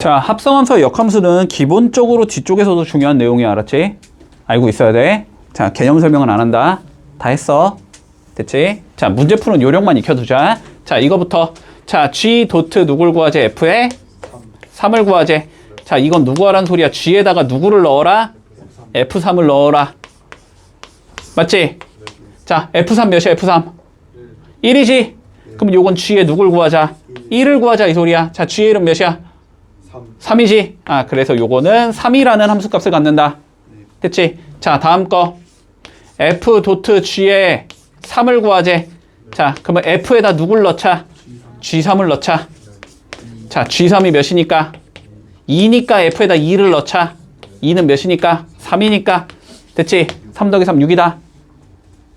자, 합성함수와 역함수는 기본적으로 뒤쪽에서도 중요한 내용이야. 알았지? 알고 있어야 돼. 자, 개념 설명은 안 한다. 다 했어. 됐지? 자, 문제 푸는 요령만 익혀두자. 자, 이거부터. 자, G 도트 누굴 구하재? F에 3을 구하재. 자, 이건 누구 하란 소리야? G에다가 누구를 넣어라? F3을 넣어라. 맞지? 자, F3 몇이야? F3 1이지? 그럼 요건 G에 누굴 구하자? 1을 구하자 이 소리야. 자, G의 이름 몇이야? 3이지? 아, 그래서 요거는 3이라는 함수값을 갖는다. 됐지? 자, 다음 거. F 도트 G에 3을 구하재. 자, 그러면 F에다 누굴 넣자? G3을 넣자. 자, G3이 몇이니까? 2니까 F에다 2를 넣자. 2는 몇이니까? 3이니까. 됐지? 3 더하기 3, 6이다.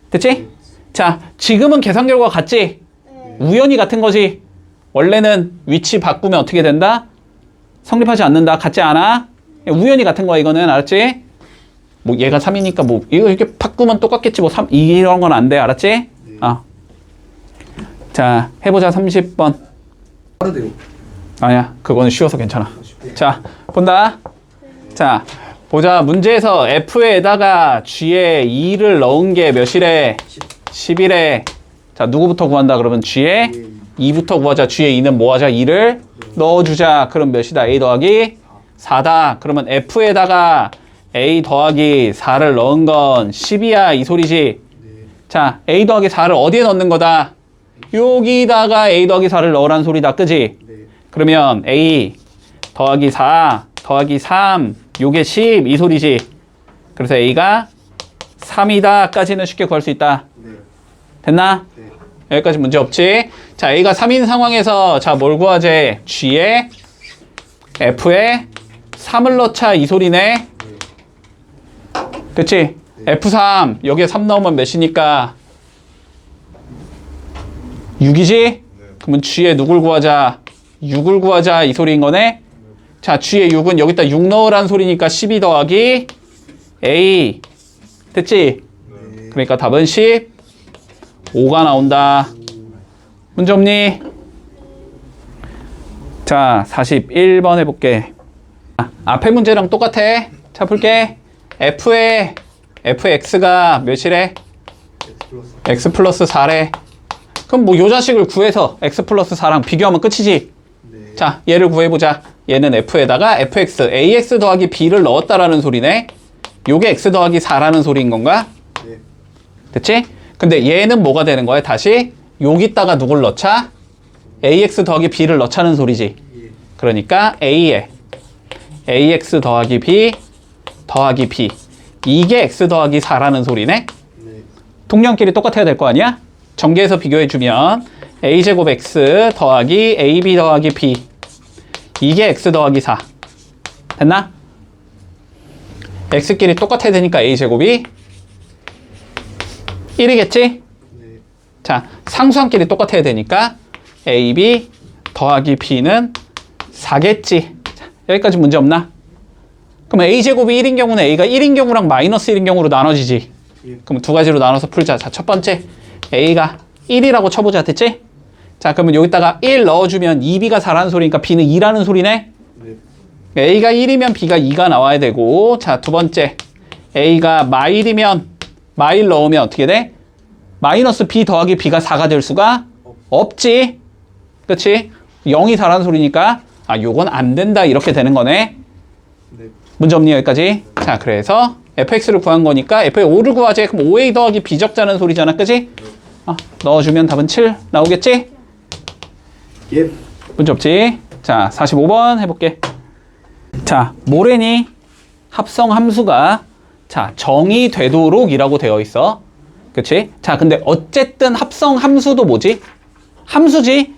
됐지? 자, 지금은 계산 결과 같지? 우연히 같은 거지. 원래는 위치 바꾸면 어떻게 된다? 성립하지 않는다. 같지 않아? 우연히 같은 거야, 이거는. 알았지? 뭐, 얘가 3이니까 뭐, 이거 이렇게 바꾸면 똑같겠지. 뭐, 3, 이런 건 안 돼. 알았지? 자, 해보자. 30번. 아니야. 그거는 쉬워서 괜찮아. 자, 본다. 자, 보자. 문제에서 F에다가 G에 2를 넣은 게 몇이래? 10이래. 자, 누구부터 구한다? 그러면 G에 2부터 구하자. G에 2는 뭐 하자? 2를 넣어주자. 그럼 몇이다? A 더하기 4다. 그러면 F에다가 A 더하기 4를 넣은 건 10이야. 이 소리지. 자, A 더하기 4를 어디에 넣는 거다? 여기다가 A 더하기 4를 넣으란 소리다. 그지? 그러면 A 더하기 4 더하기 3 요게 10 이 소리지. 그래서 A가 3이다 까지는 쉽게 구할 수 있다. 됐나? 여기까지 문제 없지? 자, A가 3인 상황에서 자, 뭘 구하재? G에 F에 3을 넣자 이 소리네. 그치? F3 여기에 3 넣으면 몇이니까? 6이지? 그러면 G에 누굴 구하자? 6을 구하자 이 소리인 거네. 자, G에 6은 여기다 6 넣으란 소리니까 12 더하기 A. 됐지? 그러니까 답은 15가 나온다. 문제 없니? 자, 41번 해볼게. 앞에 문제랑 똑같아. 자, 볼게. F의 X가 몇이래? X 플러스 4래. 그럼 뭐 요 자식을 구해서 X 플러스 4랑 비교하면 끝이지. 자, 얘를 구해보자. 얘는 F에다가 FX, AX 더하기 B를 넣었다라는 소리네. 요게 X 더하기 4라는 소리인 건가? 됐지? 근데 얘는 뭐가 되는 거야? 다시 여기다가 누굴 넣자? AX 더하기 B를 넣자는 소리지. 그러니까 A에 AX 더하기 B 더하기 B 이게 X 더하기 4라는 소리네. 동량끼리 똑같아야 될 거 아니야? 전개해서 비교해주면 A제곱 X 더하기 AB 더하기 B 이게 X 더하기 4 됐나? X끼리 똑같아야 되니까 A제곱이 1이겠지? 자, 상수항끼리 똑같아야 되니까 AB 더하기 B는 4겠지. 자, 여기까지 문제 없나? 그럼 A제곱이 1인 경우는 A가 1인 경우랑 마이너스 1인 경우로 나눠지지. 그럼 두 가지로 나눠서 풀자. 자, 첫 번째 A가 1이라고 쳐보자. 됐지? 자, 그러면 여기다가 1 넣어주면 2B가 4라는 소리니까 B는 2라는 소리네? A가 1이면 B가 2가 나와야 되고, 자, 두 번째 A가 마일이면 마일 넣으면 어떻게 돼? 마이너스 B 더하기 B가 4가 될 수가 없지. 그치? 0이 4라는 소리니까 아, 요건 안 된다 이렇게 되는 거네. 문제 없니 여기까지? 자, 그래서 fx를 구한 거니까 f의 5를 구하지. 그럼 5a 더하기 b 적자는 소리잖아. 그치? 넣어주면 답은 7 나오겠지? 예. 문제 없지? 자, 45번 해볼게. 자, 뭐래니? 합성 함수가 자, 정의되도록 이라고 되어 있어. 그치? 자, 근데 어쨌든 합성 함수도 뭐지? 함수지?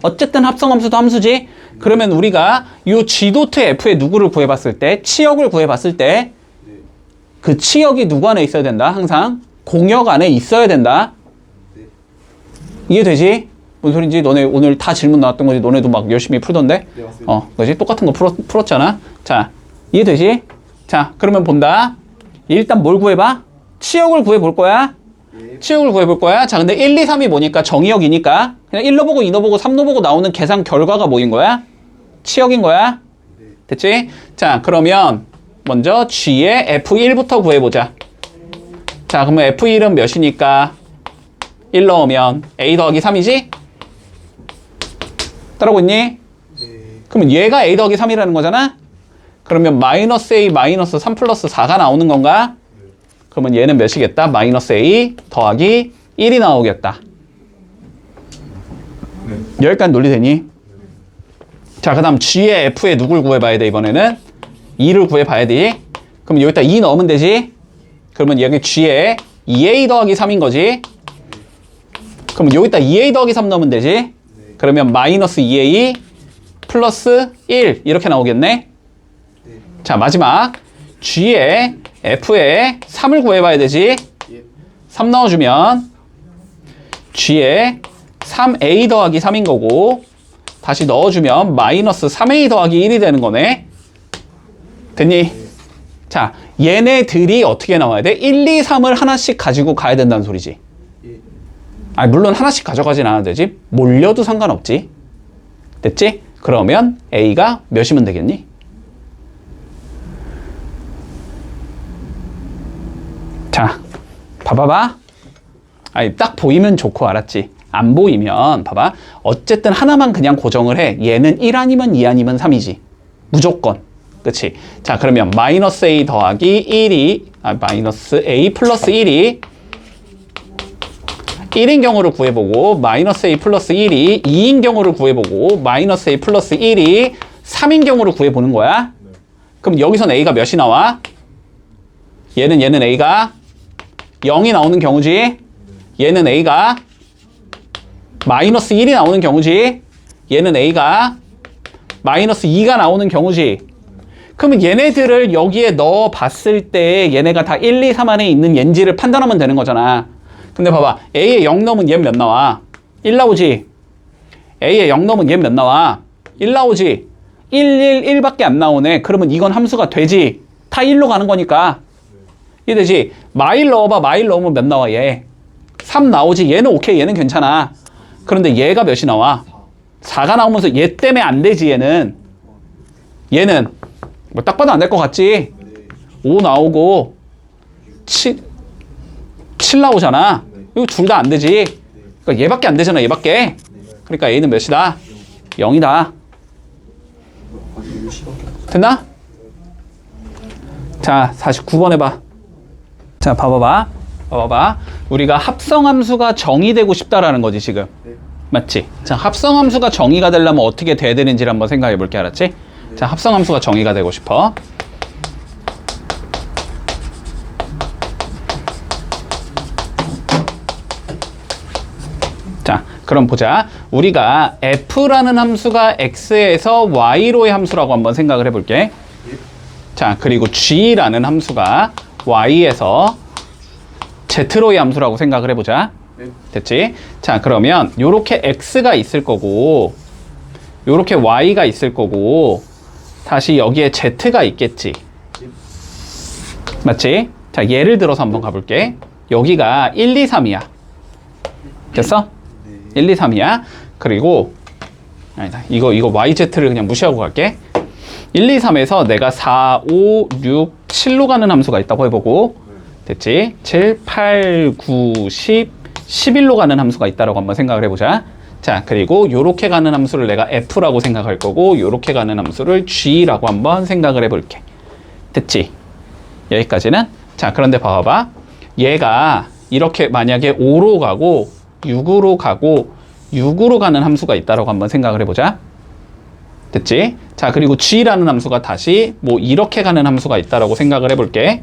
어쨌든 합성 함수도 함수지? 그러면 우리가 요 G 도트 F의 누구를 구해봤을 때, 치역을 구해봤을 때, 그 치역이 누구 안에 있어야 된다? 항상 공역 안에 있어야 된다. 이해되지? 뭔 소린지? 너네 오늘 다 질문 나왔던 거지? 너네도 막 열심히 풀던데? 네, 맞습니다. 그지? 똑같은 거 풀었잖아. 자, 이해되지? 자, 그러면 본다. 일단 뭘 구해봐? 치역을 구해볼 거야. 치역을 구해볼 거야. 자, 근데 1, 2, 3이 뭐니까? 정의역이니까 그냥 1 넣어보고 2 넣어보고 3 넣어보고 나오는 계산 결과가 뭐인 거야? 치역인 거야. 됐지? 자, 그러면 먼저 G의 F1부터 구해보자. 자, 그러면 F1은 몇이니까 1 넣으면 A 더하기 3이지? 따라오고 있니? 네. 그러면 얘가 A 더하기 3이라는 거잖아? 그러면 마이너스 A 마이너스 3 플러스 4가 나오는 건가? 그러면 얘는 몇이겠다? 마이너스 A 더하기 1이 나오겠다. 네. 여기까지 논리되니? 자, 그 다음 G의 F에 누굴 구해봐야 돼, 이번에는? 2를 구해봐야 돼. 그럼 여기다 2 넣으면 되지? 그러면 여기 G에 2A 더하기 3인 거지? 그러면 여기다 2A 더하기 3 넣으면 되지? 그러면 마이너스 2A 플러스 1 이렇게 나오겠네? 자, 마지막 G에 F에 3을 구해봐야 되지? 예. 3 넣어주면 G에 3A 더하기 3인 거고 다시 넣어주면 마이너스 3A 더하기 1이 되는 거네. 됐니? 자, 얘네들이 어떻게 나와야 돼? 1, 2, 3을 하나씩 가지고 가야 된다는 소리지. 예. 아니, 물론 하나씩 가져가진 않아도 되지. 몰려도 상관없지. 됐지? 그러면 A가 몇이면 되겠니? 자, 봐봐봐. 아니, 딱 보이면 좋고, 알았지? 안 보이면 봐봐. 어쨌든 하나만 그냥 고정을 해. 얘는 1 아니면 2 아니면 3이지. 무조건. 그치? 자, 그러면 마이너스 A 더하기 1이 마이너스 A 플러스 1이 1인 경우를 구해보고 마이너스 A 플러스 1이 2인 경우를 구해보고 마이너스 A 플러스 1이 3인 경우를 구해보는 거야. 그럼 여기선 A가 몇이 나와? 얘는 A가 0이 나오는 경우지. 얘는 A가 마이너스 1이 나오는 경우지. 얘는 A가 마이너스 2가 나오는 경우지. 그러면 얘네들을 여기에 넣어 봤을 때 얘네가 다 1, 2, 3 안에 있는 얘인지를 판단하면 되는 거잖아. 근데 봐봐. A에 0 넣으면 얘는 몇 나와? 1 나오지. A에 0 넣으면 얘는 몇 나와? 1 나오지. 1, 1, 1밖에 안 나오네. 그러면 이건 함수가 되지. 다 1로 가는 거니까. 이해되지? 마일 넣어봐. 마일 넣으면 몇 나와 얘? 3 나오지. 얘는 오케이. 얘는 괜찮아. 그런데 얘가 몇이 나와? 4가 나오면서 얘 때문에 안 되지. 얘는 뭐 딱 봐도 안 될 것 같지? 5 나오고 7 나오잖아. 이거 둘 다 안 되지. 그러니까 얘밖에 안 되잖아. 얘밖에. 그러니까 A는 몇이다? 0이다. 됐나? 자, 49번 해봐. 자, 봐봐. 우리가 합성함수가 정의되고 싶다라는 거지, 지금. 맞지? 자, 합성함수가 정의가 되려면 어떻게 돼야 되는지를 한번 생각해 볼게, 알았지? 자, 합성함수가 정의가 되고 싶어. 자, 그럼 보자. 우리가 f라는 함수가 x에서 y로의 함수라고 한번 생각을 해볼게. 자, 그리고 g라는 함수가 y에서 z로의 함수라고 생각을 해보자. 됐지? 자, 그러면 요렇게 x가 있을 거고 요렇게 y가 있을 거고 다시 여기에 z가 있겠지. 맞지? 자, 예를 들어서 한번 가볼게. 여기가 1, 2, 3이야. 됐어? 1, 2, 3이야. 그리고 아니다. 이거 yz를 그냥 무시하고 갈게. 1, 2, 3에서 내가 4, 5, 6, 7로 가는 함수가 있다고 해보고 됐지? 7, 8, 9, 10, 11로 가는 함수가 있다고 한번 생각을 해보자. 자, 그리고 요렇게 가는 함수를 내가 f라고 생각할 거고 요렇게 가는 함수를 g라고 한번 생각을 해볼게. 됐지? 여기까지는? 자, 그런데 봐봐. 얘가 이렇게 만약에 5로 가고 6으로 가고 6으로 가는 함수가 있다고 한번 생각을 해보자. 됐지? 자, 그리고 g라는 함수가 다시 뭐 이렇게 가는 함수가 있다고 생각을 해볼게.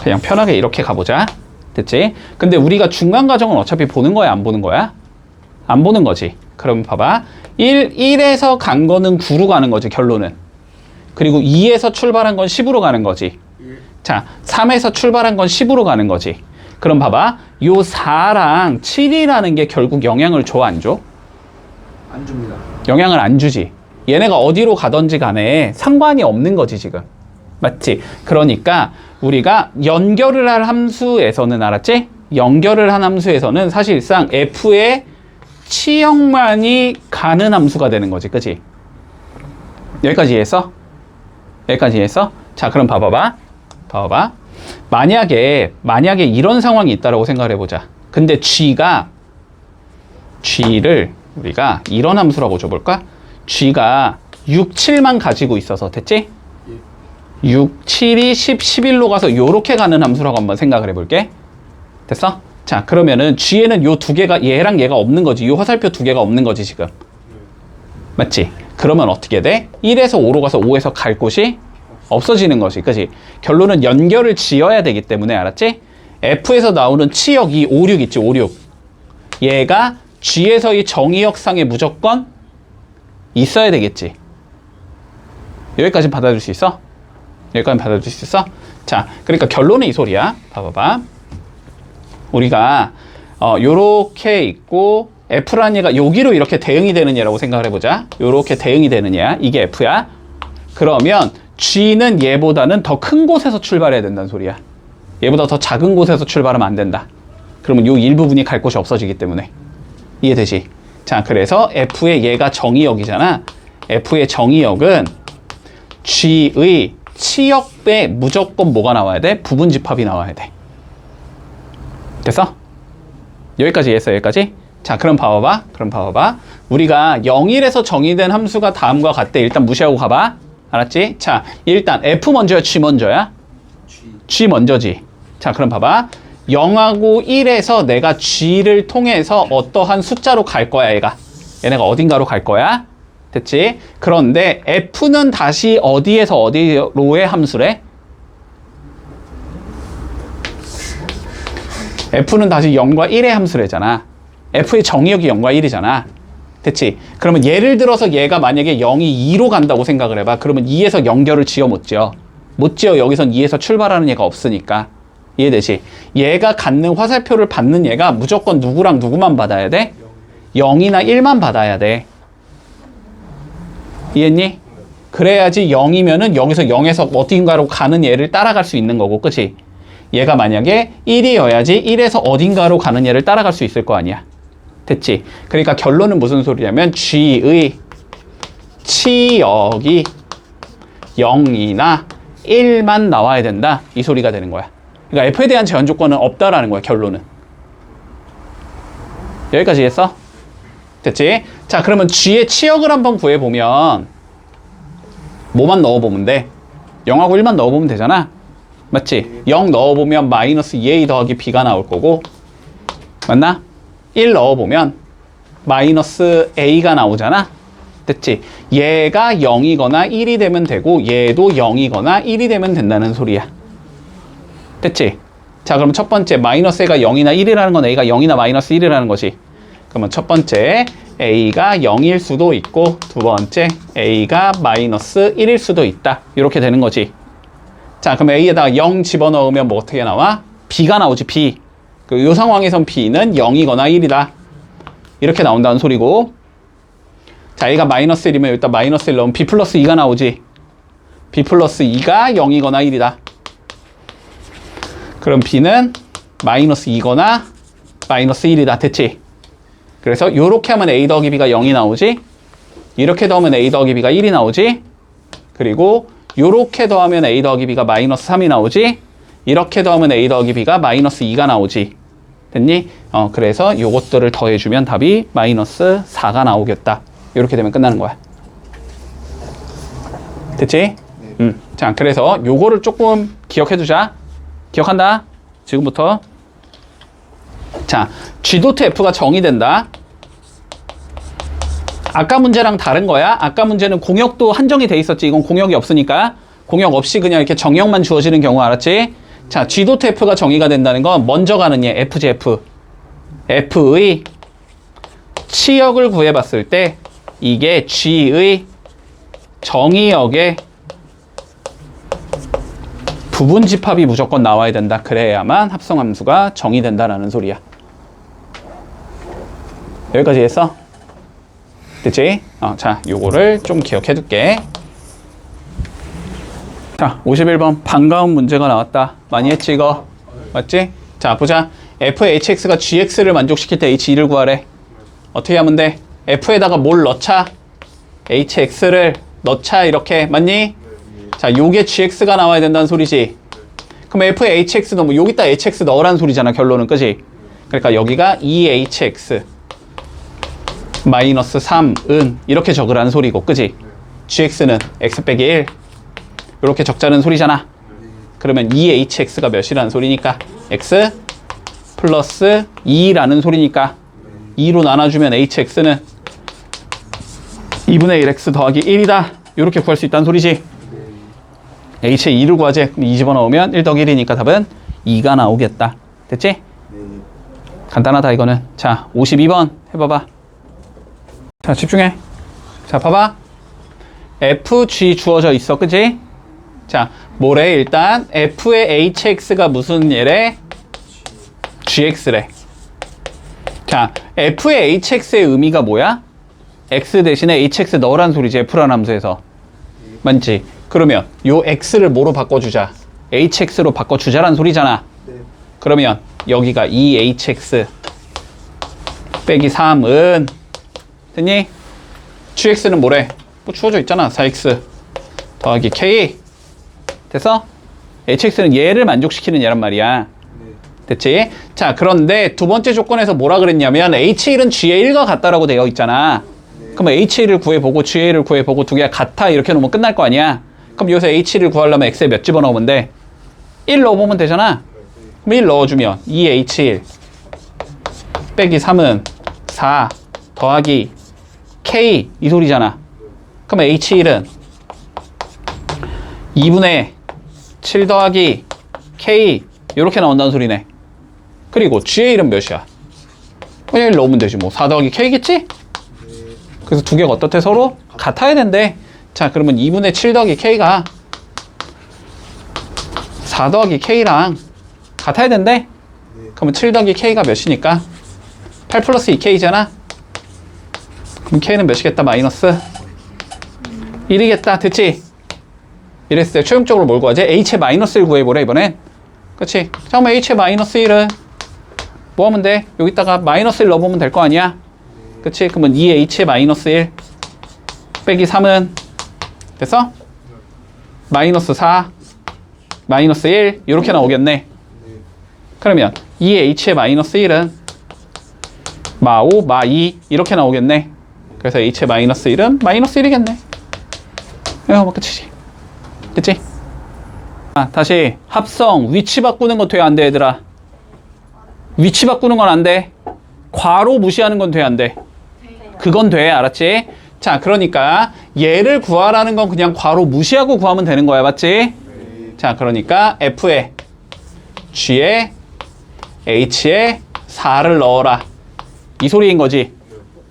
그냥 편하게 이렇게 가보자. 됐지? 근데 우리가 중간 과정은 어차피 보는 거야, 안 보는 거야? 안 보는 거지. 그럼 봐봐. 1에서 간 거는 9로 가는 거지, 결론은. 그리고 2에서 출발한 건 10으로 가는 거지. 자, 3에서 출발한 건 10으로 가는 거지. 그럼 봐봐. 요 4랑 7이라는 게 결국 영향을 줘, 안 줘? 안 줍니다. 영향을 안 주지. 얘네가 어디로 가든지 간에 상관이 없는 거지, 지금. 맞지? 그러니까 우리가 연결을 할 함수에서는, 알았지? 연결을 한 함수에서는 사실상 f의 치역만이 가는 함수가 되는 거지, 그치? 여기까지 이해했어? 여기까지 이해했어? 자, 그럼 봐봐봐. 만약에 이런 상황이 있다라고 생각을 해보자. 근데 G를 우리가 이런 함수라고 줘볼까? G가 6, 7만 가지고 있어서 됐지? 6, 7이 10, 11로 가서 요렇게 가는 함수라고 한번 생각을 해볼게. 됐어? 자, 그러면은 G에는 요 두 개가 얘랑 얘가 없는 거지. 요 화살표 두 개가 없는 거지 지금. 맞지? 그러면 어떻게 돼? 1에서 5로 가서 5에서 갈 곳이 없어지는 것이, 그치? 결론은 연결을 지어야 되기 때문에, 알았지? F에서 나오는 치역 이 5, 6 있지, 5, 6. 얘가 G에서의 정의역상에 무조건 있어야 되겠지. 여기까지 받아줄 수 있어? 여기까지 받아줄 수 있어? 자, 그러니까 결론은 이 소리야. 봐봐봐. 우리가 요렇게 있고 F라는 얘가 여기로 이렇게 대응이 되는 얘라고 생각을 해보자. 요렇게 대응이 되는 얘야. 이게 F야. 그러면 G는 얘보다는 더 큰 곳에서 출발해야 된다는 소리야. 얘보다 더 작은 곳에서 출발하면 안 된다. 그러면 요 일부분이 갈 곳이 없어지기 때문에. 이해되지? 자, 그래서 F의 얘가 정의역이잖아. F의 정의역은 G의 치역배 무조건 뭐가 나와야 돼? 부분집합이 나와야 돼. 됐어? 여기까지 이해했어? 여기까지? 자, 그럼 봐봐봐. 우리가 0일에서 정의된 함수가 다음과 같대. 일단 무시하고 가봐. 알았지? 자, 일단 F 먼저야, G 먼저야? G 먼저지. 자, 그럼 봐봐. 0하고 1에서 내가 G를 통해서 어떠한 숫자로 갈 거야, 얘네가 어딘가로 갈 거야. 됐지? 그런데 F는 다시 어디에서 어디로의 함수래? F는 다시 0과 1의 함수래잖아. F의 정의역이 0과 1이잖아. 됐지? 그러면 예를 들어서 얘가 만약에 0이 2로 간다고 생각을 해봐. 그러면 2에서 연결을 지어 못 지어. 못 지어. 여기선 2에서 출발하는 얘가 없으니까. 이해되지? 얘가 갖는 화살표를 받는 얘가 무조건 누구랑 누구만 받아야 돼? 0이나 1만 받아야 돼. 이해했니? 그래야지 0이면은 여기서 0에서 어딘가로 가는 얘를 따라갈 수 있는 거고, 그치? 얘가 만약에 1이어야지 1에서 어딘가로 가는 얘를 따라갈 수 있을 거 아니야. 됐지? 그러니까 결론은 무슨 소리냐면 G의 치역이 0이나 1만 나와야 된다. 이 소리가 되는 거야. 그러니까 F에 대한 제한 조건은 없다라는 거야, 결론은. 여기까지 했어? 됐지? 자, 그러면 G의 치역을 한번 구해보면 뭐만 넣어보면 돼? 0하고 1만 넣어보면 되잖아. 맞지? 0 넣어보면 마이너스 2a 더하기 b가 나올 거고, 맞나? 1 넣어보면 마이너스 a가 나오잖아. 됐지? 얘가 0이거나 1이 되면 되고 얘도 0이거나 1이 되면 된다는 소리야. 됐지? 자, 그럼 첫 번째 마이너스 a가 0이나 1이라는 건 a가 0이나 마이너스 1이라는 거지. 그러면 첫 번째 a가 0일 수도 있고, 두 번째 a가 마이너스 1일 수도 있다. 이렇게 되는 거지. 자, 그럼 a에다가 0 집어넣으면 뭐 어떻게 나와? b가 나오지, b. 이 상황에선 b는 0이거나 1이다. 이렇게 나온다는 소리고. 자, a가 마이너스 1이면 일단 마이너스 1 넣으면 b 플러스 2가 나오지. b 플러스 2가 0이거나 1이다. 그럼 b는 마이너스 2거나 마이너스 1이다. 됐지? 그래서 요렇게 하면 a 더하기 b가 0이 나오지. 이렇게 더하면 a 더하기 b가 1이 나오지. 그리고 요렇게 더하면 a 더하기 b가 마이너스 3이 나오지. 이렇게 더하면 a 더하기 b가 마이너스 2가 나오지. 됐니? 그래서 요것들을 더해주면 답이 마이너스 4가 나오겠다. 이렇게 되면 끝나는 거야. 됐지? 자, 그래서 요거를 조금 기억해두자. 기억한다? 지금부터. 자, G.F가 정의된다. 아까 문제랑 다른 거야. 아까 문제는 공역도 한정이 돼 있었지. 이건 공역이 없으니까. 공역 없이 그냥 이렇게 정역만 주어지는 경우, 알았지? 자, G.F가 정의가 된다는 건 먼저 가는 얘, FGF. F의 치역을 구해봤을 때 이게 G의 정의역의 부분집합이 무조건 나와야 된다. 그래야만 합성함수가 정의된다라는 소리야. 여기까지 했어? 됐지? 자, 요거를 좀 기억해둘게. 자, 51번 반가운 문제가 나왔다. 많이 했지 이거? 맞지? 자, 보자. fhx가 gx를 만족시킬 때 h2를 구하래. 어떻게 하면 돼? f에다가 뭘 넣자? hx를 넣자 이렇게 맞니? 자 요게 gx가 나와야 된다는 소리지. 그럼 f에 hx 넣으면 여기다 hx 넣으라는 소리잖아 결론은 그지? 그러니까 여기가 2hx 마이너스 3은 이렇게 적으라는 소리고 그지? gx는 x 빼기 1 이렇게 적자는 소리잖아. 그러면 2hx가 몇이라는 소리니까 x 플러스 2라는 소리니까 2로 나눠주면 hx는 2분의 1x 더하기 1이다 이렇게 구할 수 있다는 소리지. h의 2를 구하지. 2 집어넣으면 1 더하기 1이니까 답은 2가 나오겠다. 됐지? 간단하다 이거는. 자 52번 해봐봐. 자 집중해. 자 봐봐. fg 주어져 있어 그지? 자 뭐래 일단 f의 hx가 무슨 얘래? gx래. 자 f의 hx의 의미가 뭐야? x 대신에 hx 넣으란 소리지 f라는 함수에서. 맞지? 그러면 요 x를 뭐로 바꿔주자? hx로 바꿔주자란 소리잖아. 그러면 여기가 2hx 빼기 3은 됐니? gx는 뭐래? 뭐 주어져 있잖아. 4x 더하기 k 됐어? hx는 얘를 만족시키는 얘란 말이야. 됐지? 자 그런데 두 번째 조건에서 뭐라 그랬냐면 h1은 g의 1과 같다라고 되어 있잖아. 그럼 h1을 구해보고 g를 구해보고 두 개가 같아 이렇게 놓으면 끝날 거 아니야. 그럼 여기서 h를 구하려면 x에 몇 집어넣으면 돼? 1 넣어보면 되잖아. 그럼 1 넣어주면 2h1 빼기 3은 4 더하기 k 이 소리잖아. 그럼 h1은 2분의 7 더하기 k 이렇게 나온다는 소리네. 그리고 g의 1은 몇이야? 그냥 1 넣으면 되지 뭐. 4 더하기 k겠지? 그래서 두 개가 어떻대? 서로 같아야 된대. 자 그러면 2분의 7 더하기 k가 4 더하기 k랑 같아야 된대. 그러면 7 더하기 k가 몇이니까 8 플러스 2k잖아. 그럼 k는 몇이겠다? 마이너스 1이겠다. 됐지? 이랬을 때 최종적으로 뭘 구하지? h의 마이너스 1 구해보래 이번엔. 그치? 잠깐만 h의 마이너스 1은 뭐 하면 돼? 여기다가 마이너스 1 넣어보면 될 거 아니야? 그치? 그러면 2h의 마이너스 1 빼기 3은 됐어? 마이너스 4 마이너스 1 이렇게 나오겠네. 그러면 2h의 마이너스 1은 마5 마2 이렇게 나오겠네. 그래서 h의 마이너스 1은 마이너스 1이겠네. 이거 뭐 끝이지. 그치? 아, 다시 합성 위치 바꾸는 거 돼 안 돼 얘들아? 위치 바꾸는 건 안 돼. 괄호 무시하는 건 돼 안 돼? 그건 돼. 알았지? 자 그러니까 얘를 구하라는 건 그냥 괄호 무시하고 구하면 되는 거야. 맞지? 자 그러니까 f에 g에 h에 4를 넣어라 이 소리인 거지.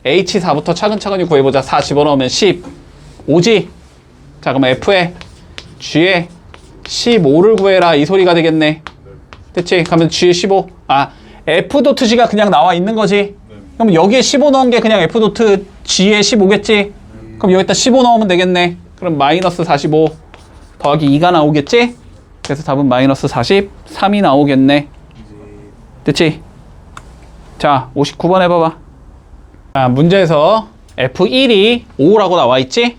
h4부터 차근차근히 구해보자. 4 집어넣으면 15지. 자 그러면 f에 g에 15를 구해라 이 소리가 되겠네. 됐지? 그러면 g에 15 f.g가 그냥 나와 있는 거지. 그럼 여기에 15 넣은 게 그냥 f.g에 15겠지? 그럼 여기다 15 넣으면 되겠네. 그럼 마이너스 45 더하기 2가 나오겠지? 그래서 답은 마이너스 43이 나오겠네. 됐지? 자 59번 해봐봐. 자 문제에서 f1이 5라고 나와 있지?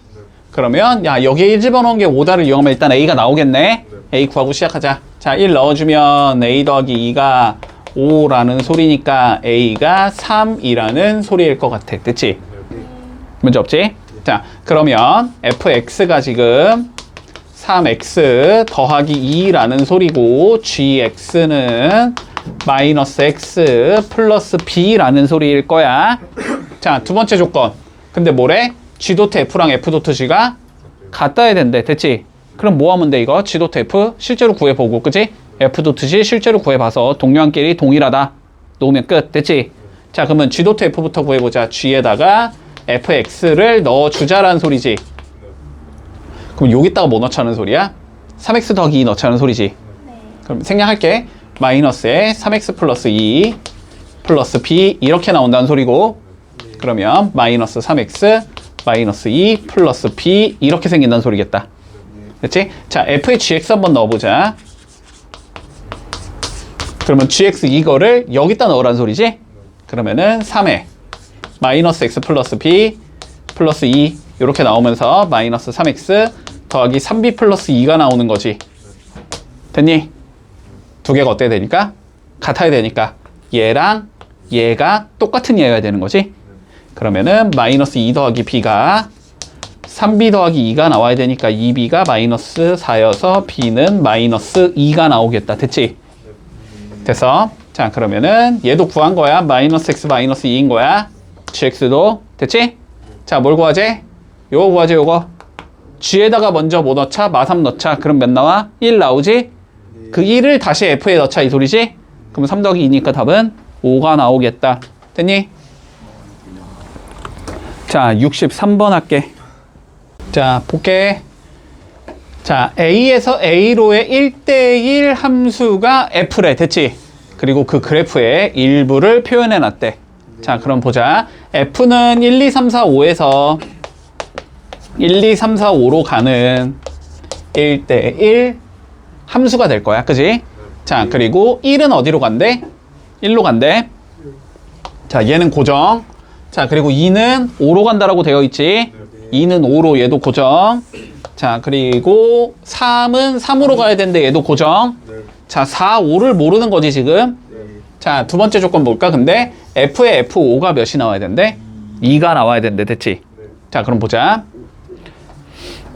그러면 야 여기에 1 집어넣은 게 5다를 이용하면 일단 a가 나오겠네. a 구하고 시작하자. 자 1 넣어주면 a 더하기 2가 5라는 소리니까 a가 3이라는 소리일 것 같아. 됐지? 문제 없지? 자 그러면 fx가 지금 3x 더하기 2라는 소리고 gx는 마이너스 x 플러스 b라는 소리일 거야. 자 두 번째 조건. 근데 뭐래? g.f랑 f.g가 같아야 된대. 됐지? 그럼 뭐 하면 돼 이거? g.f 실제로 구해보고 그치? f.g 실제로 구해봐서 동료한끼리 동일하다 놓으면 끝. 됐지? 자 그러면 g.f부터 구해보자. g에다가 fx를 넣어주자라는 소리지. 그럼 여기다가 뭐 넣자는 소리야? 3x 더하기 2 넣자는 소리지. 그럼 생략할게. 마이너스에 3x 플러스 2 플러스 b 이렇게 나온다는 소리고, 그러면 마이너스 3x 마이너스 2 플러스 b 이렇게 생긴다는 소리겠다. 됐지? 자, f의 gx 한번 넣어보자. 그러면 gx 이거를 여기다 넣으라는 소리지? 그러면은 3에 마이너스 x 플러스 b 플러스 2 이렇게 나오면서 마이너스 3x 더하기 3b 플러스 2가 나오는 거지. 됐니? 두 개가 어때야 되니까? 같아야 되니까 얘랑 얘가 똑같은 얘여야 되는 거지. 그러면은 마이너스 2 더하기 b가 3b 더하기 2가 나와야 되니까 2b가 마이너스 4여서 b는 마이너스 2가 나오겠다. 됐지? 됐어? 자, 그러면은 얘도 구한 거야. 마이너스 x 마이너스 2인 거야. gx도 됐지? 자, 뭘 구하지? 요거 구하지, 요거. g에다가 먼저 뭐 넣자? 마3 넣자. 그럼 몇 나와? 1 나오지? 그 1을 다시 f에 넣자 이 소리지? 그럼 3 더하기 2니까 답은 5가 나오겠다. 됐니? 자, 63번 할게. 자, 볼게. 자, A에서 A로의 1대1 함수가 F래. 됐지? 그리고 그 그래프의 일부를 표현해 놨대. 자, 그럼 보자. F는 1, 2, 3, 4, 5에서 1, 2, 3, 4, 5로 가는 1대1 함수가 될 거야. 그지? 자, 그리고 1은 어디로 간대? 1로 간대. 자, 얘는 고정. 자, 그리고 2는 5로 간다라고 되어 있지. 2는 5로 얘도 고정. 자, 그리고 3은 3으로 가야 되는데 얘도 고정. 자, 4, 5를 모르는 거지 지금. 자, 두 번째 조건 뭘까? 근데 F의 F5가 몇이 나와야 된대? 2가 나와야 된대. 됐지? 자, 그럼 보자.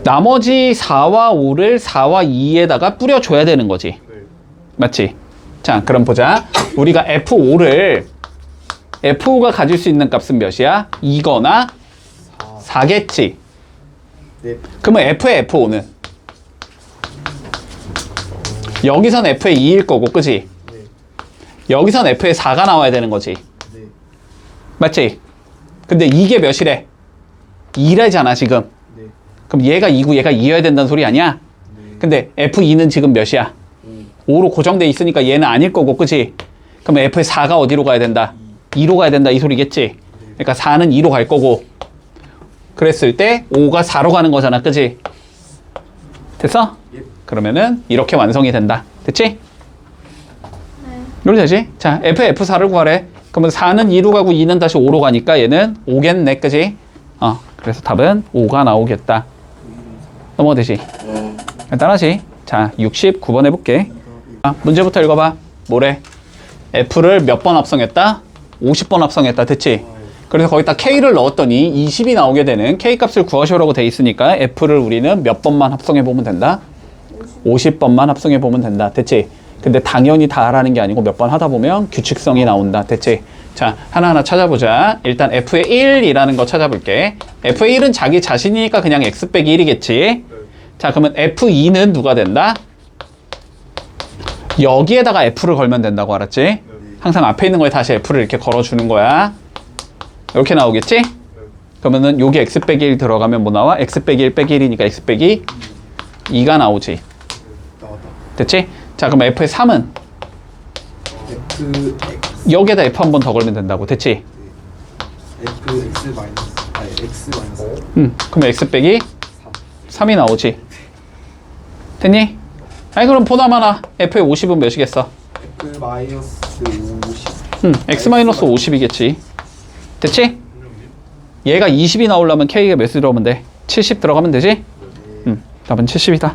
나머지 4와 5를 4와 2에다가 뿌려줘야 되는 거지. 맞지? 자, 그럼 보자. 우리가 F5를 F5가 가질 수 있는 값은 몇이야? 2거나 4겠지. 네. 그러면 F의 F5는 여기선 F의 2일 거고, 그지? 네. 여기선 F의 4가 나와야 되는 거지. 네. 맞지? 근데 이게 몇이래? 2래잖아 지금. 네. 그럼 얘가 2고 얘가 2여야 된다는 소리 아니야? 네. 근데 F2는 지금 몇이야? 5로 고정돼 있으니까 얘는 아닐 거고, 그지? 그럼 F의 4가 어디로 가야 된다? 2로 가야 된다 이 소리겠지? 그러니까 4는 2로 갈 거고, 그랬을 때 5가 4로 가는 거잖아, 그지? 됐어? 예. 그러면은 이렇게 완성이 된다. 됐지? 네. 이렇게 되지? 자, F4를 구하래. 그러면 4는 2로 가고 2는 다시 5로 가니까 얘는 5겠네, 그지? 그래서 답은 5가 나오겠다. 넘어가 되지? 간단하지? 자, 69번 해볼게. 문제부터 읽어봐. 뭐래? F를 몇 번 합성했다? 50번 합성했다. 됐지? 그래서 거기다 K를 넣었더니 20이 나오게 되는 K 값을 구하시오라고 돼 있으니까 F를 우리는 몇 번만 합성해 보면 된다? 50번만 합성해 보면 된다. 됐지? 근데 당연히 다 하라는 게 아니고 몇 번 하다 보면 규칙성이 나온다. 됐지? 자, 하나하나 찾아보자. 일단 F의 1이라는 거 찾아볼게. F의 1은 자기 자신이니까 그냥 X 빼기 1이겠지? 자, 그러면 F2는 누가 된다? 여기에다가 F를 걸면 된다고, 알았지? 항상 앞에 있는 거에 다시 F를 이렇게 걸어주는 거야. 이렇게 나오겠지? 그러면은 여기 X 빼기 1 들어가면 뭐 나와? X 빼기 1 빼기 1이니까 X 빼기 2가 나오지. 나왔다. 됐지? 자, 그럼 F의 3은 F 여기에다 F 한 번 더 걸면 된다고. 됐지? F X 마이너스 X 마이너스 그럼 X 빼기 3. 3이 나오지. 됐니? 아니, 그럼 보나마나 F의 50은 몇이겠어? F 마이너스 50. X 마이너스 50이겠지. 됐지? 얘가 20이 나오려면 K가 몇 들어오면 돼? 70 들어가면 되지? 답은 70이다.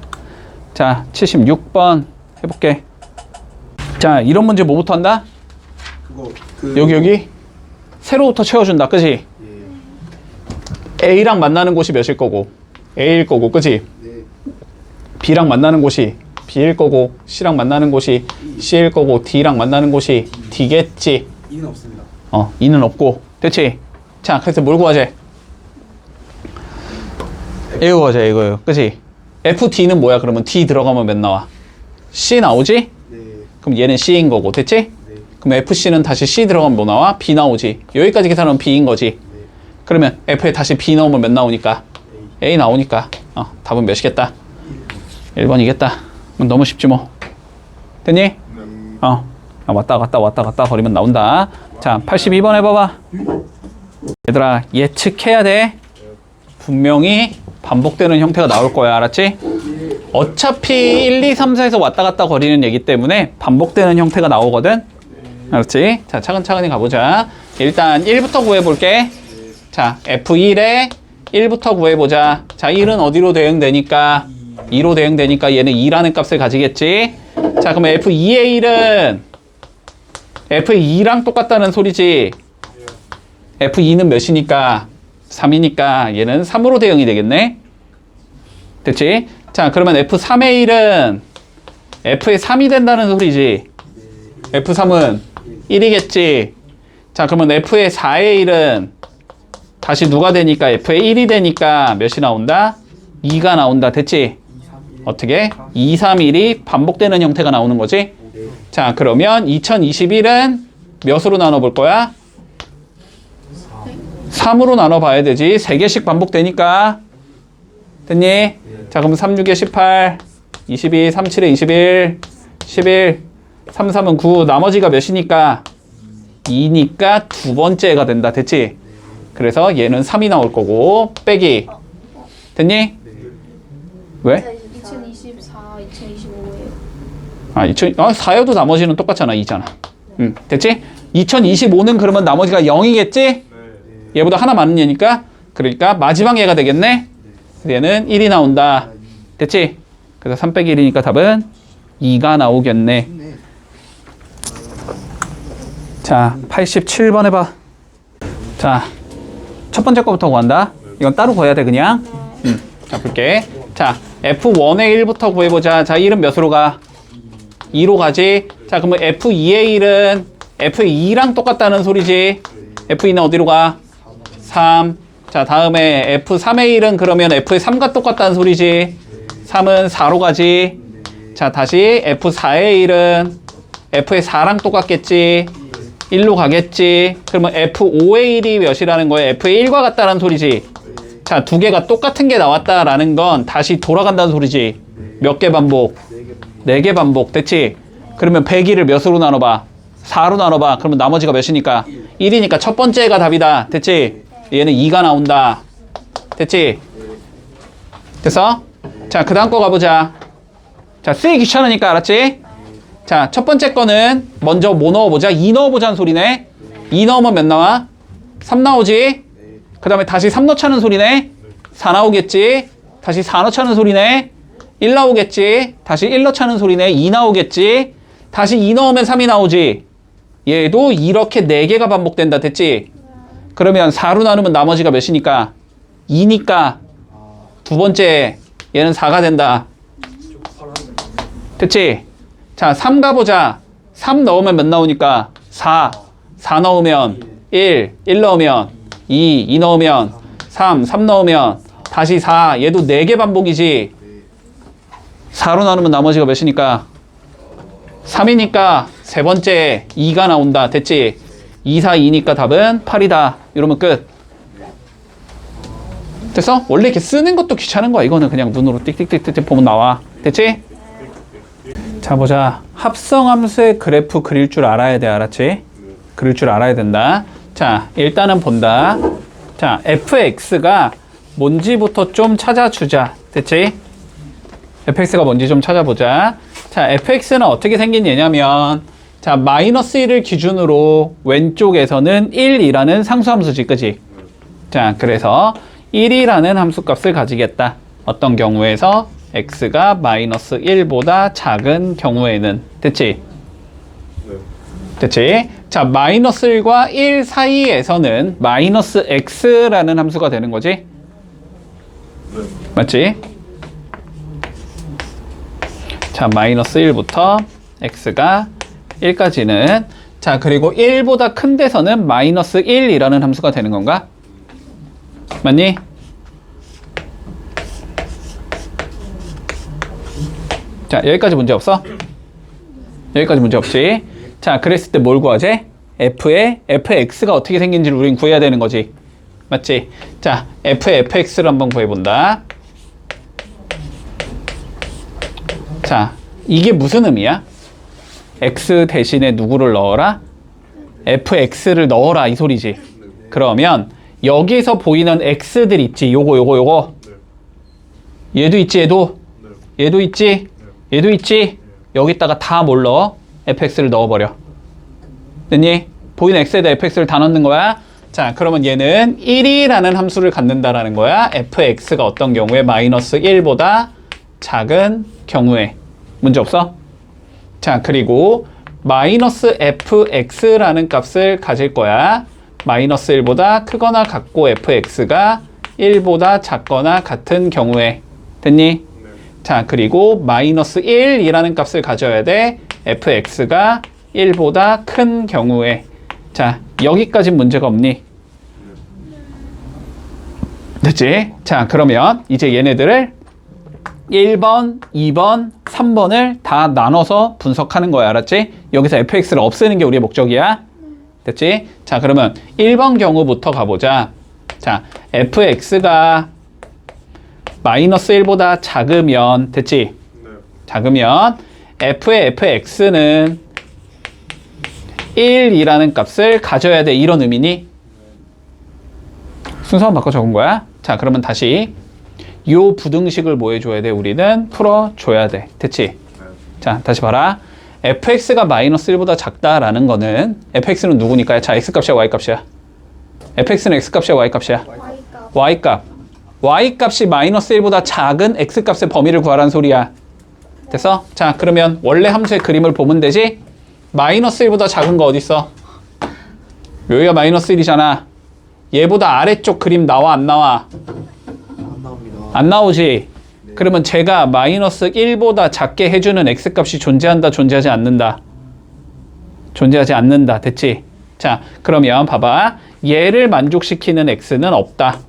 자, 76번 해볼게. 자, 이런 문제 뭐부터 한다? 그거 여기 세로부터 채워준다. 그지? 예. A랑 만나는 곳이 몇일 거고 A일 거고, 그지? 네. B랑 만나는 곳이 B일 거고, C랑 만나는 곳이 C일 거고, D랑 만나는 곳이 D겠지. 2는 없습니다. 2는 없고. 됐지? 자, 그래서 뭘 구하재? 이거 구하자, 이거요. 그치? FD는 뭐야? 그러면 D 들어가면 몇 나와? C 나오지? 네. 그럼 얘는 C인 거고, 됐지? 네. 그럼 FC는 다시 C 들어가면 뭐 나와? B 나오지. 여기까지 계산하면 B인 거지. 네. 그러면 F에 다시 B 넣으면 몇 나오니까? A 나오니까. 답은 몇이겠다? 1번이겠다. 너무 쉽지 뭐. 됐니? 왔다 갔다 거리면 나온다. 자, 82번 해봐봐. 얘들아, 예측해야 돼. 분명히 반복되는 형태가 나올 거야. 알았지? 어차피 1, 2, 3, 4에서 왔다 갔다 거리는 얘기 때문에 반복되는 형태가 나오거든. 알았지? 자, 차근차근히 가보자. 일단 1부터 구해볼게. 자, F1에 1부터 구해보자. 자, 1은 어디로 대응되니까? 2로 대응되니까 얘는 2라는 값을 가지겠지. 자, 그러면 F2의 1은 F2랑 똑같다는 소리지. F2는 몇이니까? 3이니까 얘는 3으로 대응이 되겠네. 됐지? 자, 그러면 F3의 1은 F의 3이 된다는 소리지. F3은 1이겠지. 자, 그러면 F의 4의 1은 다시 누가 되니까? F의 1이 되니까 몇이 나온다? 2가 나온다. 됐지? 어떻게? 2, 3, 1이 반복되는 형태가 나오는 거지? 자, 그러면 2021은 몇으로 나눠볼 거야? 3으로 나눠봐야 되지. 3개씩 반복되니까. 됐니? 자, 그럼 3, 6에 18, 22, 3, 7에 21, 11, 3, 3은 9. 나머지가 몇이니까? 2니까 두 번째가 된다. 됐지? 그래서 얘는 3이 나올 거고, 빼기. 됐니? 왜? 2024, 2025예요. 아, 4여도 나머지는 똑같잖아. 2잖아. 됐지? 2025는 그러면 나머지가 0이겠지? 얘보다 하나 많은 얘니까. 그러니까 마지막 얘가 되겠네? 얘는 1이 나온다. 됐지? 그래서 3 빼기 1이니까 답은 2가 나오겠네. 자, 87번 해봐. 자, 첫 번째 거부터 구한다. 이건 따로 구해야 돼, 그냥. 자, 볼게. 자, F1의 1부터 구해보자. 자, 1은 몇으로 가? 2로 가지. 자, 그러면 F2의 1은 F2랑 똑같다는 소리지. F2는 어디로 가? 3. 자, 다음에 F3의 1은 그러면 F의 3과 똑같다는 소리지. 3은 4로 가지. 자, 다시 F4의 1은 F의 4랑 똑같겠지. 1로 가겠지. 그러면 F5의 1이 몇이라는 거야? F의 1과 같다는 소리지. 자, 두 개가 똑같은 게 나왔다라는 건 다시 돌아간다는 소리지. 몇 개 반복? 4개 반복. 됐지? 그러면 100일을 몇으로 나눠봐? 4로 나눠봐. 그러면 나머지가 몇이니까? 1이니까 첫 번째가 답이다. 됐지? 얘는 2가 나온다. 됐지? 됐어? 자, 그 다음 거 가보자. 자, 쓰기 귀찮으니까 알았지? 자, 첫 번째 거는 먼저 뭐 넣어보자? 2 넣어보자는 소리네. 2 넣으면 몇 나와? 3 나오지? 그 다음에 다시 3 넣자는 소리네. 4 나오겠지? 다시 4 넣자는 소리네. 1 나오겠지? 다시 1 넣자는 소리네. 2 나오겠지? 다시 2 넣으면 3이 나오지? 얘도 이렇게 4개가 반복된다. 됐지? 그러면 4로 나누면 나머지가 몇이니까? 2니까 두 번째 얘는 4가 된다. 됐지? 자, 3 가보자. 3 넣으면 몇 나오니까? 4. 4 넣으면 1. 1 넣으면 2. 2 넣으면 3. 3 넣으면 다시 4. 얘도 4개 반복이지. 4로 나누면 나머지가 몇이니까? 3이니까 세 번째 2가 나온다. 됐지? 2, 4, 2니까 답은 8이다. 이러면 끝. 됐어? 원래 이렇게 쓰는 것도 귀찮은 거야. 이거는 그냥 눈으로 띡띡띡띡 보면 나와. 됐지? 자, 보자. 합성함수의 그래프 그릴 줄 알아야 돼. 알았지? 그릴 줄 알아야 된다. 자, 일단은 본다. 자, fx가 뭔지부터 좀 찾아주자. 됐지? fx가 뭔지 좀 찾아보자. 자, fx는 어떻게 생긴 얘냐면, 자, 마이너스 1을 기준으로 왼쪽에서는 1이라는 상수함수지, 그지? 자, 그래서 1이라는 함수값을 가지겠다. 어떤 경우에서 x가 마이너스 1보다 작은 경우에는. 됐지? 됐지? 자, 마이너스 1과 1 사이에서는 마이너스 x라는 함수가 되는 거지? 맞지? 자, 마이너스 1부터 x가 1까지는, 자, 그리고 1보다 큰 데서는 마이너스 1이라는 함수가 되는 건가? 맞니? 자, 여기까지 문제 없어? 여기까지 문제 없지? 자, 그랬을 때 뭘 구하지? f의 fx가 어떻게 생긴지를 우린 구해야 되는 거지. 맞지? 자, f의 fx를 한번 구해본다. 자, 이게 무슨 의미야? x 대신에 누구를 넣어라? fx를 넣어라 이 소리지. 그러면 여기서 보이는 x들 있지. 요거 얘도 있지. 얘도 있지. 얘도 있지. 여기다가 다 뭘 넣어? fx를 넣어버려. 됐니? 보이는 x에다 fx를 다 넣는 거야. 자, 그러면 얘는 1이라는 함수를 갖는다라는 거야. fx가 어떤 경우에 마이너스 1보다 작은 경우에. 문제 없어? 자, 그리고 마이너스 fx라는 값을 가질 거야. 마이너스 1보다 크거나 같고 fx가 1보다 작거나 같은 경우에. 됐니? 자, 그리고 마이너스 1이라는 값을 가져야 돼. fx가 1보다 큰 경우에. 자, 여기까지 문제가 없니? 됐지? 자, 그러면 이제 얘네들을 1번, 2번, 3번을 다 나눠서 분석하는 거야. 알았지? 여기서 fx를 없애는 게 우리의 목적이야. 됐지? 자, 그러면 1번 경우부터 가보자. 자, fx가 마이너스 1보다 작으면, 됐지? 작으면 f의 fx는 1이라는 값을 가져야 돼. 이런 의미니? 순서만 바꿔 적은 거야. 자, 그러면 다시 요 부등식을 뭐 해줘야 돼? 우리는 풀어줘야 돼. 됐지? 자, 다시 봐라. fx가 마이너스 1보다 작다라는 거는 fx는 누구니까? 자, x값이야 y값이야? fx는 x값이야 y값이야? Y값. y값. y값이 마이너스 1보다 작은 x값의 범위를 구하라는 소리야. 됐어? 자, 그러면 원래 함수의 그림을 보면 되지? 마이너스 1보다 작은 거 어딨어? 여기가 마이너스 1이잖아. 얘보다 아래쪽 그림 나와 안 나와? 안 나옵니다. 안 나오지? 그러면 제가 마이너스 1보다 작게 해주는 x값이 존재한다, 존재하지 않는다? 존재하지 않는다. 됐지? 자, 그러면 봐봐. 얘를 만족시키는 x는 없다.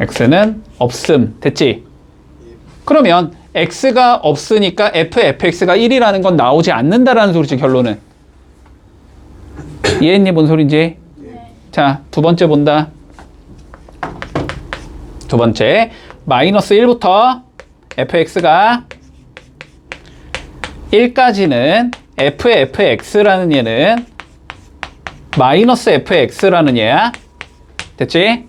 x는 없음. 됐지? 그러면 x가 없으니까 fx가 1이라는 건 나오지 않는다라는 소리지, 결론은. 이해했니? 뭔 소린지? 자, 두 번째 본다. 두 번째, 마이너스 1부터 fx가 1까지는 fx라는 얘는 마이너스 fx라는 얘야. 됐지?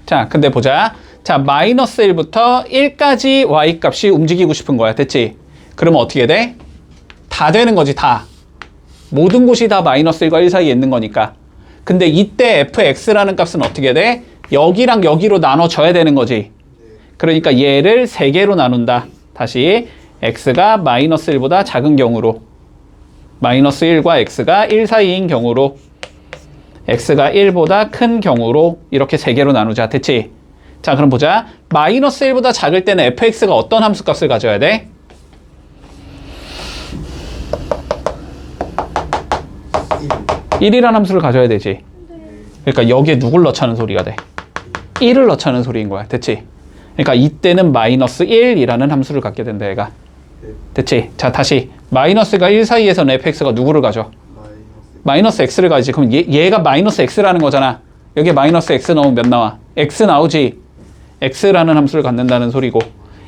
자, 근데 보자. 자, 마이너스 1부터 1까지 y값이 움직이고 싶은 거야. 됐지? 그러면 어떻게 돼? 다 되는 거지, 다. 모든 곳이 다 마이너스 1과 1 사이에 있는 거니까. 근데 이때 fx라는 값은 어떻게 돼? 여기랑 여기로 나눠져야 되는 거지. 그러니까 얘를 3개로 나눈다. 다시 x가 마이너스 1보다 작은 경우로, 마이너스 1과 x가 1 사이인 경우로, x가 1보다 큰 경우로 이렇게 3개로 나누자. 됐지? 자, 그럼 보자. 마이너스 1보다 작을 때는 fx가 어떤 함수 값을 가져야 돼? 1이라는 함수를 가져야 되지. 그러니까 여기에 누굴 넣자는 소리가 돼? 1을 넣자는 소리인 거야. 됐지? 그러니까 이때는 마이너스 1이라는 함수를 갖게 된다, 얘가. 됐지? 자, 다시 마이너스가 1 사이에서는 fx가 누구를 가져? 마이너스 x를 가지지. 그럼 얘가 마이너스 x라는 거잖아. 여기에 마이너스 x 넣으면 몇 나와? x 나오지. x라는 함수를 갖는다는 소리고,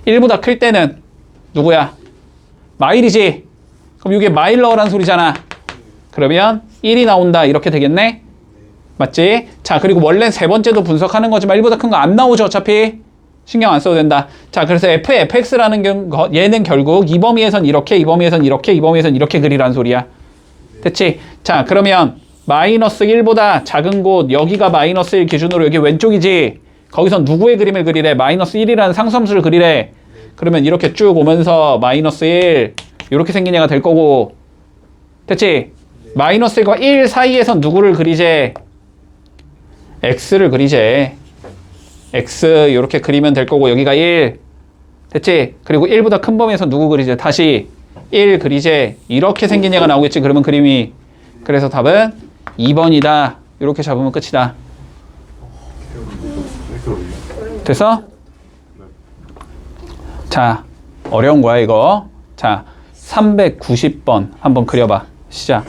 1보다 클 때는 누구야? 마일이지. 그럼 이게 마일 넣으라는 소리잖아. 그러면 1이 나온다. 이렇게 되겠네? 맞지? 자, 그리고 원래는 세 번째도 분석하는 거지만 1보다 큰 거 안 나오죠, 어차피. 신경 안 써도 된다. 자, 그래서 fx라는 거, 얘는 결국 이 범위에선 이렇게, 이 범위에선 이렇게, 이 범위에선 이렇게 그리라는 소리야. 됐지? 자, 그러면 마이너스 1보다 작은 곳, 여기가 마이너스 1 기준으로 여기 왼쪽이지. 거기선 누구의 그림을 그리래? 마이너스 1이라는 상수함수를 그리래. 그러면 이렇게 쭉 오면서 마이너스 1 이렇게 생긴 애가 될 거고. 됐지? 마이너스 1과 1 사이에선 누구를 그리제? x를 그리제. x 이렇게 그리면 될 거고, 여기가 1. 됐지? 그리고 1보다 큰 범위에서 누구 그리제? 다시 1 그리제. 이렇게 생긴 얘가 나오겠지, 그러면 그림이. 그래서 답은 2번이다. 이렇게 잡으면 끝이다. 됐어? 자, 어려운 거야, 이거. 자, 390번 한번 그려봐. 시작.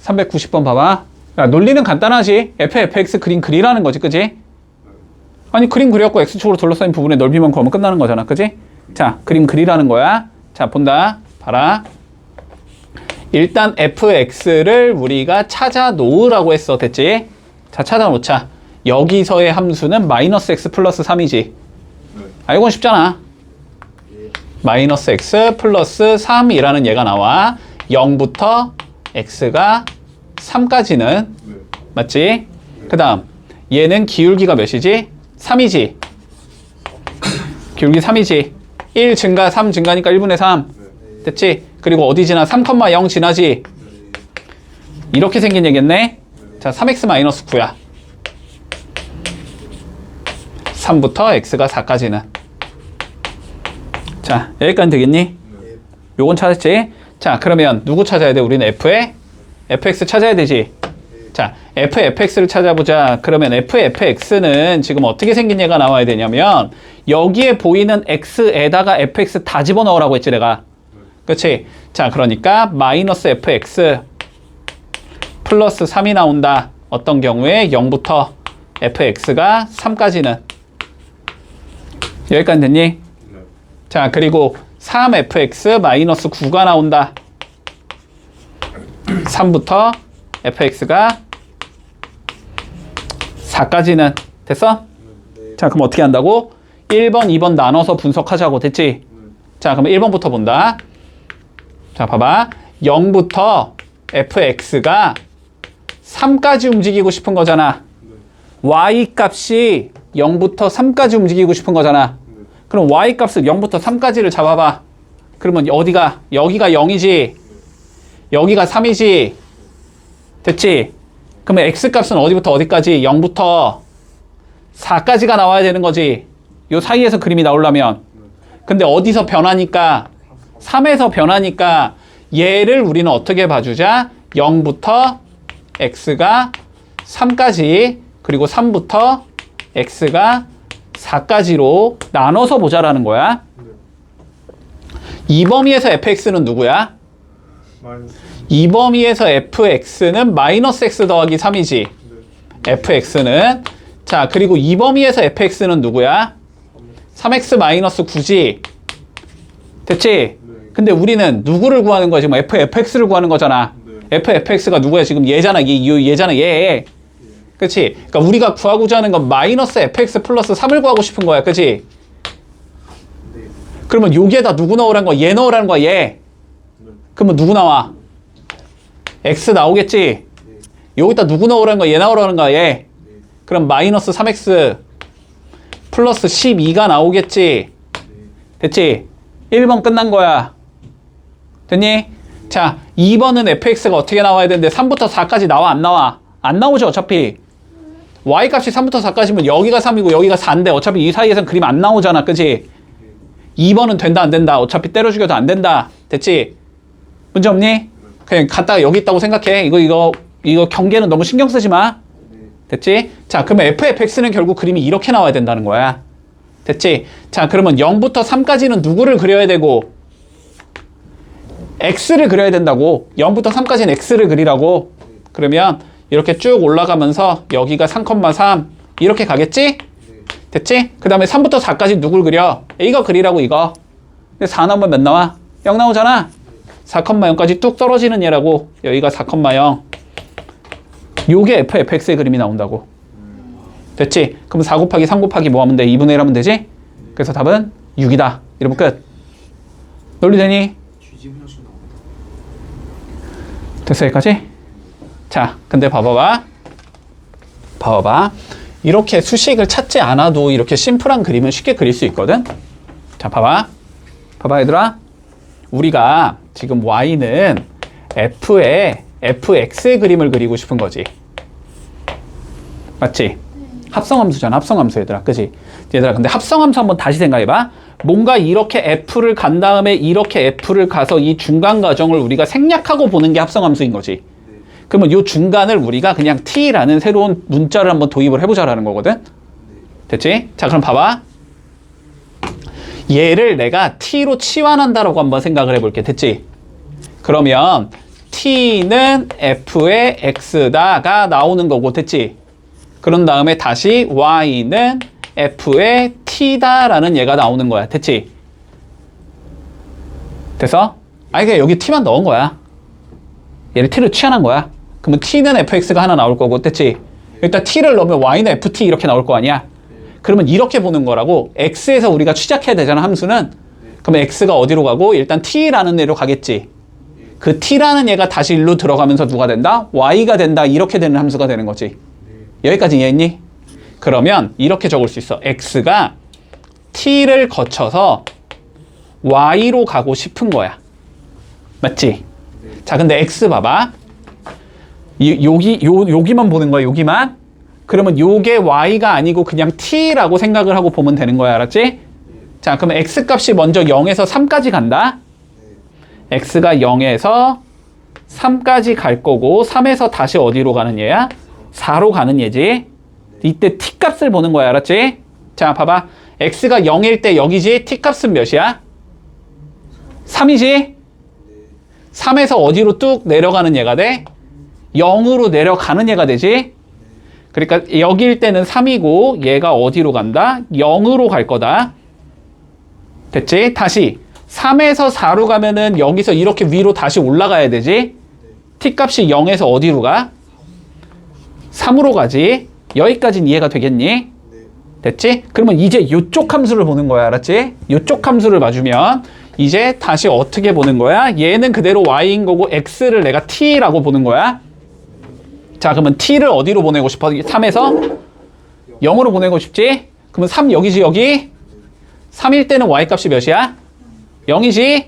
390번 봐봐. 야, 논리는 간단하지. fx 그림 그리라는 거지, 그지? 아니, 그림 그렸고 x축으로 둘러싸인 부분의 넓이만 구하면 끝나는 거잖아, 그지? 자, 그림 그리라는 거야. 자, 본다. 봐라. 일단 fx를 우리가 찾아 놓으라고 했어. 됐지? 자, 찾아 놓자. 여기서의 함수는 마이너스 x 플러스 3이지. 아, 이건 쉽잖아. 마이너스 x 플러스 3이라는 얘가 나와. 0부터 x가 3까지는 맞지? 그 다음 얘는 기울기가 몇이지? 3이지. 기울기 3이지. 1 증가 3 증가니까 1분의 3 됐지? 그리고 어디 지나? 3,0 지나지. 이렇게 생긴 얘기겠네. 자, 3x-9야. 3부터 x가 4까지는. 자, 여기까지 되겠니? 요건 찾았지? 자, 그러면 누구 찾아야 돼? 우리는 f의 fx 찾아야 되지. 자, fx를 찾아보자. 그러면 fx는 지금 어떻게 생긴 얘가 나와야 되냐면 여기에 보이는 x에다가 fx 다 집어넣으라고 했지 내가. 그치? 자, 그러니까 마이너스 fx 플러스 3이 나온다. 어떤 경우에 0부터 fx가 3까지는. 여기까지 됐니? 자, 그리고 3fx 마이너스 9가 나온다. 3부터 fx가 4까지는. 됐어? 자, 그럼 어떻게 한다고? 1번, 2번 나눠서 분석하자고. 됐지? 자, 그럼 1번부터 본다. 자, 봐봐. 0부터 fx가 3까지 움직이고 싶은 거잖아. y 값이 0부터 3까지 움직이고 싶은 거잖아. 그럼 y 값을 0부터 3까지를 잡아봐. 그러면 어디가? 여기가 0이지. 여기가 3이지. 됐지? 그러면 x 값은 어디부터 어디까지? 0부터 4까지가 나와야 되는 거지. 요 사이에서 그림이 나오려면. 근데 어디서 변하니까? 3에서 변하니까 얘를 우리는 어떻게 봐주자? 0부터 x가 3까지 그리고 3부터 x가 4까지로 나눠서 보자라는 거야. 이 범위에서 fx는 누구야? 이 범위에서 fx는 마이너스 x 더하기 3이지. fx는. 자, 그리고 이 범위에서 fx는 누구야? 3x 마이너스 9지. 됐지? 근데 우리는 누구를 구하는 거야? 지금 fx를 구하는 거잖아. fx가 누구야? 지금 얘잖아. 얘잖아. 얘. 그치? 그러니까 우리가 구하고자 하는 건 마이너스 fx 플러스 3을 구하고 싶은 거야. 그치? 그러면 여기에다 누구 넣으라는 거야? 얘 넣으라는 거야. 얘. 그러면 누구 나와? x 나오겠지? 여기다 누구 넣으라는 거야? 얘 나오라는 거야. 얘. 그럼 마이너스 3x 플러스 12가 나오겠지? 됐지? 1번 끝난 거야. 됐니? 자, 2번은 fx가 어떻게 나와야 되는데 3부터 4까지 나와 안 나와? 안 나오죠 어차피. y값이 3부터 4까지면 여기가 3이고 여기가 4인데 어차피 이 사이에선 그림 안 나오잖아. 그치? 2번은 된다 안 된다? 어차피 때려 죽여도 안 된다. 됐지? 문제 없니? 그냥 갖다가 여기 있다고 생각해. 이거 경계는 너무 신경 쓰지 마. 됐지? 자, 그러면 fx는 결국 그림이 이렇게 나와야 된다는 거야. 됐지? 자, 그러면 0부터 3까지는 누구를 그려야 되고 x를 그려야 된다고. 0부터 3까지는 x를 그리라고. 그러면 이렇게 쭉 올라가면서 여기가 3,3 이렇게 가겠지? 됐지? 그 다음에 3부터 4까지 누굴 그려? 이거 그리라고 이거. 근데 4 나오면 몇 나와? 0 나오잖아. 4,0까지 뚝 떨어지는 얘라고. 여기가 4,0. 요게 fx의 그림이 나온다고. 됐지? 그럼 4 곱하기 3 곱하기 뭐 하면 돼? 2분의 1 하면 되지? 그래서 답은 6이다. 이러면 끝. 논리되니? 됐어 여기까지? 자, 근데 봐봐. 이렇게 수식을 찾지 않아도 이렇게 심플한 그림은 쉽게 그릴 수 있거든? 자, 봐봐 얘들아. 우리가 지금 y는 fx의 그림을 그리고 싶은 거지. 맞지? 합성함수잖아. 합성함수 얘들아. 그치? 얘들아, 근데 합성함수 한번 다시 생각해봐. 뭔가 이렇게 f를 간 다음에 이렇게 f를 가서 이 중간 과정을 우리가 생략하고 보는 게 합성함수인 거지. 그러면 이 중간을 우리가 그냥 t라는 새로운 문자를 한번 도입을 해보자라는 거거든. 됐지? 자, 그럼 봐봐. 얘를 내가 t로 치환한다라고 한번 생각을 해볼게. 됐지? 그러면 t는 f의 x다가 나오는 거고. 됐지? 그런 다음에 다시 y는 f의 t다라는 얘가 나오는 거야. 됐지? 됐어? 아니 그냥 여기 t만 넣은 거야. 얘를 t로 치환한 거야. 그러면 t는 fx가 하나 나올 거고. 됐지? 일단 t를 넣으면 y는 ft 이렇게 나올 거 아니야. 그러면 이렇게 보는 거라고. x에서 우리가 취작해야 되잖아 함수는. 그러면 x가 어디로 가고 일단 t라는 애로 가겠지. 그 t라는 얘가 다시 일로 들어가면서 누가 된다? y가 된다. 이렇게 되는 함수가 되는 거지. 여기까지 이해했니? 그러면 이렇게 적을 수 있어. x가 t를 거쳐서 y로 가고 싶은 거야. 맞지? 자, 근데 x 봐봐. 여기만 보는 거야. 여기만. 그러면 요게 y가 아니고 그냥 t라고 생각을 하고 보면 되는 거야. 알았지? 자, 그러면 x 값이 먼저 0에서 3까지 간다. x가 0에서 3까지 갈 거고 3에서 다시 어디로 가는 얘야? 4로 가는 얘지. 이때 t 값을 보는 거야. 알았지? 자, 봐봐. x가 0일 때 여기지? t 값은 몇이야? 3이지? 3에서 어디로 뚝 내려가는 얘가 돼? 0으로 내려가는 얘가 되지? 그러니까 여기일 때는 3이고 얘가 어디로 간다? 0으로 갈 거다. 됐지? 다시 3에서 4로 가면은 여기서 이렇게 위로 다시 올라가야 되지? t값이 0에서 어디로 가? 3으로 가지. 여기까지는 이해가 되겠니? 됐지? 그러면 이제 이쪽 함수를 보는 거야. 알았지? 이쪽 함수를 봐주면 이제 다시 어떻게 보는 거야? 얘는 그대로 y인 거고 x를 내가 t라고 보는 거야. 자, 그러면 t를 어디로 보내고 싶어? 3에서 0으로 보내고 싶지? 그러면 3 여기지, 여기? 3일 때는 y값이 몇이야? 0이지?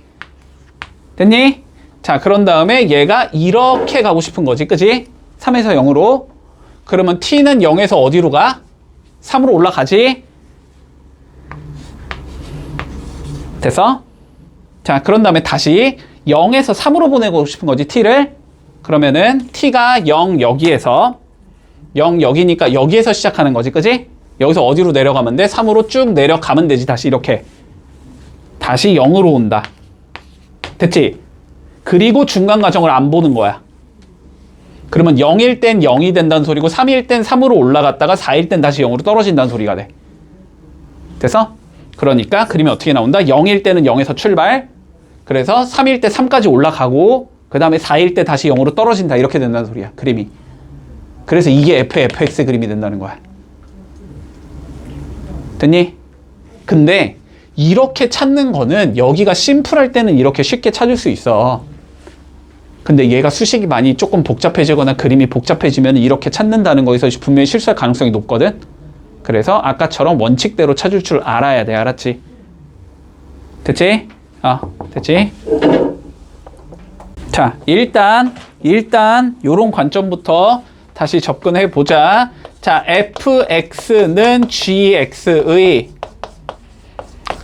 됐니? 자, 그런 다음에 얘가 이렇게 가고 싶은 거지, 그지? 3에서 0으로. 그러면 t는 0에서 어디로 가? 3으로 올라가지? 됐어? 자, 그런 다음에 다시 0에서 3으로 보내고 싶은 거지, t를. 그러면은 t가 0 여기에서 0 여기니까 여기에서 시작하는 거지, 그지? 여기서 어디로 내려가면 돼? 3으로 쭉 내려가면 되지. 다시 이렇게 다시 0으로 온다. 됐지? 그리고 중간 과정을 안 보는 거야. 그러면 0일 땐 0이 된다는 소리고 3일 땐 3으로 올라갔다가 4일 땐 다시 0으로 떨어진다는 소리가 돼. 됐어? 그러니까 그림이 어떻게 나온다? 0일 때는 0에서 출발. 그래서 3일 때 3까지 올라가고 그 다음에 4일 때 다시 0으로 떨어진다. 이렇게 된다는 소리야. 그림이. 그래서 이게 fx 그림이 된다는 거야. 됐니? 근데 이렇게 찾는 거는 여기가 심플할 때는 이렇게 쉽게 찾을 수 있어. 근데 얘가 수식이 많이 조금 복잡해지거나 그림이 복잡해지면 이렇게 찾는다는 거에서 분명히 실수할 가능성이 높거든. 그래서 아까처럼 원칙대로 찾을 줄 알아야 돼. 알았지? 됐지? 됐지? 자, 일단 요런 관점부터 다시 접근해 보자. 자, fx는 gx의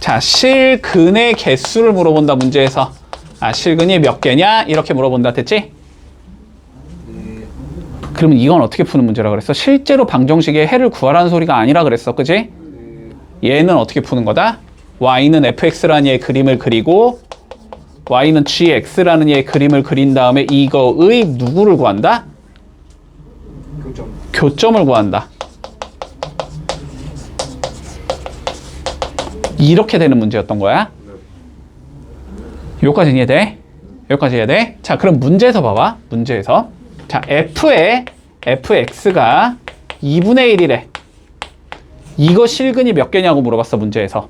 자, 실근의 개수를 물어본다. 문제에서 실근이 몇 개냐? 이렇게 물어본다. 됐지? 그러면 이건 어떻게 푸는 문제라 그랬어? 실제로 방정식에 해를 구하라는 소리가 아니라 그랬어. 그지? 얘는 어떻게 푸는 거다? y는 fx라는 얘의 그림을 그리고 y는 gx라는 얘의 그림을 그린 다음에 이거의 누구를 구한다? 교점을 구한다. 이렇게 되는 문제였던 거야. 여기까지 이해돼? 여기까지 이해돼? 자, 그럼 문제에서 봐봐. 문제에서. 자, f에 fx가 2분의 1이래. 이거 실근이 몇 개냐고 물어봤어, 문제에서.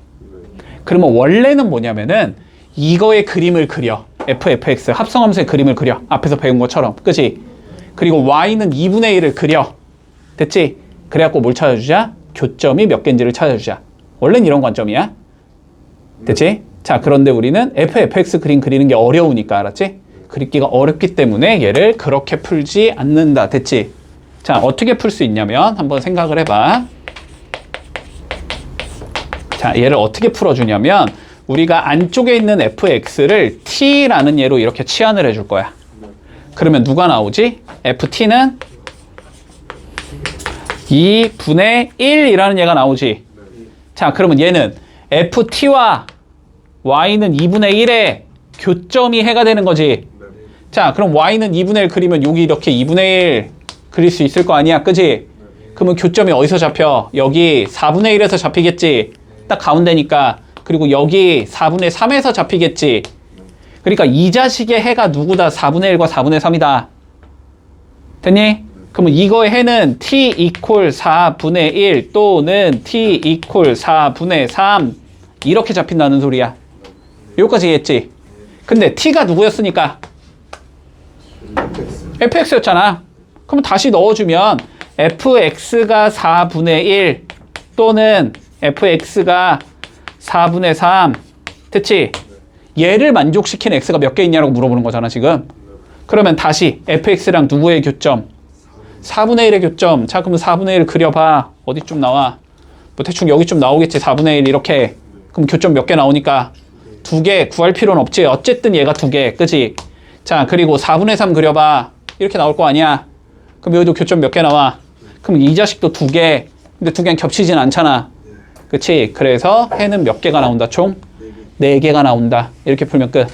그러면 원래는 뭐냐면은 이거의 그림을 그려. fx 합성함수의 그림을 그려. 앞에서 배운 것처럼. 그치? 그리고 y는 2분의 1을 그려. 됐지? 그래갖고 뭘 찾아주자? 교점이 몇 개인지를 찾아주자. 원래는 이런 관점이야. 됐지? 자, 그런데 우리는 fx 그림 그리는 게 어려우니까, 알았지? 그리기가 어렵기 때문에 얘를 그렇게 풀지 않는다. 됐지? 자, 어떻게 풀 수 있냐면 한번 생각을 해봐. 자, 얘를 어떻게 풀어주냐면 우리가 안쪽에 있는 fx를 t라는 얘로 이렇게 치환을 해줄 거야. 그러면 누가 나오지? ft는 2분의 1이라는 얘가 나오지. 자, 그러면 얘는 ft와 y는 2분의 1의 교점이 해가 되는 거지. 자, 그럼 y는 2분의 1 그리면 여기 이렇게 2분의 1 그릴 수 있을 거 아니야. 그지? 그러면 교점이 어디서 잡혀? 여기 4분의 1에서 잡히겠지. 딱 가운데니까. 그리고 여기 4분의 3에서 잡히겠지. 그러니까 이 자식의 해가 누구다? 4분의 1과 4분의 3이다. 됐니? 그러면 이거의 해는 t 이퀄 4분의 1 또는 t 이퀄 4분의 3 이렇게 잡힌다는 소리야. 여기까지 이해했지? 근데 t가 누구였으니까? fx였잖아. 그럼 다시 넣어주면 fx가 4분의 1 또는 fx가 4분의 3 됐지? 얘를 만족시킨 x가 몇 개 있냐고 물어보는 거잖아 지금. 그러면 다시 fx랑 누구의 교점? 4분의 1의 교점. 자 그러면 4분의 1 그려봐. 어디쯤 나와? 뭐 대충 여기쯤 나오겠지. 4분의 1 이렇게. 그럼 교점 몇 개 나오니까 2개 구할 필요는 없지. 어쨌든 얘가 2개 그치? 자 그리고 4분의 3 그려봐. 이렇게 나올 거 아니야. 그럼 여기도 교점 몇 개 나와? 그럼 이 자식도 2개. 근데 2개는 겹치진 않잖아. 그치? 그래서 해는 몇 개가 나온다 총? 4개가 나온다. 이렇게 풀면 끝.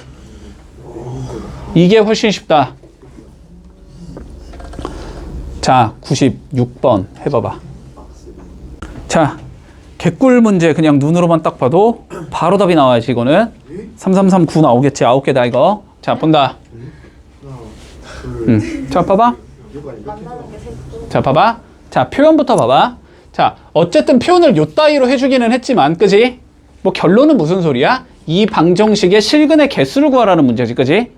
이게 훨씬 쉽다. 자 96번 해봐봐. 자 개꿀 문제 그냥 눈으로만 딱 봐도 바로 답이 나와야지. 이거는 3339 나오겠지. 9개다 이거. 자 본다. 자 봐봐. 자 봐봐. 자 표현부터 봐봐. 자 어쨌든 표현을 요 따위로 해주기는 했지만 그지? 뭐 결론은 무슨 소리야? 이 방정식의 실근의 개수를 구하라는 문제지 그지?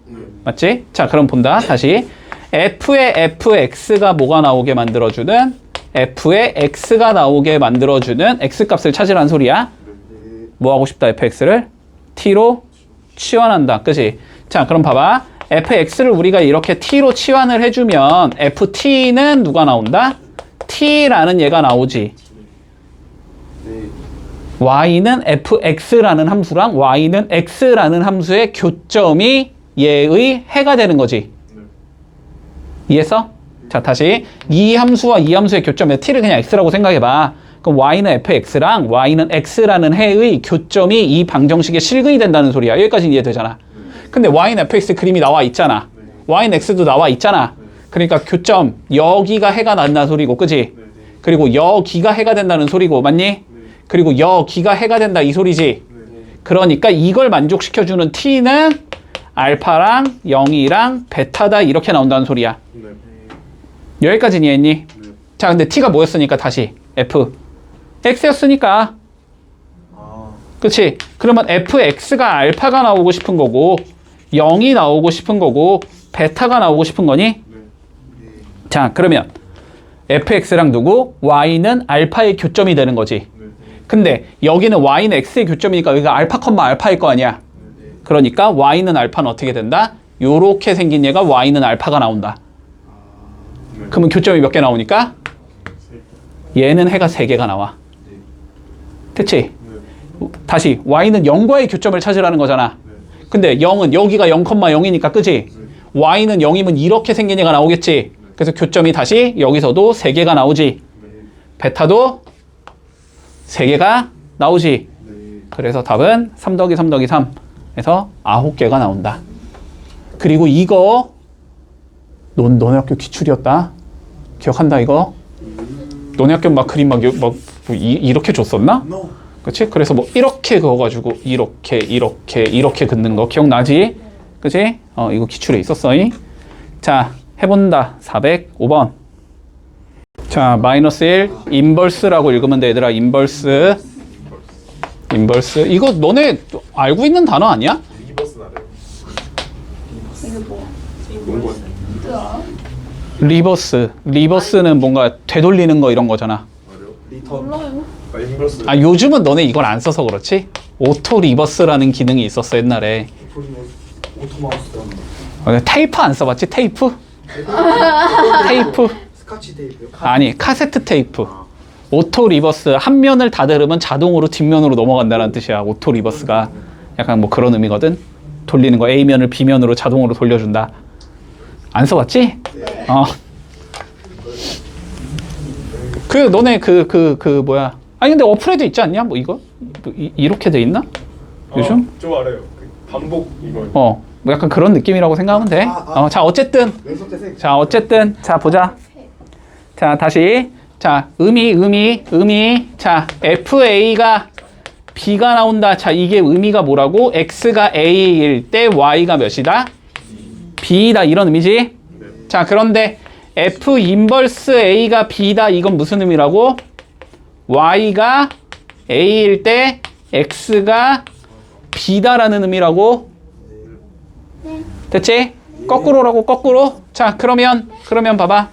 맞지? 자 그럼 본다. 다시 f의 fx가 뭐가 나오게 만들어주는 f의 x가 나오게 만들어주는 x값을 찾으라는 소리야. 뭐 하고 싶다 fx를? t로 치환한다 그지? 자 그럼 봐봐. fx를 우리가 이렇게 t로 치환을 해주면 ft는 누가 나온다? t라는 얘가 나오지. y는 fx라는 함수랑 y는 x라는 함수의 교점이 얘의 해가 되는 거지. 이해했어? 자 다시 이 함수와 이 함수의 교점에 t를 그냥 x라고 생각해봐. 그럼 y는 fx랑 y는 x라는 해의 교점이 이 방정식의 실근이 된다는 소리야. 여기까지는 이해되잖아. 근데 y는 fx 그림이 나와 있잖아. y는 x도 나와 있잖아. 그러니까 교점 여기가 해가 난다는 소리고 그지? 그리고 여기가 해가 된다는 소리고 맞니? 그리고 여기가 해가 된다 이 소리지. 그러니까 이걸 만족시켜주는 t는 알파랑 0이랑 베타다 이렇게 나온다는 소리야. 여기까지는 이해했니? 자 근데 t가 뭐였으니까 다시 f x였으니까 그치? 그러면 fx가 알파가 나오고 싶은 거고 0이 나오고 싶은 거고 베타가 나오고 싶은 거니? 자 그러면 fx랑 누구? y는 알파의 교점이 되는 거지. 근데 여기는 y는 x의 교점이니까 여기가 알파 컴마 알파일 거 아니야. 그러니까 y는 알파는 어떻게 된다? 요렇게 생긴 얘가 y는 알파가 나온다. 그러면 교점이 몇 개 나오니까? 얘는 해가 3개가 나와. 됐지? 다시 y는 0과의 교점을 찾으라는 거잖아. 근데 0은 여기가 0,0이니까 그지? y는 0이면 이렇게 생긴 얘가 나오겠지? 그래서 교점이 다시 여기서도 3개가 나오지. 베타도 3개가 나오지. 그래서 답은 3 더하기 3 더하기 3에서 9개가 나온다. 그리고 이거 너네 학교 기출이었다. 기억한다 이거? 너네 학교 막 그림 막 이렇게 줬었나? 그치? 그래서 뭐 이렇게 그어가지고 이렇게 긋는 거 기억나지? 그치? 이거 기출에 있었어. 자 해본다. 405번. 자 마이너스 1 인버스라고 읽으면 돼 얘들아. 인버스 이거 너네 알고 있는 단어 아니야? 이게 뭐야? 리버스는 뭔가 되돌리는 거 이런 거잖아. 몰라요. 아 요즘은 너네 이걸 안 써서 그렇지? 오토 리버스라는 기능이 있었어 옛날에. 테이프 안 써봤지? 테이프? 스카치 테이프요? 아니 카세트 테이프. 오토 리버스 한 면을 다 들으면 자동으로 뒷면으로 넘어간다는 뜻이야. 오토 리버스가 약간 뭐 그런 의미거든. 돌리는 거 A면을 B면으로 자동으로 돌려준다. 안 써봤지? 그 너네 그 뭐야? 아니 근데 어플에도 있지 않냐? 뭐 이거 이렇게 돼 있나? 요즘? 좀 알아요. 그 반복 이거. 뭐 약간 그런 느낌이라고 생각하면 돼. 자 어쨌든 자 보자. 자 다시 자 의미 자 FA가 B가 나온다. 자 이게 의미가 뭐라고? X가 A일 때 Y가 몇이다? B다 이런 의미지? 자 그런데 F 인버스 A가 B다 이건 무슨 의미라고? Y가 A일 때 X가 B다라는 의미라고? 됐지? 거꾸로라고, 거꾸로. 자, 그러면 봐봐.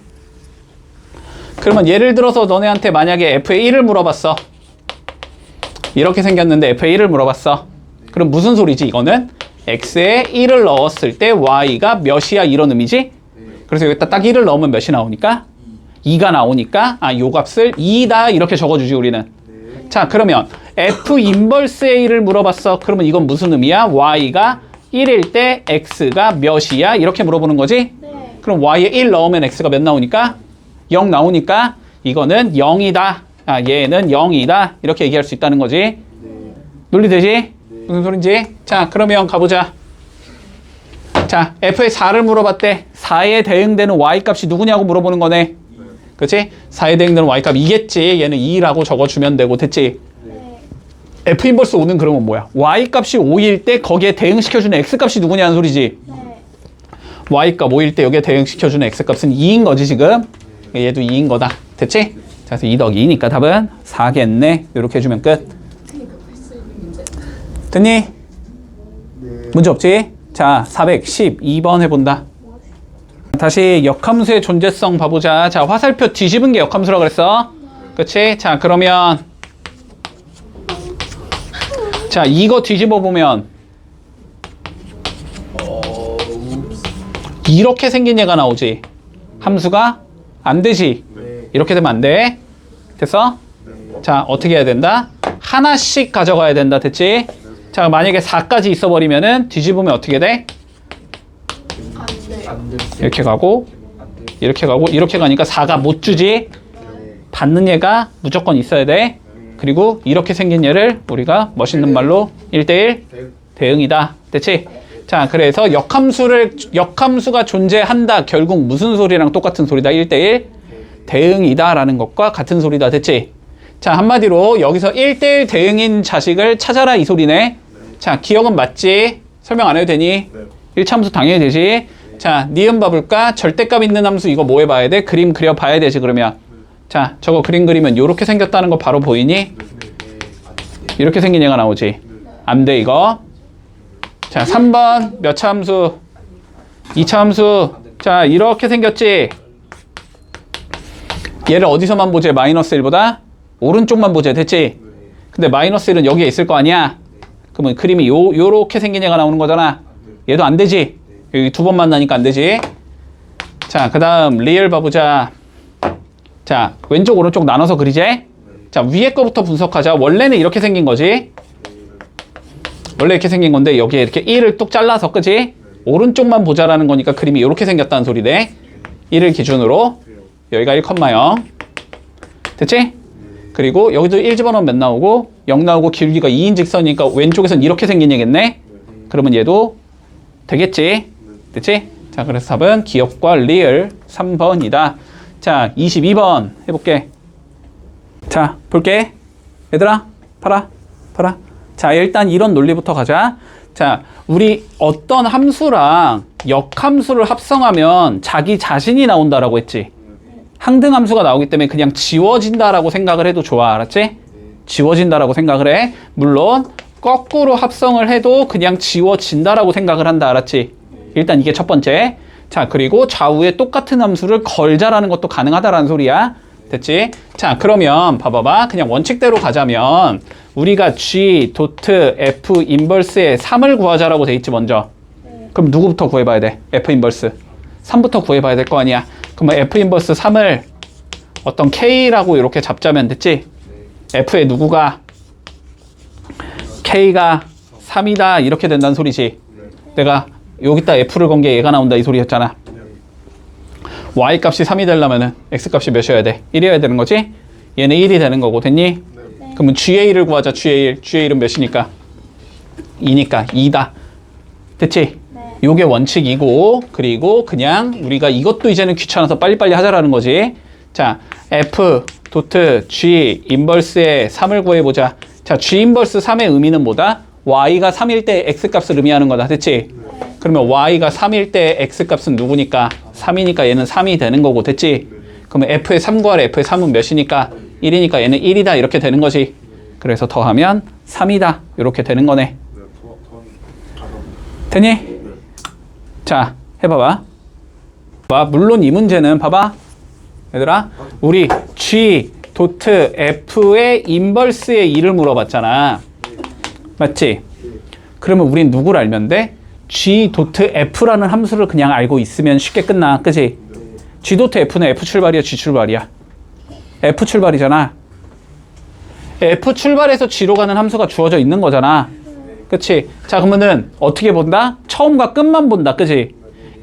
그러면 예를 들어서 너네한테 만약에 f의 1을 물어봤어. 이렇게 생겼는데 f의 1을 물어봤어. 그럼 무슨 소리지 이거는? x에 1을 넣었을 때 y가 몇이야 이런 의미지? 그래서 여기다 딱 1을 넣으면 몇이 나오니까? 2가 나오니까 요 값을 2다 이렇게 적어주지 우리는. 자, 그러면 f 인버스의 1을 물어봤어. 그러면 이건 무슨 의미야? y가 1일 때 x가 몇이야? 이렇게 물어보는 거지? 네. 그럼 y에 1 넣으면 x가 몇 나오니까? 0 나오니까 이거는 0이다. 얘는 0이다. 이렇게 얘기할 수 있다는 거지. 논리되지? 무슨 소린지? 자, 그러면 가보자. 자, f의 4를 물어봤대. 4에 대응되는 y값이 누구냐고 물어보는 거네. 그치? 4에 대응되는 y값 이겠지. 얘는 2라고 적어주면 되고, 됐지? 네. f 인버스 5는 그러면 뭐야? y값이 5일 때 거기에 대응시켜주는 x값이 누구냐는 소리지. 네. y값 5일 때 여기에 대응시켜주는 x값은 2인 거지 지금. 얘도 2인 거다. 됐지? 자, 그래서 2 더하기 2니까 답은 4겠네. 이렇게 해주면 끝. 됐니? 문제 없지? 자, 412번 해본다. 다시 역함수의 존재성 봐보자. 자, 화살표 뒤집은 게 역함수라 그랬어. 그치? 자, 그러면 자, 이거 뒤집어 보면 이렇게 생긴 얘가 나오지. 함수가 안 되지. 이렇게 되면 안 돼. 됐어? 자, 어떻게 해야 된다? 하나씩 가져가야 된다. 됐지? 자, 만약에 4까지 있어버리면은 뒤집으면 어떻게 돼? 안 돼. 이렇게 가고 이렇게 가고 이렇게 가니까 4가 못 주지. 받는 얘가 무조건 있어야 돼. 그리고 이렇게 생긴 얘를 우리가 멋있는 말로 1대1 대응이다. 됐지? 자, 그래서 역함수가 존재한다. 결국 무슨 소리랑 똑같은 소리다? 1대1 대응이다 라는 것과 같은 소리다. 됐지? 자, 한마디로 여기서 1대1 대응인 자식을 찾아라 이 소리네. 자, 기억은 맞지? 설명 안 해도 되니? 1차 함수 당연히 되지? 자, 니은 봐볼까? 절대값 있는 함수 이거 뭐 해봐야 돼? 그림 그려봐야 되지 그러면. 자, 저거 그림 그리면 이렇게 생겼다는 거 바로 보이니? 이렇게 생긴 얘가 나오지? 안 돼 이거. 자, 3번 몇 차 함수? 2차 함수. 자, 이렇게 생겼지? 얘를 어디서만 보지? 마이너스 1보다? 오른쪽만 보지. 됐지? 근데 마이너스 1은 여기에 있을 거 아니야? 그러면 그림이 요렇게 생긴 얘가 나오는 거잖아. 얘도 안 되지? 여기 두 번 만나니까 안 되지? 자, 그 다음 리을 봐보자. 자, 왼쪽 오른쪽 나눠서 그리지? 자, 위에 거부터 분석하자. 원래는 이렇게 생긴 거지? 원래 이렇게 생긴 건데 여기에 이렇게 1을 뚝 잘라서, 그지? 오른쪽만 보자라는 거니까 그림이 이렇게 생겼다는 소리네. 1을 기준으로 여기가 1,0 됐지? 그리고 여기도 1 집어넣으면 몇 나오고 0 나오고 길기가 2인 직선이니까 왼쪽에선 이렇게 생긴 얘겠네. 그러면 얘도 되겠지? 됐지? 자, 그래서 답은 기억과 리을 3번이다. 자, 22번 해볼게. 자, 볼게. 얘들아, 봐라. 자, 일단 이런 논리부터 가자. 자, 우리 어떤 함수랑 역함수를 합성하면 자기 자신이 나온다라고 했지. 항등함수가 나오기 때문에 그냥 지워진다라고 생각을 해도 좋아. 알았지? 지워진다라고 생각을 해. 물론 거꾸로 합성을 해도 그냥 지워진다라고 생각을 한다. 알았지? 일단 이게 첫 번째. 자, 그리고 좌우에 똑같은 함수를 걸자라는 것도 가능하다라는 소리야. 됐지? 자, 그러면 봐봐봐. 그냥 원칙대로 가자면 우리가 G 도트 F 인버스의 3을 구하자라고 돼 있지 먼저. 그럼 누구부터 구해봐야 돼? F 인버스 3부터 구해봐야 될 거 아니야. 그러면 F 인버스 3을 어떤 K라고 이렇게 잡자면 됐지? F의 누구가 K가 3이다 이렇게 된다는 소리지. 내가 여기다 F를 건 게 얘가 나온다 이 소리였잖아. Y 값이 3이 되려면은 X 값이 몇이어야 돼? 1이어야 되는 거지? 얘는 1이 되는 거고, 됐니? 그러면 GA를 구하자. GA는 몇이니까? 2니까 2다. 됐지? 요게 원칙이고, 그리고 그냥 우리가 이것도 이제는 귀찮아서 빨리빨리 하자라는 거지. 자, F 도트 G 인버스의 3을 구해보자. 자, G 인버스 3의 의미는 뭐다? Y가 3일 때 X 값을 의미하는 거다. 됐지? 그러면 Y가 3일 때 X 값은 누구니까? 3이니까 얘는 3이 되는 거고, 됐지? 그러면 F의 3 구하래. F의 3은 몇이니까? 1이니까 얘는 1이다 이렇게 되는 거지. 그래서 더하면 3이다 이렇게 되는 거네. 됐니? 자, 해봐봐. 물론 이 문제는 봐봐. 얘들아, 우리 G 도트 F의 인버스의 2를 물어봤잖아. 맞지? 그러면 우린 누구를 알면 돼? G 도트 F라는 함수를 그냥 알고 있으면 쉽게 끝나. 그치? G 도트 F는 F 출발이야, G 출발이야? F 출발이잖아. F 출발에서 G로 가는 함수가 주어져 있는 거잖아. 그치? 자, 그러면은 어떻게 본다? 처음과 끝만 본다. 그치?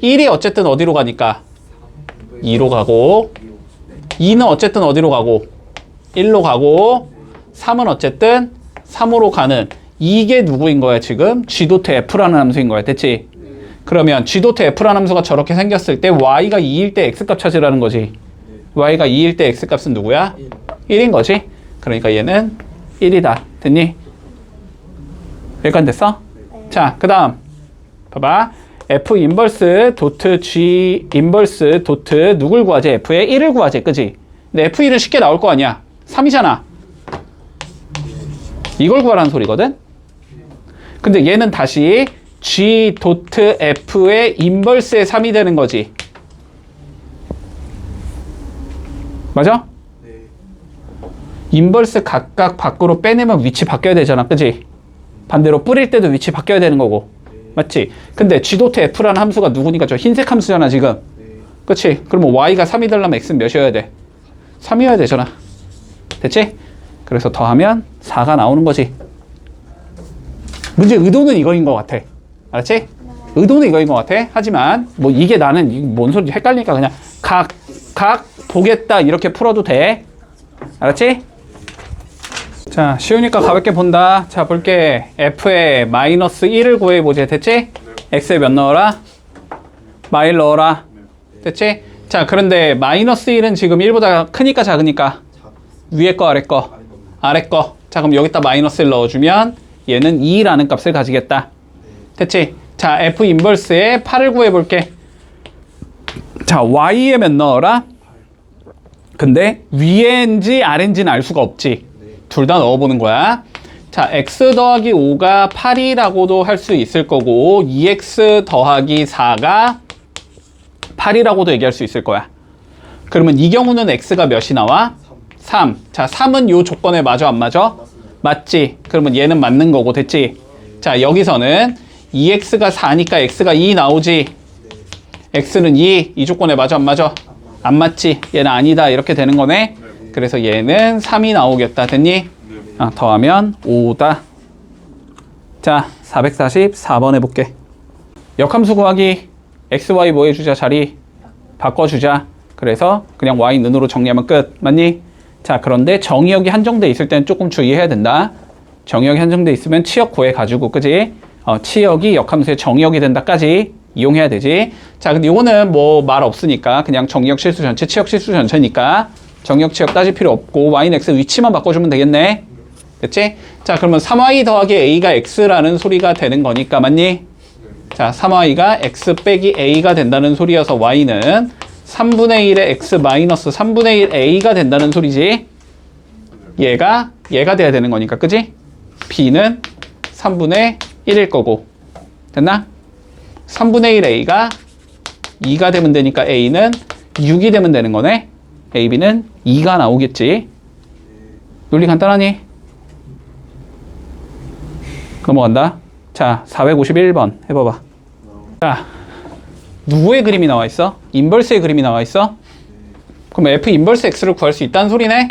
1이 어쨌든 어디로 가니까? 2로 가고, 2는 어쨌든 어디로 가고? 1로 가고, 3은 어쨌든 3으로 가는, 이게 누구인 거야 지금? G도트 F라는 함수인 거야. 됐지? 그러면 G도트 F라는 함수가 저렇게 생겼을 때 Y가 2일 때 X값 찾으라는 거지. Y가 2일 때 X값은 누구야? 1인 거지. 그러니까 얘는 1이다. 됐니? 여기까지 됐어? 자, 그 다음 봐봐. F 인버스 도트 G 인버스 도트 누굴 구하지? F의 1을 구하지. 그지? 근데 F1은 쉽게 나올 거 아니야. 3이잖아. 이걸 구하라는 소리거든? 근데 얘는 다시 G 도트 F의 인버스의 3이 되는 거지. 맞아? 네. 인버스 각각 밖으로 빼내면 위치 바뀌어야 되잖아. 그지? 반대로 뿌릴 때도 위치 바뀌어야 되는 거고. 맞지? 근데 G 도트 F라는 함수가 누구니까 저 흰색 함수잖아 지금. 그치? 그러면 Y가 3이 되려면 X는 몇이어야 돼? 3이어야 되잖아. 됐지? 그래서 더하면 4가 나오는 거지. 문제 의도는 이거인 것 같아. 알았지? 의도는 이거인 것 같아. 하지만 뭐 이게 나는 뭔 소리지 헷갈리니까 그냥 각 보겠다 이렇게 풀어도 돼. 알았지? 자, 쉬우니까 가볍게 본다. 자, 볼게. F에 마이너스 1을 구해보자. 됐지? X에 몇 넣어라? 마일 넣어라. 됐지? 자, 그런데 마이너스 1은 지금 1보다 크니까 작으니까? 위에 거, 아래 거? 아래 거. 자, 그럼 여기다 마이너스 1 넣어주면 얘는 2라는 값을 가지겠다. 됐지? 자, F 인버스에 8을 구해볼게. 자, Y에 몇 넣어라? 근데 위에인지 아래인지는 알 수가 없지. 둘 다 넣어보는 거야. 자, x 더하기 5가 8이라고도 할 수 있을 거고 2x 더하기 4가 8이라고도 얘기할 수 있을 거야. 그러면 이 경우는 x가 몇이 나와? 3. 자, 3은 요 조건에 맞아 안 맞아? 맞지? 그러면 얘는 맞는 거고. 됐지? 자, 여기서는 2x가 4니까 x가 2 나오지? x는 2. 이 조건에 맞아 안 맞아? 안 맞지? 얘는 아니다. 이렇게 되는 거네. 그래서 얘는 3이 나오겠다. 됐니? 아, 더하면 5다. 자, 444번 해볼게. 역함수 구하기. x, y 뭐 해주자? 자리 바꿔주자. 그래서 그냥 y 는으로 정리하면 끝. 맞니? 자, 그런데 정의역이 한정돼 있을 때는 조금 주의해야 된다. 정의역이 한정돼 있으면 치역 구해가지고, 그지? 치역이 역함수의 정의역이 된다까지 이용해야 되지. 자, 근데 이거는 뭐 말 없으니까 그냥 정의역 실수 전체, 치역 실수 전체니까 정의역 치역 따질 필요 없고 y는 x 위치만 바꿔주면 되겠네. 됐지? 자, 그러면 3y 더하기 a가 x라는 소리가 되는 거니까. 맞니? 자, 3y가 x 빼기 a가 된다는 소리여서 y는 3분의 1의 x 마이너스 3분의 1 a가 된다는 소리지. 얘가 돼야 되는 거니까. 그지? b는 3분의 1일 거고. 됐나? 3분의 1 a가 2가 되면 되니까 a는 6이 되면 되는 거네. a, b는 2가 나오겠지. 논리 간단하니? 넘어간다. 자, 451번 해봐봐. 자, 누구의 그림이 나와 있어? 인버스의 그림이 나와 있어? 그럼 f 인버스 x를 구할 수 있다는 소리네?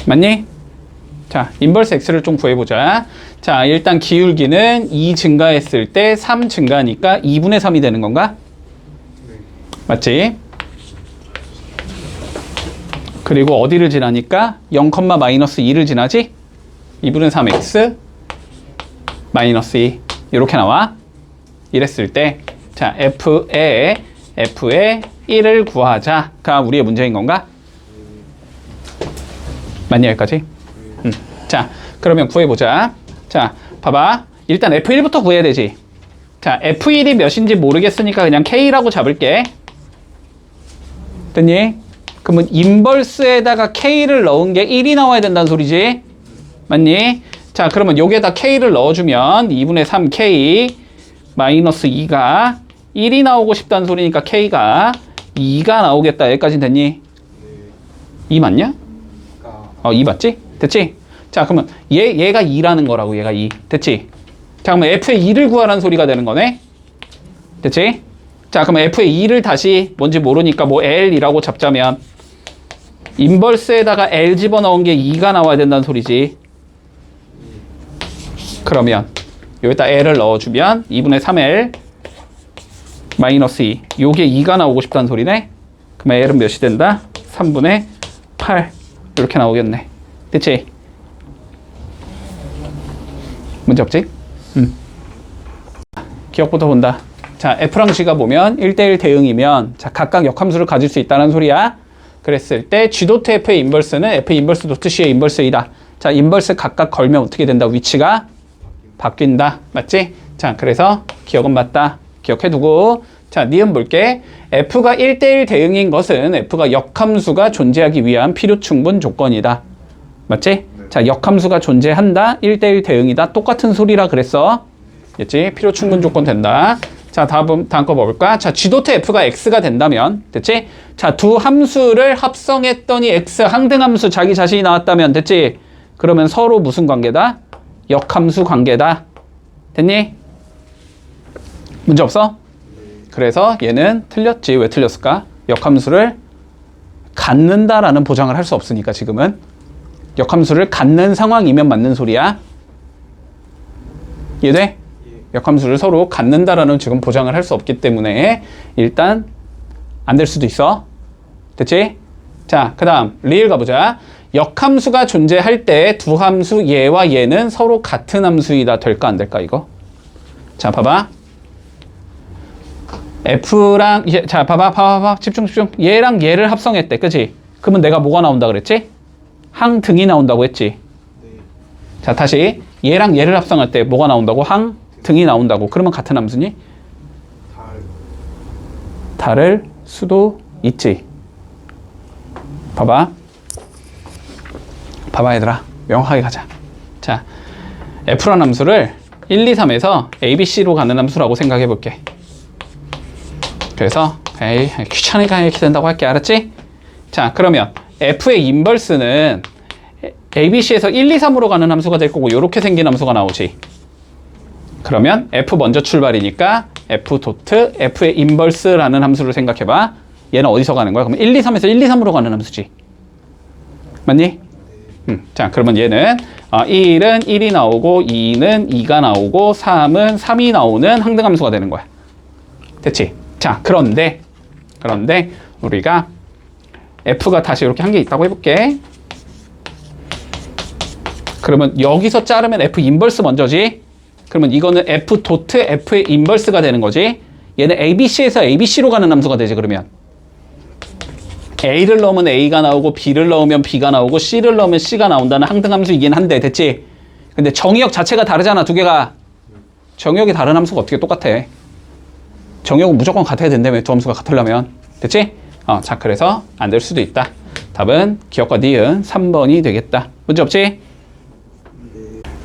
맞니? 자, 인버스 x를 좀 구해보자. 자, 일단 기울기는 2 증가했을 때 3 증가하니까 2분의 3이 되는 건가? 맞지? 그리고 어디를 지나니까 0, 마이너스 2를 지나지? 2분의 3x 마이너스 2 이렇게 나와. 이랬을 때 자, F의 1을 구하자가 우리의 문제인 건가? 맞니 여기까지? 자, 그러면 구해보자. 자, 봐봐. 일단 F1부터 구해야 되지. 자, F1이 몇인지 모르겠으니까 그냥 K라고 잡을게. 됐니? 그러면 인버스에다가 K를 넣은 게 1이 나와야 된다는 소리지. 맞니? 자, 그러면 여기에다 K를 넣어주면 2분의 3K 마이너스 2가 1이 나오고 싶다는 소리니까 K가 2가 나오겠다. 여기까지는 됐니? 2 맞냐? 2 맞지? 됐지? 자, 그러면 얘가 2라는 거라고. 얘가 2. 됐지? 자, 그러면 F의 2를 구하라는 소리가 되는 거네? 됐지? 자, 그러면 F의 2를 다시 뭔지 모르니까 뭐 L이라고 잡자면 인버스에다가 L 집어넣은 게 2가 나와야 된다는 소리지. 그러면 여기다 L을 넣어주면 2분의 3L 마이너스 2. 요게 2가 나오고 싶다는 소리네? 그러면 L은 몇이 된다? 3분의 8. 이렇게 나오겠네. 됐지? 문제 없지? 기억부터 본다. 자, F랑 G가 보면 1대1 대응이면 자, 각각 역함수를 가질 수 있다는 소리야. 그랬을 때 G 도트 F의 인버스는 F 인버스 도트 C의 인버스이다. 자, 인버스 각각 걸면 어떻게 된다? 위치가 바뀐다. 맞지? 자, 그래서 기억은 맞다. 기억해두고 자, 니은 볼게. F가 1대1 대응인 것은 F가 역함수가 존재하기 위한 필요 충분 조건이다. 맞지? 네. 자, 역함수가 존재한다. 1대1 대응이다. 똑같은 소리라 그랬어. 됐지? 필요 충분 조건 된다. 자, 다음 거 볼까? 자, G 도트 F가 X가 된다면, 됐지? 자, 두 함수를 합성했더니 X 항등함수 자기 자신이 나왔다면, 됐지? 그러면 서로 무슨 관계다? 역함수 관계다. 됐니? 문제 없어? 그래서 얘는 틀렸지. 왜 틀렸을까? 역함수를 갖는다라는 보장을 할 수 없으니까 지금은. 역함수를 갖는 상황이면 맞는 소리야. 이해돼? 역함수를 서로 갖는다라는 지금 보장을 할 수 없기 때문에 일단 안 될 수도 있어. 됐지? 자, 그 다음 리을 가보자. 역함수가 존재할 때 두 함수 얘와 얘는 서로 같은 함수이다. 될까 안 될까 이거? 자, 봐봐. F랑 자, 봐봐. 집중. 얘랑 얘를 합성했대. 그치? 그러면 내가 뭐가 나온다 그랬지? 항등이 나온다고 했지. 자, 다시 얘랑 얘를 합성할 때 뭐가 나온다고? 항등이 나온다고. 그러면 같은 함수니? 다를 수도 있지. 봐봐 얘들아. 명확하게 가자. 자, F라는 함수를 1, 2, 3에서 A, B, C로 가는 함수라고 생각해 볼게. 그래서 귀찮으니까 이렇게 된다고 할게. 알았지? 자, 그러면 F의 인버스는 A, B, C에서 1, 2, 3으로 가는 함수가 될 거고 이렇게 생긴 함수가 나오지. 그러면 F 먼저 출발이니까 F 도트 F의 인버스라는 함수를 생각해봐. 얘는 어디서 가는 거야? 그러면 1, 2, 3에서 1, 2, 3으로 가는 함수지. 맞니? 자, 그러면 얘는 1은 1이 나오고 2는 2가 나오고 3은 3이 나오는 항등함수가 되는 거야. 됐지? 자, 그런데 우리가 F가 다시 이렇게 한 개 있다고 해볼게. 그러면 여기서 자르면 F 인버스 먼저지. 그러면 이거는 F 도트 F의 인버스가 되는 거지. 얘는 ABC에서 ABC로 가는 함수가 되지. 그러면 A를 넣으면 A가 나오고 B를 넣으면 B가 나오고 C를 넣으면 C가 나온다는 항등함수이긴 한데, 됐지? 근데 정의역 자체가 다르잖아. 두 개가. 정의역이 다른 함수가 어떻게 똑같아? 정의역은 무조건 같아야 된다며. 두 함수가 같으려면. 됐지? 자, 그래서 안 될 수도 있다. 답은 기억과 니은 3번이 되겠다. 문제 없지?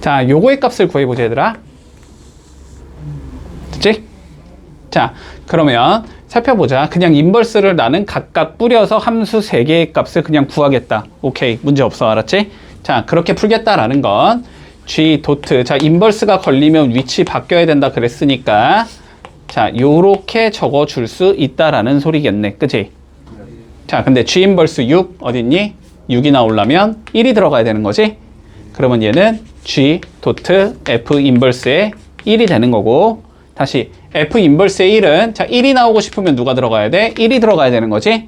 자, 요거의 값을 구해보자, 얘들아. 됐지? 자, 그러면 살펴보자. 그냥 인버스를 나는 각각 뿌려서 함수 3개의 값을 그냥 구하겠다. 오케이, 문제 없어. 알았지? 자, 그렇게 풀겠다라는 건 G 도트. 자, 인버스가 걸리면 위치 바뀌어야 된다 그랬으니까 자, 요렇게 적어줄 수 있다라는 소리겠네. 그치? 자, 근데 G 인버스 6 어딨니? 6이 나오려면 1이 들어가야 되는 거지? 그러면 얘는 G 도트 F 인버스의 1이 되는 거고, 다시 F 인버스의 1은 자, 1이 나오고 싶으면 누가 들어가야 돼? 1이 들어가야 되는 거지?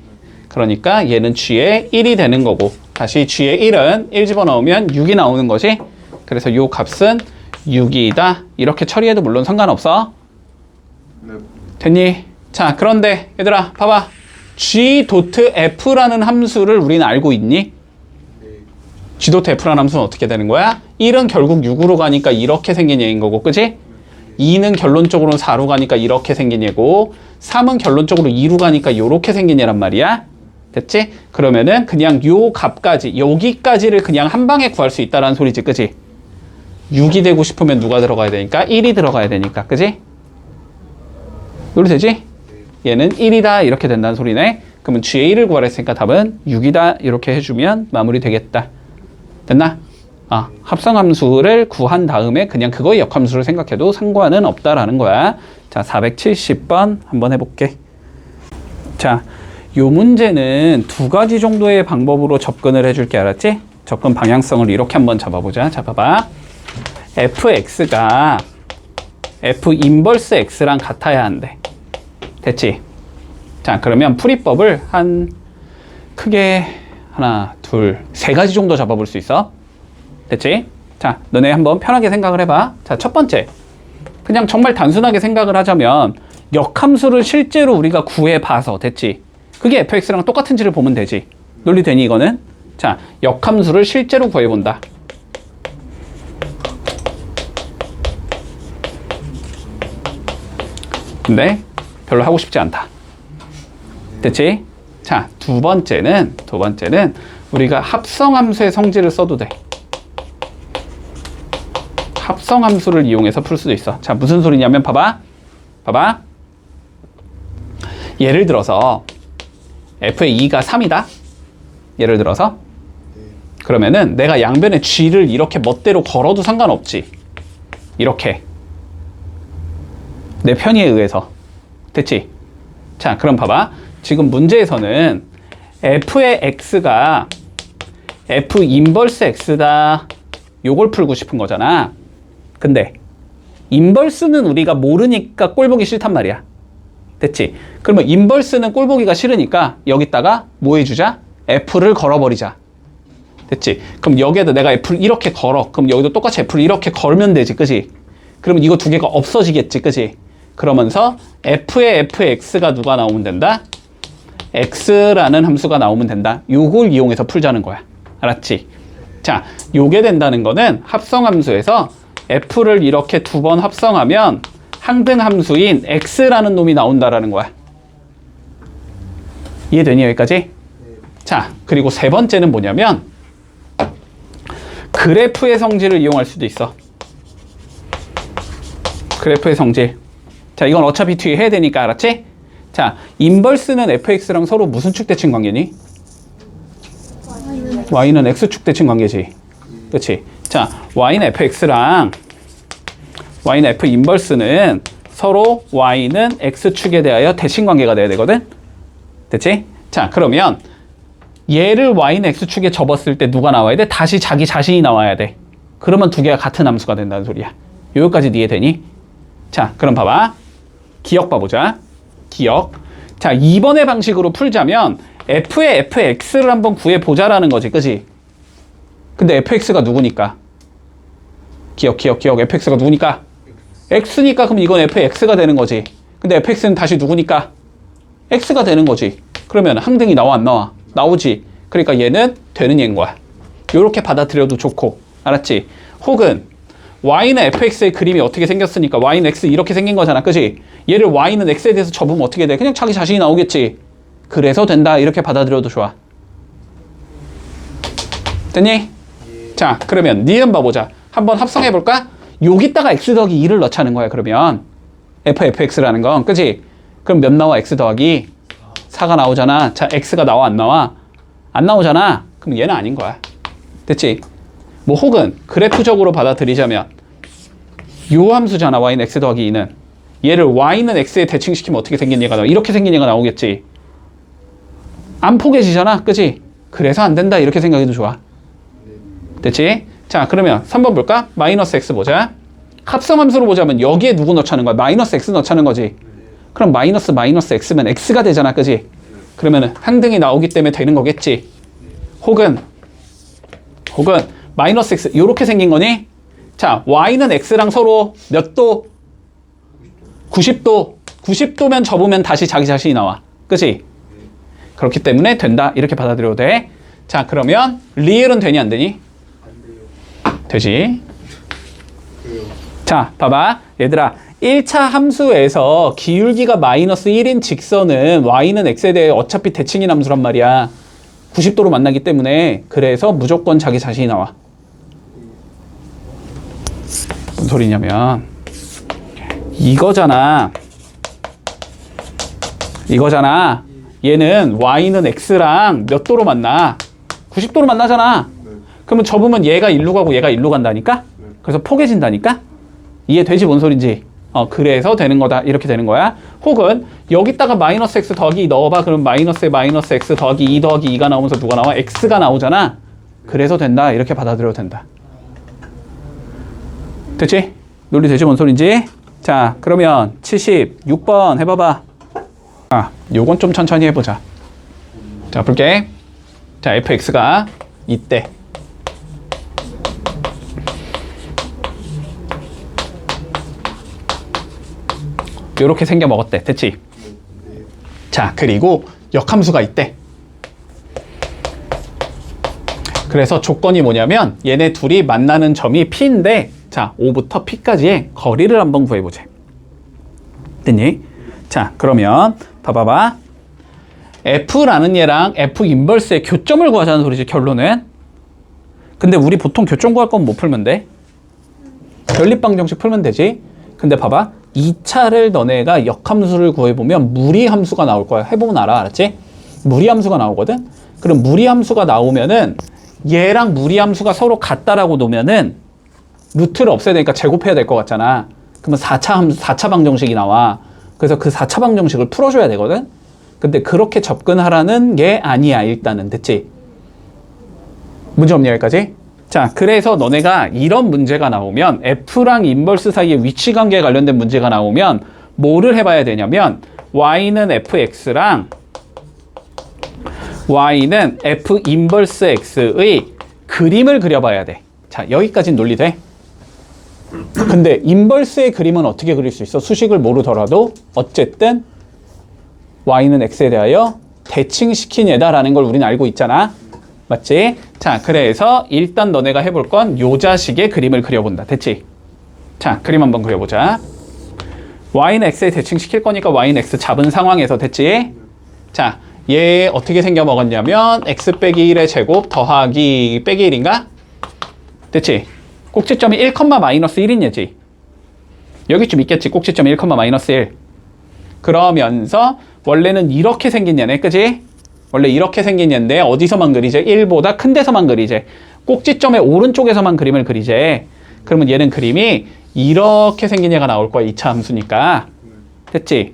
그러니까 얘는 G의 1이 되는 거고, 다시 G의 1은 1 집어넣으면 6이 나오는 거지? 그래서 요 값은 6이다. 이렇게 처리해도 물론 상관없어. 됐니? 자, 그런데 얘들아 봐봐. G 도트 F라는 함수를 우리는 알고 있니? G 도트 F라는 함수는 어떻게 되는 거야? 1은 결국 6으로 가니까 이렇게 생긴 얘인 거고, 그치? 2는 결론적으로는 4로 가니까 이렇게 생긴 얘고, 3은 결론적으로 2로 가니까 이렇게 생긴 얘란 말이야. 됐지? 그러면은 그냥 요 값까지, 여기까지를 그냥 한 방에 구할 수 있다라는 소리지, 그치? 6이 되고 싶으면 누가 들어가야 되니까? 1이 들어가야 되니까, 그치? 이렇게 되지? 얘는 1이다 이렇게 된다는 소리네. 그러면 g의 1을 구하라 했으니까 답은 6이다 이렇게 해주면 마무리 되겠다. 됐나? 합성함수를 구한 다음에 그냥 그거의 역함수를 생각해도 상관은 없다라는 거야. 자, 470번 한번 해볼게. 자, 요 문제는 두 가지 정도의 방법으로 접근을 해줄게. 알았지? 접근 방향성을 이렇게 한번 잡아보자. 자, 봐봐. fx가 f 인버스 x랑 같아야 한대. 됐지? 자, 그러면 풀이법을 한 크게 하나, 둘, 세 가지 정도 잡아볼 수 있어. 됐지? 자, 너네 한번 편하게 생각을 해봐. 자, 첫 번째. 그냥 정말 단순하게 생각을 하자면 역함수를 실제로 우리가 구해봐서 됐지? 그게 fx랑 똑같은지를 보면 되지. 논리되니 이거는? 자, 역함수를 실제로 구해본다. 근데 별로 하고 싶지 않다. 됐지? 자, 두 번째는 우리가 합성함수의 성질을 써도 돼. 합성함수를 이용해서 풀 수도 있어. 자, 무슨 소리냐면 봐봐. 예를 들어서 f의 2가 3이다. 예를 들어서 그러면은 내가 양변에 g를 이렇게 멋대로 걸어도 상관없지. 이렇게 내 편의에 의해서. 됐지? 자, 그럼 봐봐. 지금 문제에서는 f의 x가 f 인버스 x다. 요걸 풀고 싶은 거잖아. 근데 인버스는 우리가 모르니까 꼴 보기 싫단 말이야. 됐지? 그러면 인버스는 꼴 보기가 싫으니까 여기다가 뭐 해주자? f를 걸어버리자. 됐지? 그럼 여기에다 내가 f를 이렇게 걸어. 그럼 여기도 똑같이 f를 이렇게 걸면 되지. 그지? 그러면 이거 두 개가 없어지겠지. 그지? 그러면서 f의 fx가 누가 나오면 된다? x라는 함수가 나오면 된다. 요걸 이용해서 풀자는 거야. 알았지? 자, 요게 된다는 거는 합성함수에서 f를 이렇게 두 번 합성하면 항등함수인 x라는 놈이 나온다라는 거야. 이해되니 여기까지? 자, 그리고 세 번째는 뭐냐면 그래프의 성질을 이용할 수도 있어. 그래프의 성질. 자, 이건 어차피 뒤에 해야 되니까 알았지? 자, 인버스는 fx랑 서로 무슨 축 대칭 관계니? y는 x축 대칭 관계지. 그치? 자, y는 fx랑 y는 f 인버스는 서로 y는 x축에 대하여 대칭 관계가 돼야 되거든? 됐지? 자, 그러면 얘를 y는 x축에 접었을 때 누가 나와야 돼? 다시 자기 자신이 나와야 돼. 그러면 두 개가 같은 함수가 된다는 소리야. 여기까지 이해되니? 자, 그럼 봐봐. 기억 봐보자. 기억. 자, 2번의 방식으로 풀자면 f의 fx를 한번 구해보자라는 거지. 그지? 근데 fx가 누구니까? 기억. fx가 누구니까? x니까 그럼 이건 fx가 되는 거지. 근데 fx는 다시 누구니까? x가 되는 거지. 그러면 항등이 나와 안 나와? 나오지. 그러니까 얘는 되는 얘인 거야. 요렇게 받아들여도 좋고. 알았지? 혹은 y는 fx의 그림이 어떻게 생겼으니까 y는 x 이렇게 생긴 거잖아. 그지? 얘를 y는 x에 대해서 접으면 어떻게 돼? 그냥 자기 자신이 나오겠지. 그래서 된다. 이렇게 받아들여도 좋아. 됐니? 자, 그러면 니은 봐보자. 한번 합성해볼까? 여기다가 x 더하기 2를 넣자는 거야. 그러면 fx라는 건. 그지? 그럼 몇 나와? x 더하기 4가 나오잖아. 자, x가 나와 안 나와? 안 나오잖아. 그럼 얘는 아닌 거야. 됐지? 뭐 혹은 그래프적으로 받아들이자면 요 함수잖아. y는 x 더하기 2는. 얘를 y는 x에 대칭시키면 어떻게 생긴 얘가 나와? 이렇게 생긴 얘가 나오겠지. 안 포개지잖아. 그치? 그래서 안 된다. 이렇게 생각해도 좋아. 됐지? 자, 그러면 3번 볼까? 마이너스 x 보자. 합성함수로 보자면 여기에 누구 넣자는 거야? 마이너스 x 넣자는 거지. 그럼 마이너스 x면 x가 되잖아. 그치? 그러면은 항등이 나오기 때문에 되는 거겠지. 혹은 마이너스 x 요렇게 생긴 거니? 자, y는 x랑 서로 몇 도? 90도. 90도면 접으면 다시 자기 자신이 나와. 그치? 그렇기 때문에 된다. 이렇게 받아들여도 돼. 자, 그러면 리을은 되니 안 되니? 되지. 자, 봐봐. 얘들아, 1차 함수에서 기울기가 마이너스 1인 직선은 y는 x에 대해 어차피 대칭인 함수란 말이야. 90도로 만나기 때문에. 그래서 무조건 자기 자신이 나와. 무슨 소리냐면 이거잖아. 이거잖아. 얘는 y는 x랑 몇 도로 만나? 90도로 만나잖아. 네. 그러면 접으면 얘가 일로 가고 얘가 일로 간다니까? 그래서 포개진다니까? 이해되지 뭔 소린지? 그래서 되는 거다. 이렇게 되는 거야. 혹은 여기다가 마이너스 x 더하기 2 넣어봐. 그럼 마이너스에 마이너스 x 더하기 2 더하기 2가 나오면서 누가 나와? x가 나오잖아. 그래서 된다. 이렇게 받아들여도 된다. 됐지? 논리 되지 뭔 소린지? 자, 그러면 76번 해봐봐. 요건 좀 천천히 해보자. 자, 볼게. 자, fx가 이때. 요렇게 생겨 먹었대. 됐지? 자, 그리고 역함수가 있대. 그래서 조건이 뭐냐면 얘네 둘이 만나는 점이 P인데 자, O부터 P까지의 거리를 한번 구해보자. 됐니? 자, 그러면 봐봐봐. F라는 얘랑 F 인버스의 교점을 구하자는 소리지, 결론은. 근데 우리 보통 교점 구할 건 못 풀면 돼. 연립방정식 풀면 되지. 근데 봐봐. 2차를 너네가 역함수를 구해보면 무리함수가 나올 거야. 해보면 알았지? 무리함수가 나오거든? 그럼 무리함수가 나오면은 얘랑 무리함수가 서로 같다라고 놓으면은 루트를 없애야 되니까 제곱해야 될 것 같잖아. 그러면 4차 방정식이 나와. 그래서 그 4차 방정식을 풀어줘야 되거든? 근데 그렇게 접근하라는 게 아니야, 일단은. 됐지? 문제 없냐, 여기까지? 자, 그래서 너네가 이런 문제가 나오면 F랑 인버스 사이의 위치관계에 관련된 문제가 나오면 뭐를 해봐야 되냐면 Y는 FX랑 Y는 F 인버스 X의 그림을 그려봐야 돼. 자, 여기까지는 논리돼? 근데 인버스의 그림은 어떻게 그릴 수 있어? 수식을 모르더라도 어쨌든 Y는 X에 대하여 대칭시킨 애다라는 걸 우리는 알고 있잖아. 맞지? 자, 그래서 일단 너네가 해볼 건 요 자식의 그림을 그려본다. 됐지? 자, 그림 한번 그려보자. Y는 X에 대칭시킬 거니까 Y는 X 잡은 상황에서 됐지? 자, 얘 어떻게 생겨 먹었냐면 X 빼기 1의 제곱 더하기 빼기 1인가? 됐지? 꼭지점이 1, 마이너스 1인 얘지. 여기쯤 있겠지. 꼭지점 1, 마이너스 1. 그러면서 원래는 이렇게 생긴 얘네. 그지? 원래 이렇게 생긴 얘인데 어디서만 그리제? 1보다 큰 데서만 그리제. 꼭지점의 오른쪽에서만 그림을 그리제. 그러면 얘는 그림이 이렇게 생긴 얘가 나올 거야. 2차 함수니까. 됐지?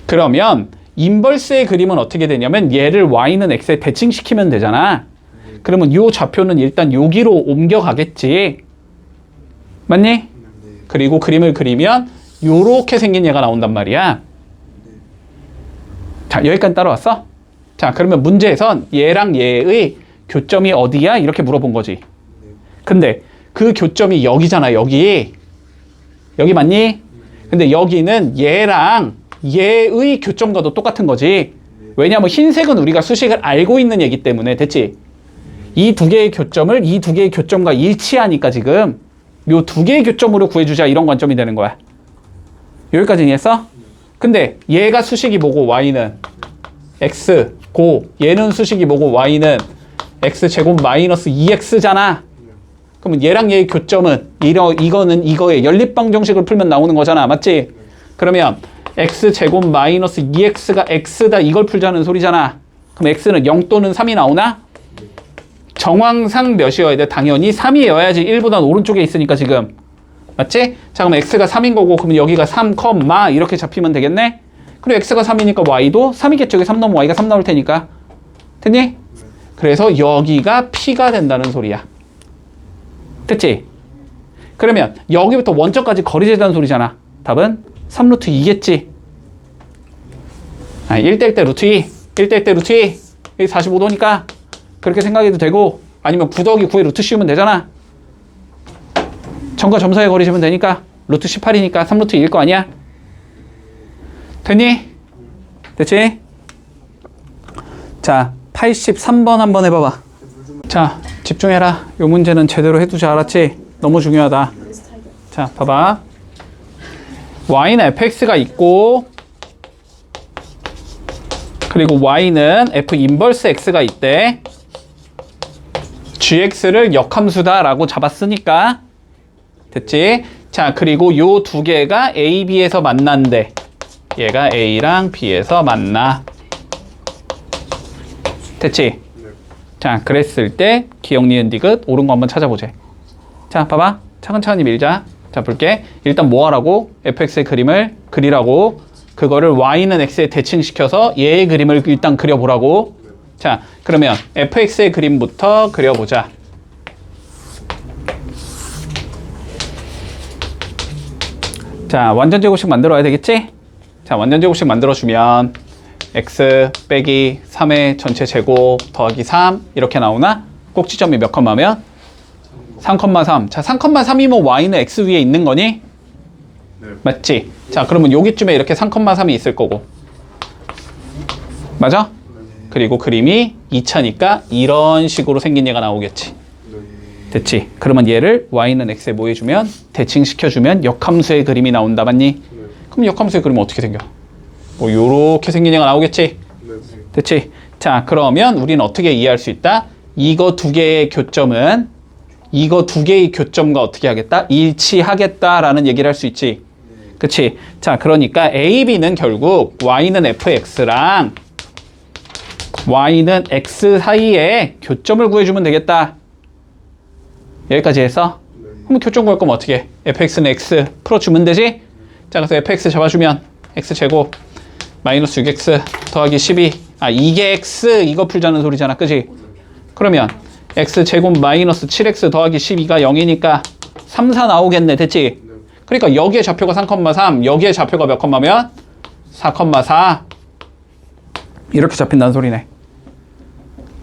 그러면 인버스의 그림은 어떻게 되냐면 얘를 y는 x에 대칭시키면 되잖아. 그러면 요 좌표는 일단 여기로 옮겨가겠지. 맞니? 그리고 그림을 그리면 요렇게 생긴 얘가 나온단 말이야. 자, 여기까지 따라왔어? 자, 그러면 문제에선 얘랑 얘의 교점이 어디야? 이렇게 물어본 거지. 근데 그 교점이 여기잖아, 여기. 여기 맞니? 근데 여기는 얘랑 얘의 교점과도 똑같은 거지. 왜냐면 흰색은 우리가 수식을 알고 있는 얘기 때문에. 됐지? 이 두 개의 교점을 이 두 개의 교점과 일치하니까 지금 요 두 개의 교점으로 구해주자, 이런 관점이 되는 거야. 여기까지 이해했어? 근데 얘가 수식이 뭐고 y는 x 고, 얘는 수식이 뭐고 y는 x제곱 마이너스 2x잖아. 그러면 얘랑 얘의 교점은 이거는 이거의 연립방정식을 풀면 나오는 거잖아. 맞지? 그러면 x제곱 마이너스 2x가 x다, 이걸 풀자는 소리잖아. 그럼 x는 0 또는 3이 나오나? 정황상 몇이어야 돼? 당연히 3이어야지. 1보단 오른쪽에 있으니까 지금. 맞지? 자, 그럼 x가 3인 거고, 그러면 여기가 3, 이렇게 잡히면 되겠네? 그리고 x가 3이니까 y도 3이겠죠. 여기 3 넣으면 y가 3 나올 테니까. 됐니? 그래서 여기가 p가 된다는 소리야. 됐지? 그러면 여기부터 원점까지 거리 재자는 소리잖아. 답은 3루트 2겠지. 1대1 대 루트 2. 1대1 대 루트 2. 여기 45도니까 그렇게 생각해도 되고, 아니면 9 더하기 9의 루트 씌우면 되잖아. 점과 점 사이의 거리 재면 되니까 루트 18이니까 3루트 2일 거 아니야? 됐니? 됐지? 자, 83번 한번 해봐봐. 자, 집중해라. 요 문제는 제대로 해두자. 알았지? 너무 중요하다. 자, 봐봐. y는 fx가 있고, 그리고 y는 f 인버스 x가 있대. gx를 역함수다 라고 잡았으니까. 됐지? 자, 그리고 요 두 개가 a, b에서 만난대. 얘가 A랑 B에서 만나. 됐지? 네. 자, 그랬을 때 기억, 니은, 디귿 옳은 거 한번 찾아보자. 자, 봐봐. 차근차근히 밀자. 자, 볼게. 일단 뭐 하라고? fx의 그림을 그리라고. 그거를 y는 x에 대칭시켜서 얘의 그림을 일단 그려보라고. 자, 그러면 fx의 그림부터 그려보자. 자, 완전 제곱식 만들어야 되겠지? 자, 완전 제곱식 만들어주면 x 빼기 3의 전체 제곱 더하기 3 이렇게 나오나? 꼭지점이 몇 컴마면? 3,3. 자, 3,3이면 y는 x 위에 있는 거니? 네. 맞지? 자, 그러면 여기쯤에 이렇게 3,3이 있을 거고. 맞아? 그리고 그림이 2차니까 이런 식으로 생긴 얘가 나오겠지. 됐지? 그러면 얘를 y는 x에 뭐 해주면? 대칭시켜주면 역함수의 그림이 나온다. 맞니? 그럼 역함수의 그림은 어떻게 생겨? 뭐 요렇게 생긴 얘가 나오겠지? 됐지? 자, 그러면 우리는 어떻게 이해할 수 있다? 이거 두 개의 교점은 이거 두 개의 교점과 어떻게 하겠다? 일치하겠다라는 얘기를 할 수 있지. 그치? 자, 그러니까 A, B는 결국 y는 fx랑 y는 x 사이에 교점을 구해주면 되겠다. 여기까지 해서 그럼 교점 구할 거면 어떻게 해? fx는 x 풀어주면 되지? 자, 그래서 fx 잡아주면 x제곱 마이너스 6x 더하기 12. 아, 이게 x 이거 풀자는 소리잖아. 그지? 그러면 x제곱 마이너스 7x 더하기 12가 0이니까 3, 4 나오겠네. 됐지? 그러니까 여기에 좌표가 3,3 여기에 좌표가 몇 컴마면? 4,4 이렇게 잡힌다는 소리네.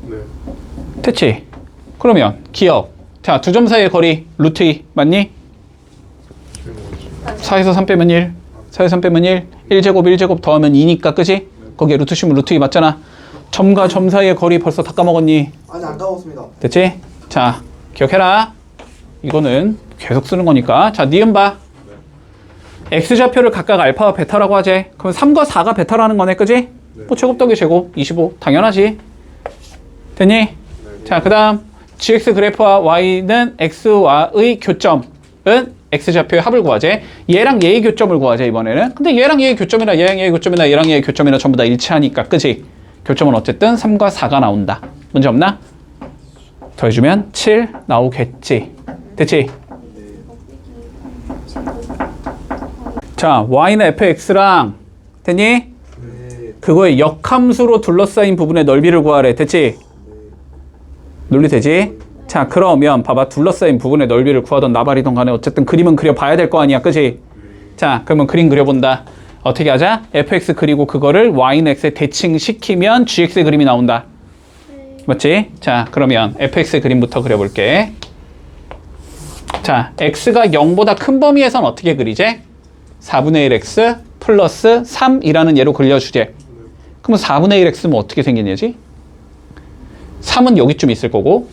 네. 됐지? 그러면 기억. 자, 두 점 사이의 거리 루트 2 맞니? 4에서 3 빼면 1 4에서 3 빼면 1 1제곱 1제곱 더하면 2니까 그지? 거기에 루트 씌우면 루트 2 맞잖아. 점과 점 사이의 거리 벌써 다 까먹었니? 아니 안 까먹었습니다. 됐지? 자, 기억해라. 이거는 계속 쓰는 거니까. 자, 니은 봐. x좌표를 각각 알파와 베타라고 하지. 그럼 3과 4가 베타라는 거네. 그지? 뭐 제곱 더하기 제곱 25 당연하지. 됐니? 자, 그 다음 gx 그래프와 y는 x와의 교점은 x좌표의 합을 구하재. 얘랑 얘의 교점을 구하재 이번에는. 근데 얘랑 얘의 교점이나 얘랑 얘의 교점이나 얘랑 얘의 교점이나 전부 다 일치하니까 그지? 교점은 어쨌든 3과 4가 나온다. 문제 없나? 더해주면 7 나오겠지. 됐지? 자, y는 fx랑 됐니? 네. 그거의 역함수로 둘러싸인 부분의 넓이를 구하래. 됐지? 논리 되지? 자, 그러면 봐봐. 둘러싸인 부분의 넓이를 구하던 나발이던 간에 어쨌든 그림은 그려봐야 될 거 아니야. 그지? 자, 그러면 그림 그려본다. 어떻게 하자? fx 그리고 그거를 y는 x에 대칭시키면 gx의 그림이 나온다. 맞지? 자, 그러면 fx의 그림부터 그려볼게. 자, x가 0보다 큰 범위에선 어떻게 그리지? 4분의 1x 플러스 3이라는 예로 그려주지. 그러면 4분의 1x면 어떻게 생기냐지? 3은 여기쯤 있을 거고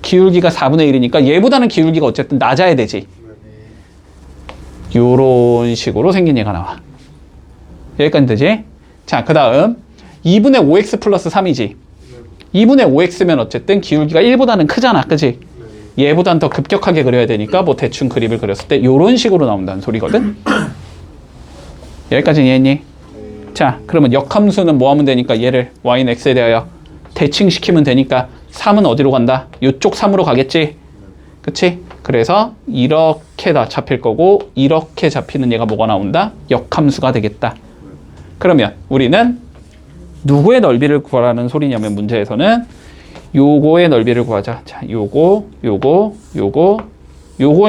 기울기가 4분의 1이니까 얘보다는 기울기가 어쨌든 낮아야 되지. 요런 식으로 생긴 얘가 나와. 여기까지 되지? 자, 그 다음 2분의 5x 플러스 3이지. 2분의 5x면 어쨌든 기울기가 1보다는 크잖아. 그지? 얘보단 더 급격하게 그려야 되니까 뭐 대충 그림을 그렸을 때 요런 식으로 나온다는 소리거든. 여기까지 이해했니? 자, 그러면 역함수는 뭐 하면 되니까 얘를 y는 x에 대하여 대칭시키면 되니까 3은 어디로 간다? 요쪽 3으로 가겠지? 그치? 그래서 이렇게 다 잡힐 거고 이렇게 잡히는 얘가 뭐가 나온다? 역함수가 되겠다. 그러면 우리는 누구의 넓이를 구하라는 소리냐면 문제에서는 요거의 넓이를 구하자. 자, 요거의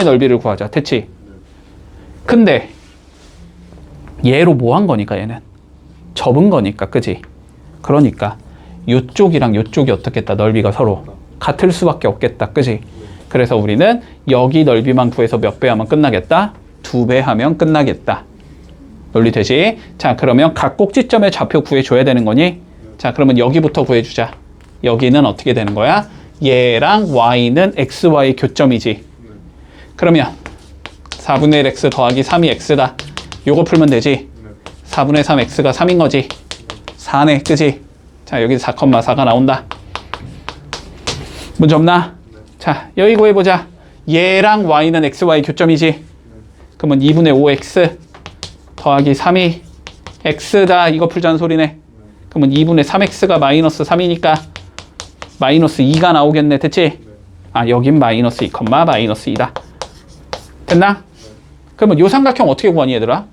넓이를 구하자. 됐지? 근데 얘로 뭐 한 거니까 얘는? 접은 거니까. 그지? 그러니까 요쪽이랑 요쪽이 어떻겠다? 넓이가 서로 같을 수밖에 없겠다. 그지? 그래서 우리는 여기 넓이만 구해서 몇 배 하면 끝나겠다? 2배 하면 끝나겠다. 논리 되지? 자, 그러면 각 꼭지점의 좌표 구해줘야 되는 거니? 자, 그러면 여기부터 구해주자. 여기는 어떻게 되는 거야? 얘랑 y는 xy 교점이지. 그러면 4분의 1x 더하기 3이 x다. 요거 풀면 되지. 4분의 3x가 3인 거지. 4네. 그지? 자, 여기 4,4가 나온다. 문제 없나? 자, 여기 구해보자. 얘랑 y는 xy 교점이지. 그러면 2분의 5x 더하기 3이 x다 이거 풀자는 소리네. 그러면 2분의 3x가 마이너스 3이니까 마이너스 2가 나오겠네. 됐지? 아 여긴 마이너스 2, 마이너스 2다. 됐나? 그러면 요 삼각형 어떻게 구하니 얘들아?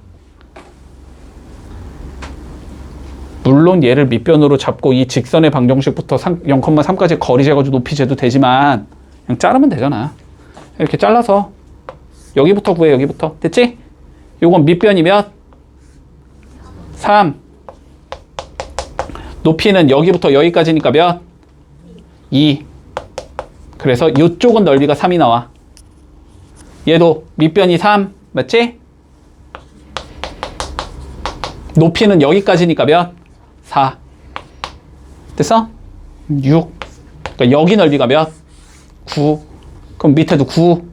물론 얘를 밑변으로 잡고 이 직선의 방정식부터 0,3까지 거리 재가지고 높이 재도 되지만 그냥 자르면 되잖아. 이렇게 잘라서 여기부터 구해. 여기부터. 됐지? 요건 밑변이 몇? 3. 높이는 여기부터 여기까지니까 몇? 2. 그래서 이쪽은 넓이가 3이 나와. 얘도 밑변이 3. 맞지? 높이는 여기까지니까 몇? 4. 됐어? 6. 그러니까 여기 넓이가 몇? 9. 그럼 밑에도 9.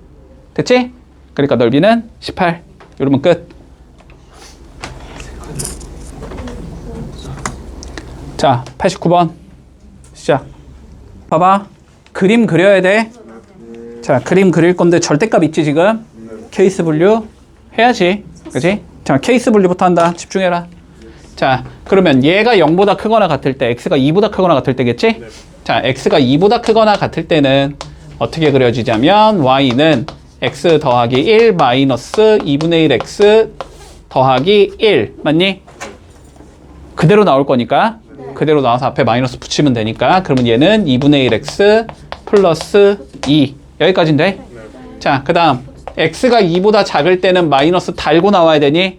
됐지? 그러니까 넓이는 18. 이러면 끝. 자, 89번. 시작. 봐봐. 그림 그려야 돼. 자, 그림 그릴 건데 절대값 있지, 지금? 케이스 분류 해야지. 그치? 자, 케이스 분류부터 한다. 집중해라. 자, 그러면 얘가 0보다 크거나 같을 때, x가 2보다 크거나 같을 때겠지? 자, x가 2보다 크거나 같을 때는 어떻게 그려지자면 y는 x 더하기 1 마이너스 2분의 1 x 더하기 1 맞니? 그대로 나올 거니까 그대로 나와서 앞에 마이너스 붙이면 되니까 그러면 얘는 2분의 1 x 플러스 2 여기까지인데? 자, 그 다음 x가 2보다 작을 때는 마이너스 달고 나와야 되니?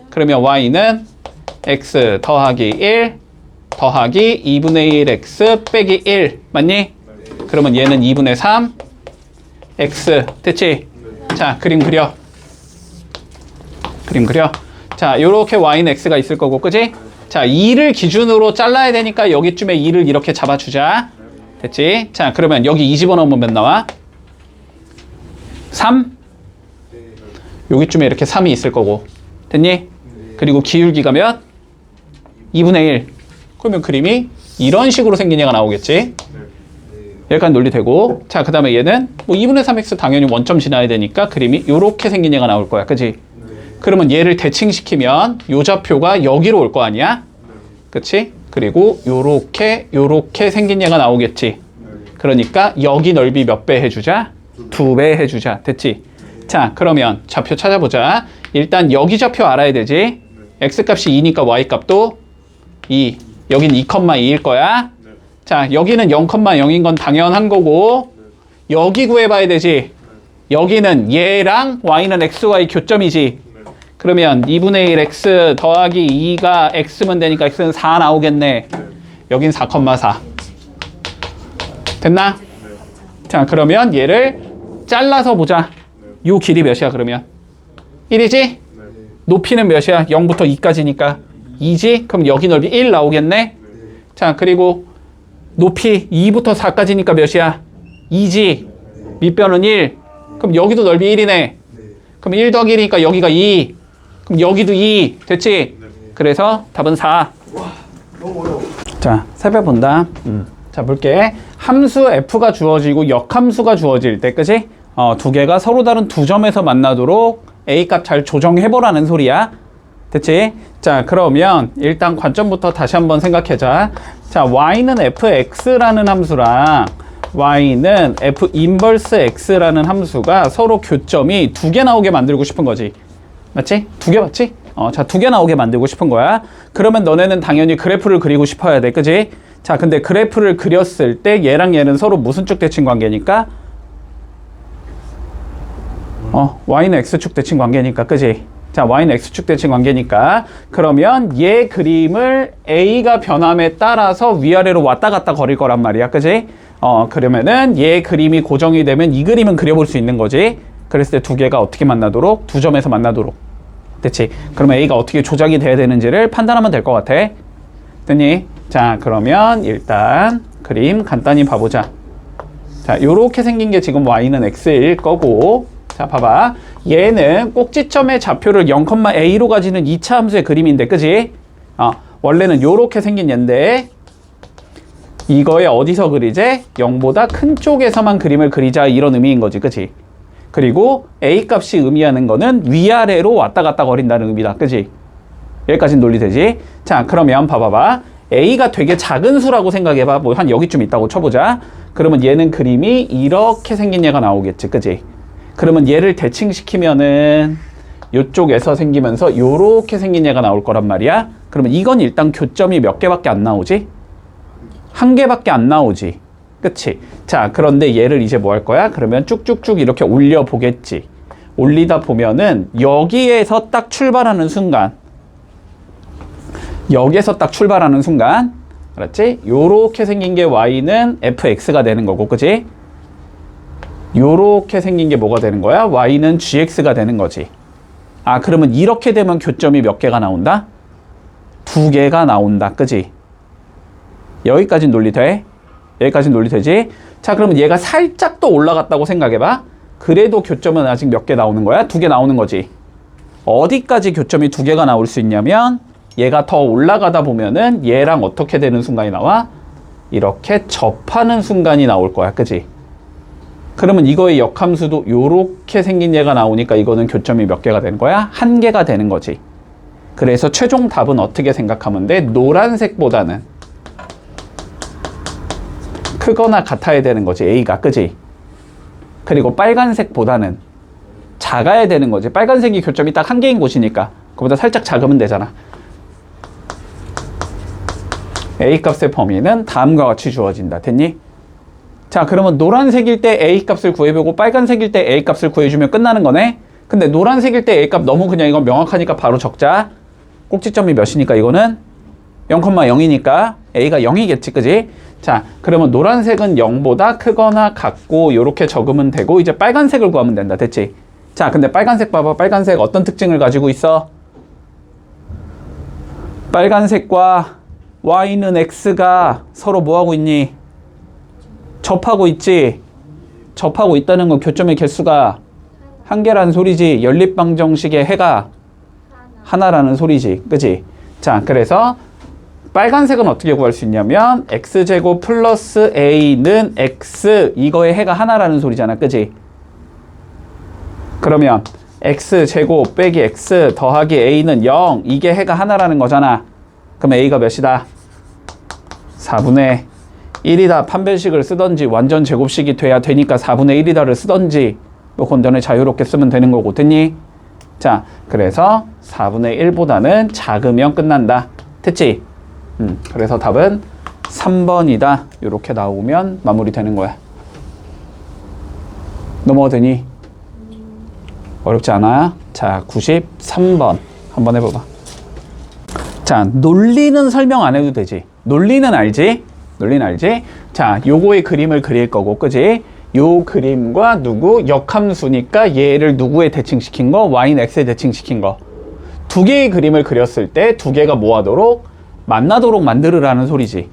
그러면 y는 x 더하기 1 더하기 2분의 1 x 빼기 1 맞니? 그러면 얘는 2분의 3 x 됐지? 자, 그림 그려. 그림 그려. 자, 요렇게 y는 x가 있을 거고, 그지? 자, 2를 기준으로 잘라야 되니까 여기쯤에 2를 이렇게 잡아주자. 됐지? 자, 그러면 여기 2 집어넣으면 몇 나와? 3? 여기쯤에 이렇게 3이 있을 거고. 됐니? 그리고 기울기가 몇? 2분의 1. 그러면 그림이 이런 식으로 생긴 얘가 나오겠지? 여기까지 논리되고. 자, 그 다음에 얘는 뭐 2분의 3x 당연히 원점 지나야 되니까 그림이 이렇게 생긴 얘가 나올 거야. 그치? 그러면 얘를 대칭시키면 요 좌표가 여기로 올 거 아니야? 그치? 그리고 요렇게 생긴 얘가 나오겠지? 그러니까 여기 넓이 몇 배 해주자? 2배 해주자. 됐지? 자, 그러면 좌표 찾아보자. 일단 여기 좌표 알아야 되지? x값이 2니까 y값도 2. 여긴 2,2일 거야. 자, 여기는 0,0인 건 당연한 거고 여기 구해봐야 되지. 여기는 얘랑 y는 xy 교점이지. 그러면 2분의 1 x 더하기 2가 x면 되니까 x는 4 나오겠네. 여긴 4,4. 됐나? 자, 그러면 얘를 잘라서 보자. 요 길이 몇이야 그러면? 1이지? 높이는 몇이야? 0부터 2까지니까 2지? 그럼 여기 넓이 1 나오겠네? 자, 그리고 높이 2부터 4까지니까 몇이야? 2지? 밑변은 1. 그럼 여기도 넓이 1이네. 그럼 1 더하기 1이니까 여기가 2. 그럼 여기도 2. 됐지? 그래서 답은 4. 자, 살펴본다. 자, 볼게. 함수 f가 주어지고 역함수가 주어질 때, 그치? 두 개가 서로 다른 두 점에서 만나도록 A값 잘 조정해보라는 소리야. 됐지? 자, 그러면 일단 관점부터 다시 한번 생각해자. 자, y는 fx라는 함수랑 y는 f 인버스 x라는 함수가 서로 교점이 두 개 나오게 만들고 싶은 거지. 맞지? 두 개 맞지? 자, 두 개 나오게 만들고 싶은 거야. 그러면 너네는 당연히 그래프를 그리고 싶어야 돼. 그지? 자, 근데 그래프를 그렸을 때 얘랑 얘는 서로 무슨 쭉 대칭 관계니까? y는 x축 대칭 관계니까. 그지? 자, y는 x축 대칭 관계니까. 그러면 얘 그림을 a가 변함에 따라서 위아래로 왔다 갔다 거릴 거란 말이야. 그지? 그러면은 얘 그림이 고정이 되면 이 그림은 그려볼 수 있는 거지. 그랬을 때 두 개가 어떻게 만나도록? 두 점에서 만나도록. 됐지? 그러면 a가 어떻게 조작이 돼야 되는지를 판단하면 될 것 같아. 됐니? 자, 그러면 일단 그림 간단히 봐보자. 자, 요렇게 생긴 게 지금 y는 x일 거고. 자, 봐봐. 얘는 꼭지점의 좌표를 0,a로 가지는 2차 함수의 그림인데, 그지? 원래는 요렇게 생긴 얘인데, 이거에 어디서 그리제? 0보다 큰 쪽에서만 그림을 그리자, 이런 의미인 거지, 그지? 그리고 a 값이 의미하는 거는 위아래로 왔다 갔다 거린다는 의미다, 그지? 여기까지는 논리되지? 자, 그러면 봐봐봐. A가 되게 작은 수라고 생각해봐. 뭐 한 여기쯤 있다고 쳐보자. 그러면 얘는 그림이 이렇게 생긴 얘가 나오겠지, 그지? 그러면 얘를 대칭시키면은 요쪽에서 생기면서 요렇게 생긴 얘가 나올 거란 말이야. 그러면 이건 일단 교점이 몇 개밖에 안 나오지? 한 개밖에 안 나오지. 그치? 자, 그런데 얘를 이제 뭐 할 거야? 그러면 쭉쭉쭉 이렇게 올려보겠지. 올리다 보면은 여기에서 딱 출발하는 순간, 여기에서 딱 출발하는 순간, 알았지? 요렇게 생긴 게 y는 fx가 되는 거고, 그치? 요렇게 생긴 게 뭐가 되는 거야? y는 gx가 되는 거지. 아, 그러면 이렇게 되면 교점이 몇 개가 나온다? 2개가 나온다, 그치? 여기까지는 논리돼? 여기까지는 논리되지? 자, 그러면 얘가 살짝 더 올라갔다고 생각해봐. 그래도 교점은 아직 몇 개 나오는 거야? 2개 나오는 거지. 어디까지 교점이 2개가 나올 수 있냐면 얘가 더 올라가다 보면은 얘랑 어떻게 되는 순간이 나와? 이렇게 접하는 순간이 나올 거야, 그지? 그러면 이거의 역함수도 요렇게 생긴 얘가 나오니까 이거는 교점이 몇 개가 되는 거야? 1개가 되는 거지. 그래서 최종 답은 어떻게 생각하면 돼? 노란색보다는 크거나 같아야 되는 거지, A가, 그지? 그리고 빨간색보다는 작아야 되는 거지. 빨간색이 교점이 딱 1개인 곳이니까 그보다 살짝 작으면 되잖아. A값의 범위는 다음과 같이 주어진다. 됐니? 자, 그러면 노란색일 때 A값을 구해보고 빨간색일 때 A값을 구해주면 끝나는 거네? 근데 노란색일 때 A값 너무 그냥 이건 명확하니까 바로 적자. 꼭지점이 몇이니까 이거는 0,0이니까 A가 0이겠지, 그지? 자, 그러면 노란색은 0보다 크거나 같고 요렇게 적으면 되고 이제 빨간색을 구하면 된다. 됐지? 자, 근데 빨간색 봐봐. 빨간색 어떤 특징을 가지고 있어? 빨간색과 Y는 X가 서로 뭐하고 있니? 접하고 있지? 접하고 있다는 건 교점의 개수가 1개라는 소리지. 연립방정식의 해가 하나라는 소리지. 그지? 자, 그래서 빨간색은 어떻게 구할 수 있냐면 x제곱 플러스 a는 x 이거의 해가 하나라는 소리잖아. 그지? 그러면 x제곱 빼기 x 더하기 a는 0 이게 해가 하나라는 거잖아. 그럼 a가 몇이다? 4분의 1이다. 판별식을 쓰던지 완전 제곱식이 돼야 되니까 4분의 1이다를 쓰던지 뭐 그건 너네 자유롭게 쓰면 되는 거고. 됐니? 자, 그래서 4분의 1보다는 작으면 끝난다. 됐지? 그래서 답은 3번이다. 이렇게 나오면 마무리되는 거야. 넘어가도 되니? 어렵지 않아? 자, 93번 한번 해봐봐. 자, 논리는 설명 안 해도 되지. 논리는 알지? 논리는 알지? 자, 요거의 그림을 그릴 거고, 그지? 요 그림과 누구? 역함수니까 얘를 누구에 대칭시킨 거? y는 x에 대칭시킨 거. 2개의 그림을 그렸을 때 2개가 뭐 하도록? 만나도록 만들으라는 소리지.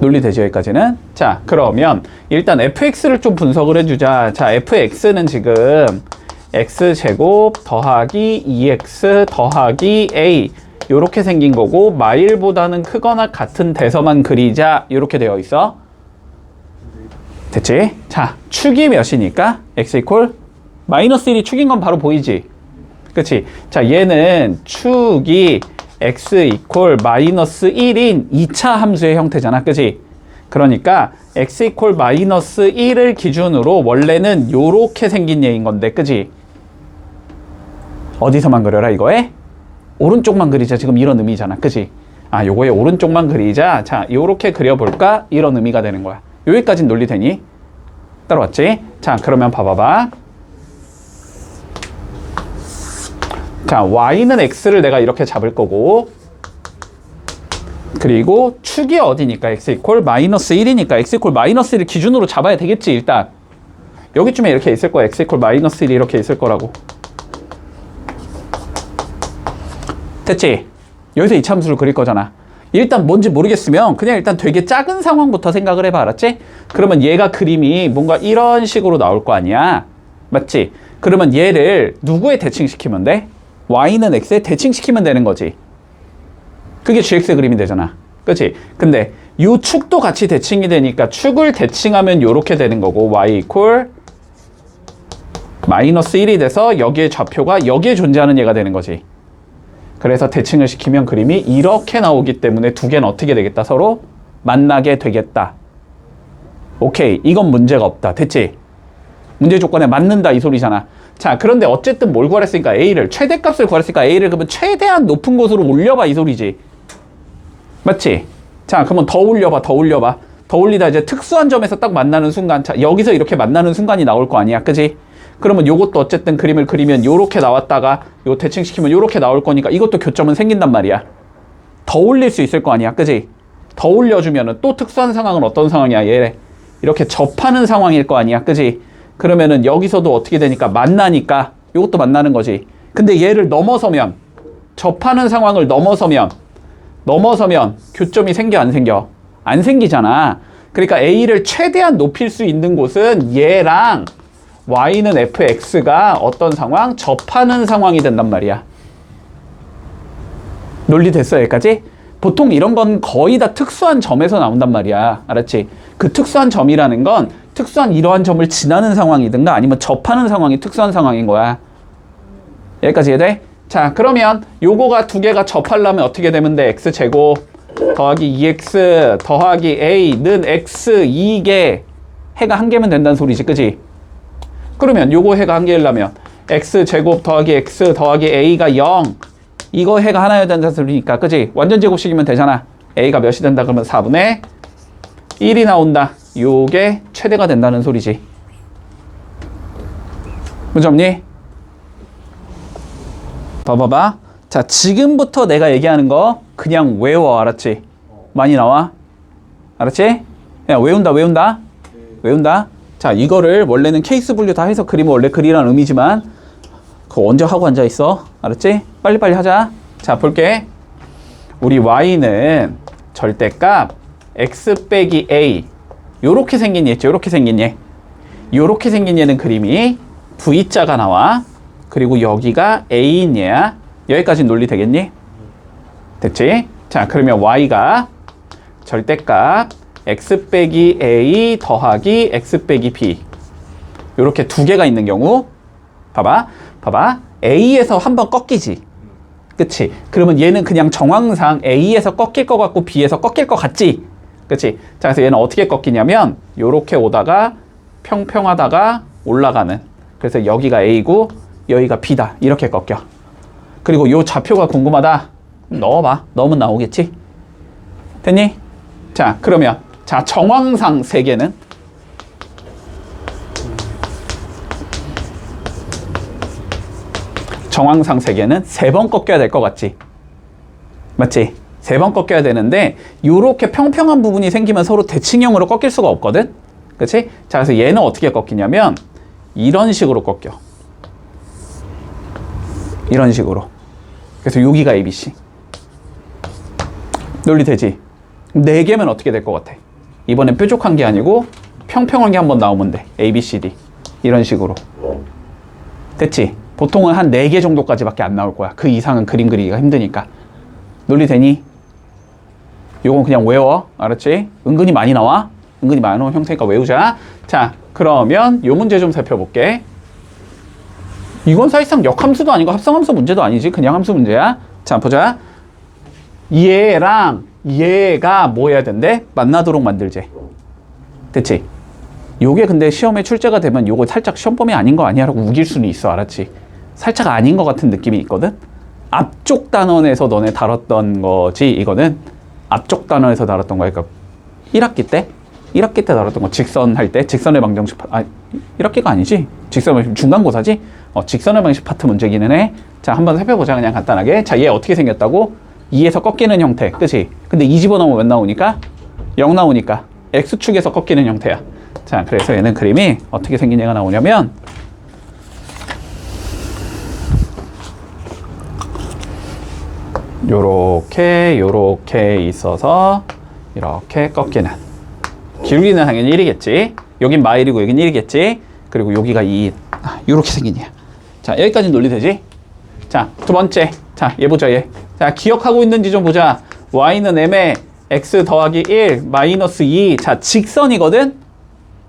논리되죠, 여기까지는? 자, 그러면 일단 fx를 좀 분석을 해주자. 자, fx는 지금 x제곱 더하기 2x 더하기 a 요렇게 생긴 거고 마일보다는 크거나 같은 대서만 그리자 요렇게 되어 있어. 됐지? 자, 축이 몇이니까 x 이퀄 마이너스 1이 축인 건 바로 보이지? 그치? 자, 얘는 축이 x 이퀄 마이너스 1인 2차 함수의 형태잖아. 그치? 그러니까 x 이퀄 마이너스 1을 기준으로 원래는 요렇게 생긴 얘인 건데, 그치? 어디서만 그려라 이거에? 오른쪽만 그리자. 지금 이런 의미잖아. 그치? 아, 요거의 오른쪽만 그리자. 자, 요렇게 그려볼까? 이런 의미가 되는 거야. 여기까지는 논리되니? 따라왔지? 자, 그러면 봐봐봐. 자, y는 x를 내가 이렇게 잡을 거고 그리고 축이 어디니까 x 이퀄 마이너스 1이니까 x 이퀄 마이너스 1을 기준으로 잡아야 되겠지. 일단 여기쯤에 이렇게 있을 거야. x 이퀄 마이너스 1이 이렇게 있을 거라고. 됐지? 여기서 이차함수를 그릴 거잖아. 일단 뭔지 모르겠으면 그냥 일단 되게 작은 상황부터 생각을 해봐. 알았지? 그러면 얘가 그림이 뭔가 이런 식으로 나올 거 아니야. 맞지? 그러면 얘를 누구에 대칭시키면 돼? y는 x에 대칭시키면 되는 거지. 그게 gx 그림이 되잖아. 그치? 근데 이 축도 같이 대칭이 되니까 축을 대칭하면 요렇게 되는 거고 y 이퀄 마이너스 1이 돼서 여기에 좌표가 여기에 존재하는 얘가 되는 거지. 그래서 대칭을 시키면 그림이 이렇게 나오기 때문에 두 개는 어떻게 되겠다? 서로 만나게 되겠다. 오케이. 이건 문제가 없다. 됐지? 문제 조건에 맞는다 이 소리잖아. 자, 그런데 어쨌든 뭘 구하랬으니까 A를, 최대값을 구하랬으니까 A를 그러면 최대한 높은 곳으로 올려봐 이 소리지. 맞지? 자, 그러면 더 올려봐. 더 올리다 이제 특수한 점에서 딱 만나는 순간, 자, 여기서 이렇게 만나는 순간이 나올 거 아니야. 그지? 그러면 요것도 어쨌든 그림을 그리면 요렇게 나왔다가 요 대칭시키면 요렇게 나올 거니까 이것도 교점은 생긴단 말이야. 더 올릴 수 있을 거 아니야. 그지? 더 올려주면은 또 특수한 상황은 어떤 상황이야? 얘 이렇게 접하는 상황일 거 아니야. 그지? 그러면은 여기서도 어떻게 되니까 만나니까 요것도 만나는 거지. 근데 얘를 넘어서면, 접하는 상황을 넘어서면 교점이 생겨 안 생겨? 안 생기잖아. 그러니까 A를 최대한 높일 수 있는 곳은 얘랑 Y는 fx가 어떤 상황? 접하는 상황이 된단 말이야. 논리 됐어 여기까지? 보통 이런 건 거의 다 특수한 점에서 나온단 말이야. 알았지? 그 특수한 점이라는 건 특수한 이러한 점을 지나는 상황이든가 아니면 접하는 상황이 특수한 상황인 거야. 여기까지 이해돼? 자, 그러면 요거가 두 개가 접하려면 어떻게 되면 돼? x제곱 더하기 2x 더하기 a는 x 2개 해가 한 개면 된다는 소리지. 그지? 그러면 요거 해가 한 개이려면 x제곱 더하기 x 더하기 a가 0 이거 해가 하나여야 된다는 소리니까. 그지? 완전 제곱식이면 되잖아. a가 몇이 된다 그러면 4분의 1이 나온다. 요게 최대가 된다는 소리지. 문제 없니? 봐봐봐. 자, 지금부터 내가 얘기하는 거 그냥 외워. 알았지? 많이 나와. 알았지? 그냥 외운다. 자, 이거를 원래는 케이스 분류 다 해서 그리면 원래 그리라는 의미지만 그거 언제 하고 앉아있어? 알았지? 빨리빨리 하자. 자, 볼게. 우리 y는 절대값 x 빼기 a 요렇게 생긴 얘 있죠? 요렇게 생긴 얘는 그림이 V자가 나와. 그리고 여기가 A인 얘야. 여기까지 논리 되겠니? 됐지? 자, 그러면 Y가 절대값 X 빼기 A 더하기 X 빼기 B 요렇게 두 개가 있는 경우 봐봐. A에서 한번 꺾이지. 그치? 그러면 얘는 그냥 정황상 A에서 꺾일 것 같고 B에서 꺾일 것 같지? 그치? 자, 그래서 얘는 어떻게 꺾이냐면 요렇게 오다가 평평하다가 올라가는. 그래서 여기가 A고 여기가 B다. 이렇게 꺾여. 그리고 요 좌표가 궁금하다. 넣어봐. 넣으면 나오겠지? 됐니? 자, 그러면 자, 정황상 세개는 세 번 꺾여야 될 것 같지? 맞지? 3번 꺾여야 되는데 요렇게 평평한 부분이 생기면 서로 대칭형으로 꺾일 수가 없거든? 그치? 자, 그래서 얘는 어떻게 꺾이냐면 이런 식으로 꺾여. 이런 식으로. 그래서 여기가 ABC. 논리 되지? 4개면 어떻게 될 것 같아? 이번엔 뾰족한 게 아니고 평평한 게 한번 나오면 돼. ABCD. 이런 식으로. 됐지? 보통은 한 4개 정도까지밖에 안 나올 거야. 그 이상은 그림 그리기가 힘드니까. 논리 되니? 요건 그냥 외워. 알았지? 은근히 많이 나와. 은근히 많이 나오는 형태니까 외우자. 자, 그러면 요 문제 좀 살펴볼게. 이건 사실상 역함수도 아니고 합성함수 문제도 아니지. 그냥 함수 문제야. 자, 보자. 얘랑 얘가 뭐 해야 된대? 만나도록 만들지. 됐지? 요게 근데 시험에 출제가 되면 요거 살짝 시험범위 아닌 거 아니야? 라고 우길 수는 있어. 알았지? 살짝 아닌 것 같은 느낌이 있거든? 앞쪽 단원에서 너네 다뤘던 거지. 이거는 앞쪽 단원에서 다뤘던 거야. 그러니까 1학기 때 다뤘던 거. 직선 할 때 직선의 방정식 1학기가 아니지. 직선의 중간고사지. 직선의 방식 파트 문제기는 해. 자, 한번 살펴보자. 그냥 간단하게. 자, 얘 어떻게 생겼다고? 2에서 꺾이는 형태. 그치? 근데 2 집어넣으면 몇 나오니까? 0 나오니까 X축에서 꺾이는 형태야. 자, 그래서 얘는 그림이 어떻게 생긴 얘가 나오냐면 요렇게 있어서 이렇게 꺾이는. 기울기는 당연히 1이겠지. 여긴 마일이고 여긴 1이겠지. 그리고 여기가 2. 요렇게 생긴 얘야. 자, 여기까지 논리 되지? 자, 두 번째. 자, 얘 보자, 얘. 자, 기억하고 있는지 좀 보자. y는 m에 x 더하기 1 마이너스 2. 자, 직선이거든?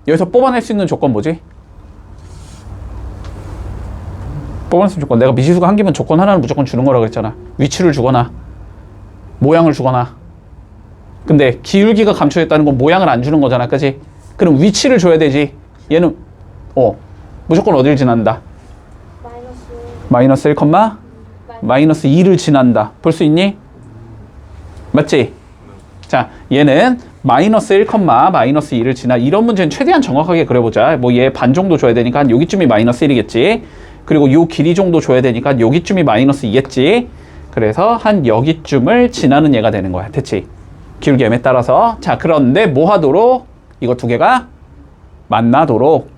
여기서 뽑아낼 수 있는 조건 뭐지? 보너스 조건. 내가 미지수가 한 개면 조건 하나는 무조건 주는 거라 그랬잖아. 위치를 주거나 모양을 주거나. 근데 기울기가 감춰졌다는 건 모양을 안 주는 거잖아. 그치? 그럼 위치를 줘야 되지. 얘는 무조건 어딜 지난다? 마이너스 1, 마이너스 2를 지난다. 볼 수 있니? 맞지? 자, 얘는 마이너스 1, 마이너스 2를 지나. 이런 문제는 최대한 정확하게 그려보자. 뭐 얘 반 정도 줘야 되니까 한 여기쯤이 마이너스 1이겠지. 그리고 요 길이 정도 줘야 되니까 여기쯤이 마이너스 2겠지. 그래서 한 여기쯤을 지나는 얘가 되는 거야. 됐지? 기울기 m에 따라서. 자, 그런데 뭐 하도록? 이거 두 개가 만나도록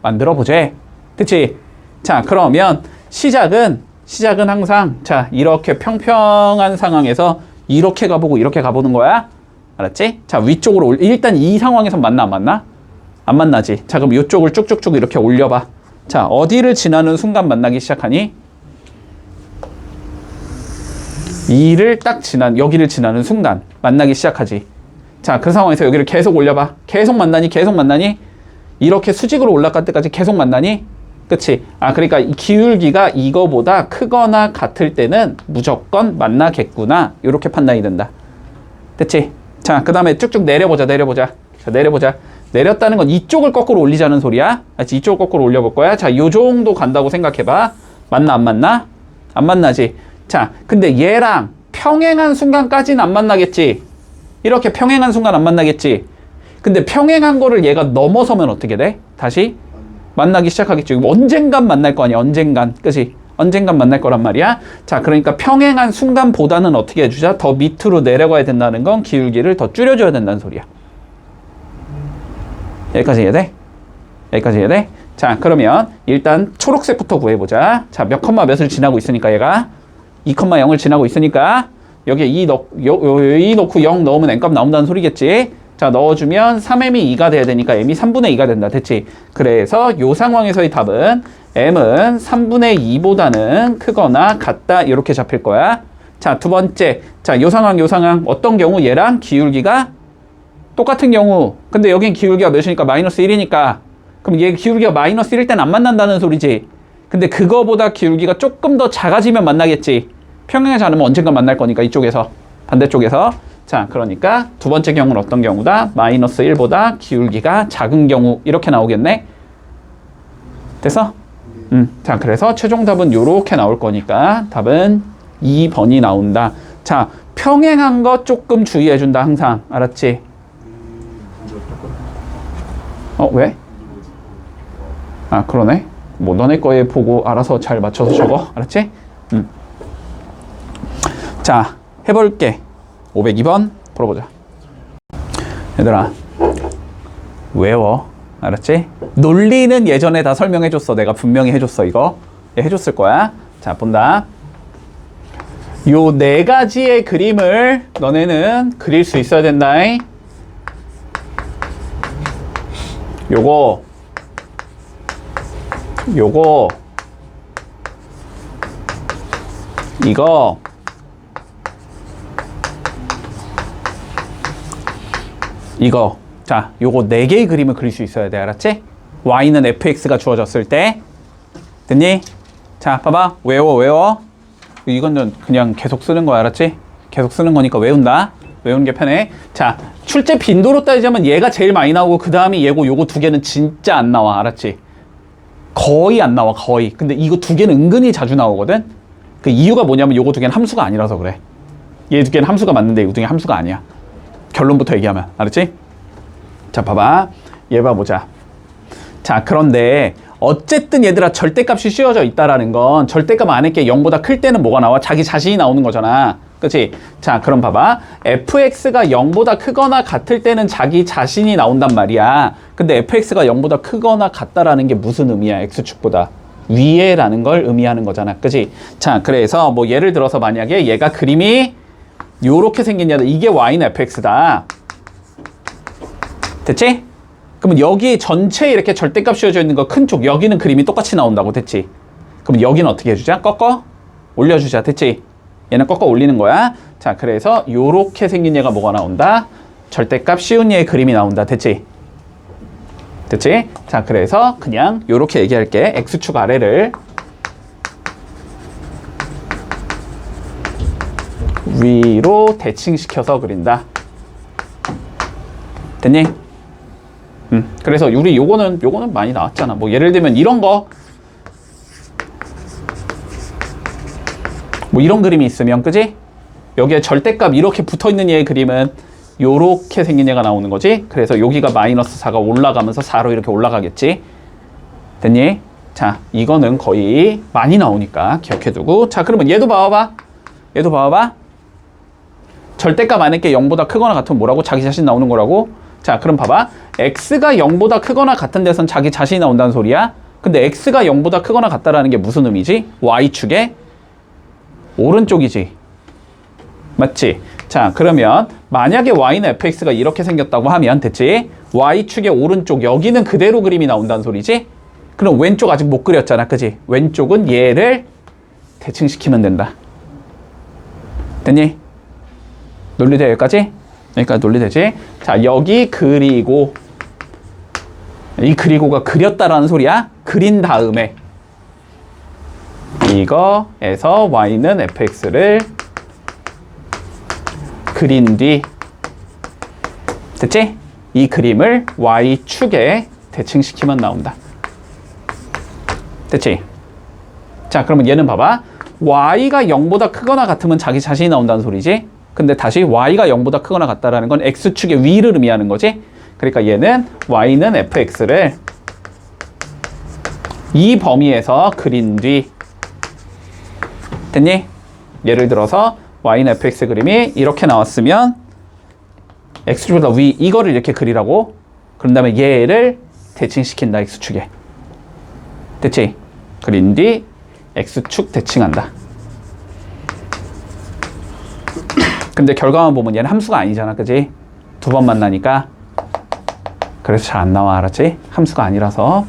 만들어 보재. 됐지? 자, 그러면 시작은 항상 자, 이렇게 평평한 상황에서 이렇게 가보고 이렇게 가보는 거야. 알았지? 자, 위쪽으로 일단 이 상황에서 만나 안 만나? 안 만나지. 자, 그럼 이쪽을 쭉쭉쭉 이렇게 올려봐. 자, 어디를 지나는 순간 만나기 시작하니? 2를 딱 여기를 지나는 순간 만나기 시작하지. 자, 그 상황에서 여기를 계속 올려봐. 계속 만나니? 이렇게 수직으로 올라갈 때까지 계속 만나니? 그치? 그러니까 이 기울기가 이거보다 크거나 같을 때는 무조건 만나겠구나. 이렇게 판단이 된다. 됐지? 자, 그 다음에 쭉쭉 내려보자. 자, 내렸다는 건 이쪽을 거꾸로 올리자는 소리야. 알지? 이쪽을 거꾸로 올려볼 거야. 자, 요 정도 간다고 생각해봐. 맞나, 안 맞나? 안 만나지. 자, 근데 얘랑 평행한 순간까지는 안 만나겠지. 이렇게 평행한 순간 안 만나겠지. 근데 평행한 거를 얘가 넘어서면 어떻게 돼? 다시 만나기 시작하겠지. 언젠간 만날 거 아니야. 언젠간. 그치? 언젠간 만날 거란 말이야. 자, 그러니까 평행한 순간보다는 어떻게 해주자? 더 밑으로 내려가야 된다는 건 기울기를 더 줄여줘야 된다는 소리야. 여기까지 이해야 돼? 자, 그러면 일단 초록색부터 구해보자. 자, 몇 컴마 몇을 지나고 있으니까 얘가 2,0을 지나고 있으니까 여기에 2 넣고 0 넣으면 n값 나온다는 소리겠지. 자, 넣어주면 3m이 2가 돼야 되니까 m이 3분의 2가 된다. 됐지? 그래서 이 상황에서의 답은 m은 3분의 2보다는 크거나 같다. 이렇게 잡힐 거야. 자, 두 번째. 자, 이 상황. 어떤 경우 얘랑 기울기가 똑같은 경우. 근데 여긴 기울기가 몇이니까? 마이너스 1이니까. 그럼 얘 기울기가 마이너스 1일 땐 안 만난다는 소리지. 근데 그거보다 기울기가 조금 더 작아지면 만나겠지. 평행하지 않으면 언젠가 만날 거니까 이쪽에서. 반대쪽에서. 자, 그러니까 두 번째 경우는 어떤 경우다? 마이너스 1보다 기울기가 작은 경우. 이렇게 나오겠네? 됐어? 자, 그래서 최종 답은 요렇게 나올 거니까 답은 2번이 나온다. 자, 평행한 거 조금 주의해준다. 항상. 알았지? 왜? 그러네. 뭐 너네 거에 보고 알아서 잘 맞춰서 적어. 알았지? 자, 해볼게. 502번 풀어보자. 얘들아, 외워. 알았지? 논리는 예전에 다 설명해줬어. 내가 분명히 해줬어. 이거 해줬을 거야. 자, 본다. 요 네 가지의 그림을 너네는 그릴 수 있어야 된다. 요거 이거 자, 요거 4개의 그림을 그릴 수 있어야 돼. 알았지? y는 fx가 주어졌을 때. 됐니? 자, 봐봐. 외워. 이건 그냥 계속 쓰는 거야. 알았지? 계속 쓰는 거니까 외운다. 외우는 게 편해. 자, 출제 빈도로 따지자면 얘가 제일 많이 나오고 그 다음이 얘고 요거 두 개는 진짜 안 나와. 알았지? 거의 안 나와. 거의. 근데 이거 두 개는 은근히 자주 나오거든? 그 이유가 뭐냐면 요거 두 개는 함수가 아니라서 그래. 얘 두 개는 함수가 맞는데 이거 두 개는 함수가 아니야. 결론부터 얘기하면. 알았지? 자, 봐봐. 얘 봐보자. 자, 그런데 어쨌든 얘들아 절대값이 씌워져 있다라는 건 절대값 안에 게 0보다 클 때는 뭐가 나와? 자기 자신이 나오는 거잖아. 그치? 자, 그럼 봐봐. fx가 0보다 크거나 같을 때는 자기 자신이 나온단 말이야. 근데 fx가 0보다 크거나 같다라는 게 무슨 의미야? x축보다 위에라는 걸 의미하는 거잖아. 그치? 자, 그래서 뭐 예를 들어서 만약에 얘가 그림이 요렇게 생긴 얘다. 이게 y는 fx다. 됐지? 그러면 여기 전체에 이렇게 절대값 씌워져 있는 거 큰 쪽 여기는 그림이 똑같이 나온다고. 됐지? 그럼 여기는 어떻게 해주자? 꺾어 올려주자. 됐지? 얘는 꺾어 올리는 거야. 자, 그래서 요렇게 생긴 얘가 뭐가 나온다? 절대값 씌운 얘의 그림이 나온다. 됐지? 됐지? 자, 그래서 그냥 요렇게 얘기할게. x축 아래를 위로 대칭시켜서 그린다. 됐니? 그래서 우리 요거는 많이 나왔잖아. 뭐 예를 들면 이런 거, 뭐 이런 그림이 있으면, 그지? 여기에 절대값 이렇게 붙어있는 얘의 그림은 요렇게 생긴 얘가 나오는 거지. 그래서 여기가 마이너스 4가 올라가면서 4로 이렇게 올라가겠지. 됐니? 자, 이거는 거의 많이 나오니까 기억해두고. 자, 그러면 얘도 봐봐. 얘도 봐봐. 절대값 안에 게 0보다 크거나 같으면 뭐라고? 자기 자신 나오는 거라고. 자, 그럼 봐봐. x가 0보다 크거나 같은 데선 자기 자신이 나온다는 소리야. 근데 x가 0보다 크거나 같다라는 게 무슨 의미지? y축의 오른쪽이지. 맞지? 자, 그러면 만약에 y는 fx가 이렇게 생겼다고 하면, 됐지? y축의 오른쪽, 여기는 그대로 그림이 나온다는 소리지? 그럼 왼쪽 아직 못 그렸잖아, 그지? 왼쪽은 얘를 대칭시키면 된다. 됐니? 논리돼, 여기까지? 여기까지 논리되지? 자, 여기 그리고, 이 그리고가 그렸다라는 소리야? 그린 다음에 이거에서 y는 fx를 그린 뒤, 됐지? 이 그림을 y축에 대칭시키면 나온다. 됐지? 자, 그러면 얘는 봐봐. y가 0보다 크거나 같으면 자기 자신이 나온다는 소리지? 근데 다시 y가 0보다 크거나 같다라는 건 x축의 위를 의미하는 거지? 그러니까 얘는 y는 fx를 이 범위에서 그린 뒤, 됐니? 예를 들어서 y는 fx 그림이 이렇게 나왔으면 x축보다 위, 이거를 이렇게 그리라고. 그런 다음에 얘를 대칭시킨다, x축에. 됐지? 그린 뒤 x축 대칭한다. 근데 결과만 보면 얘는 함수가 아니잖아, 그지? 두 번 만나니까. 그래서 잘 안 나와, 알았지? 함수가 아니라서.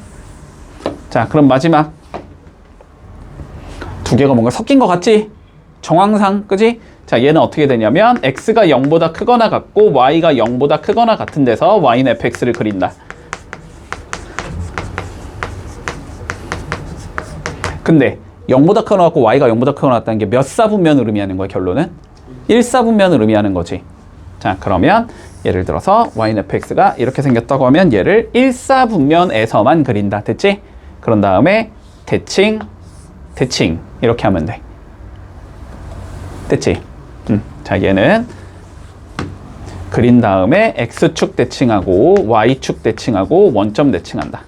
자, 그럼 마지막 두 개가 뭔가 섞인 것 같지? 정황상, 그지? 자, 얘는 어떻게 되냐면 x가 0보다 크거나 같고 y가 0보다 크거나 같은 데서 y는 fx를 그린다. 근데 0보다 크거나 같고 y가 0보다 크거나 같다는 게 몇 사분면을 의미하는 거야, 결론은? 1사분면을 의미하는 거지. 자, 그러면 예를 들어서 y는 fx가 이렇게 생겼다고 하면 얘를 1사분면에서만 그린다. 됐지? 그런 다음에 대칭, 대칭 이렇게 하면 돼. 됐지? 자, 얘는 그린 다음에 x축 대칭하고 y축 대칭하고 원점 대칭한다.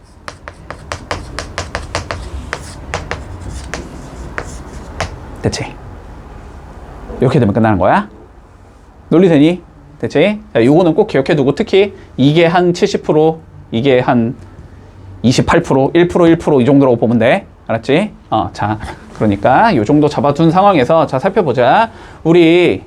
됐지? 이렇게 되면 끝나는 거야. 논리되니? 됐지? 자, 요거는 꼭 기억해두고, 특히 이게 한 70%, 이게 한 28%, 1%, 1% 이 정도라고 보면 돼. 알았지? 자, 그러니까 요 정도 잡아둔 상황에서 자, 살펴보자. 우리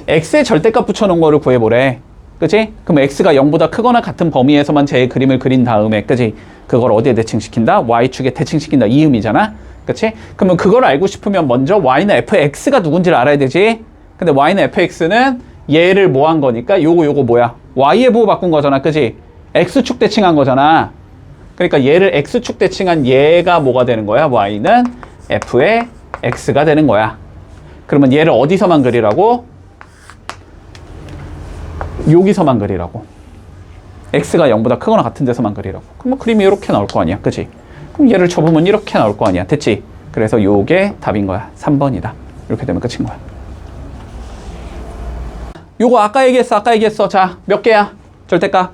x의 절대값 붙여놓은 거를 구해보래. 그치? 그럼 x가 0보다 크거나 같은 범위에서만 제 그림을 그린 다음에, 그치? 그걸 어디에 대칭시킨다? y축에 대칭시킨다. 이 의미잖아? 그치? 그러면 그걸 알고 싶으면 먼저 y는 fx가 누군지를 알아야 되지? 근데 y는 fx는 얘를 뭐 한 거니까 요거 뭐야? y의 부호 바꾼 거잖아. 그치? x축 대칭한 거잖아. 그러니까 얘를 x축 대칭한 얘가 뭐가 되는 거야? y는 f의 x가 되는 거야. 그러면 얘를 어디서만 그리라고? 여기서만 그리라고. x가 0보다 크거나 같은 데서만 그리라고. 그럼 뭐 그림이 이렇게 나올 거 아니야. 그치? 그럼 얘를 접으면 이렇게 나올 거 아니야. 됐지? 그래서 요게 답인 거야. 3번이다. 이렇게 되면 끝인 거야. 요거 아까 얘기했어. 자, 몇 개야? 절대값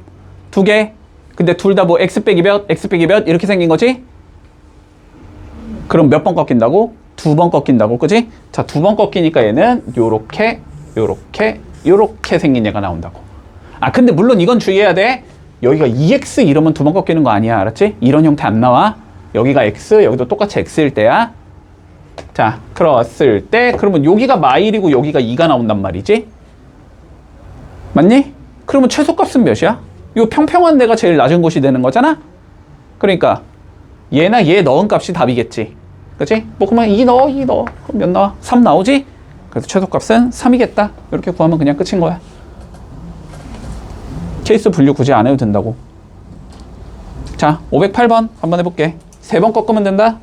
2개. 근데 둘 다 뭐 x 빼기 몇 이렇게 생긴 거지? 그럼 몇 번 꺾인다고? 2번 꺾인다고. 그지? 자, 2번 꺾이니까 얘는 요렇게 생긴 얘가 나온다고. 근데 물론 이건 주의해야 돼. 여기가 2x 이러면 2번 꺾이는 거 아니야. 알았지? 이런 형태 안 나와. 여기가 x, 여기도 똑같이 x일 때야. 자, 그랬을 때 그러면 여기가 마일이고 여기가 2가 나온단 말이지? 맞니? 그러면 최소값은 몇이야? 요 평평한 데가 제일 낮은 곳이 되는 거잖아? 그러니까 얘나 얘 넣은 값이 답이겠지. 그치? 뭐 그러면 2 넣어. 그럼 몇 나와? 3 나오지? 그래서 최소값은 3이겠다. 이렇게 구하면 그냥 끝인 거야. 케이스 분류 굳이 안 해도 된다고. 자, 508번 한번 해볼게. 3번 꺾으면 된다.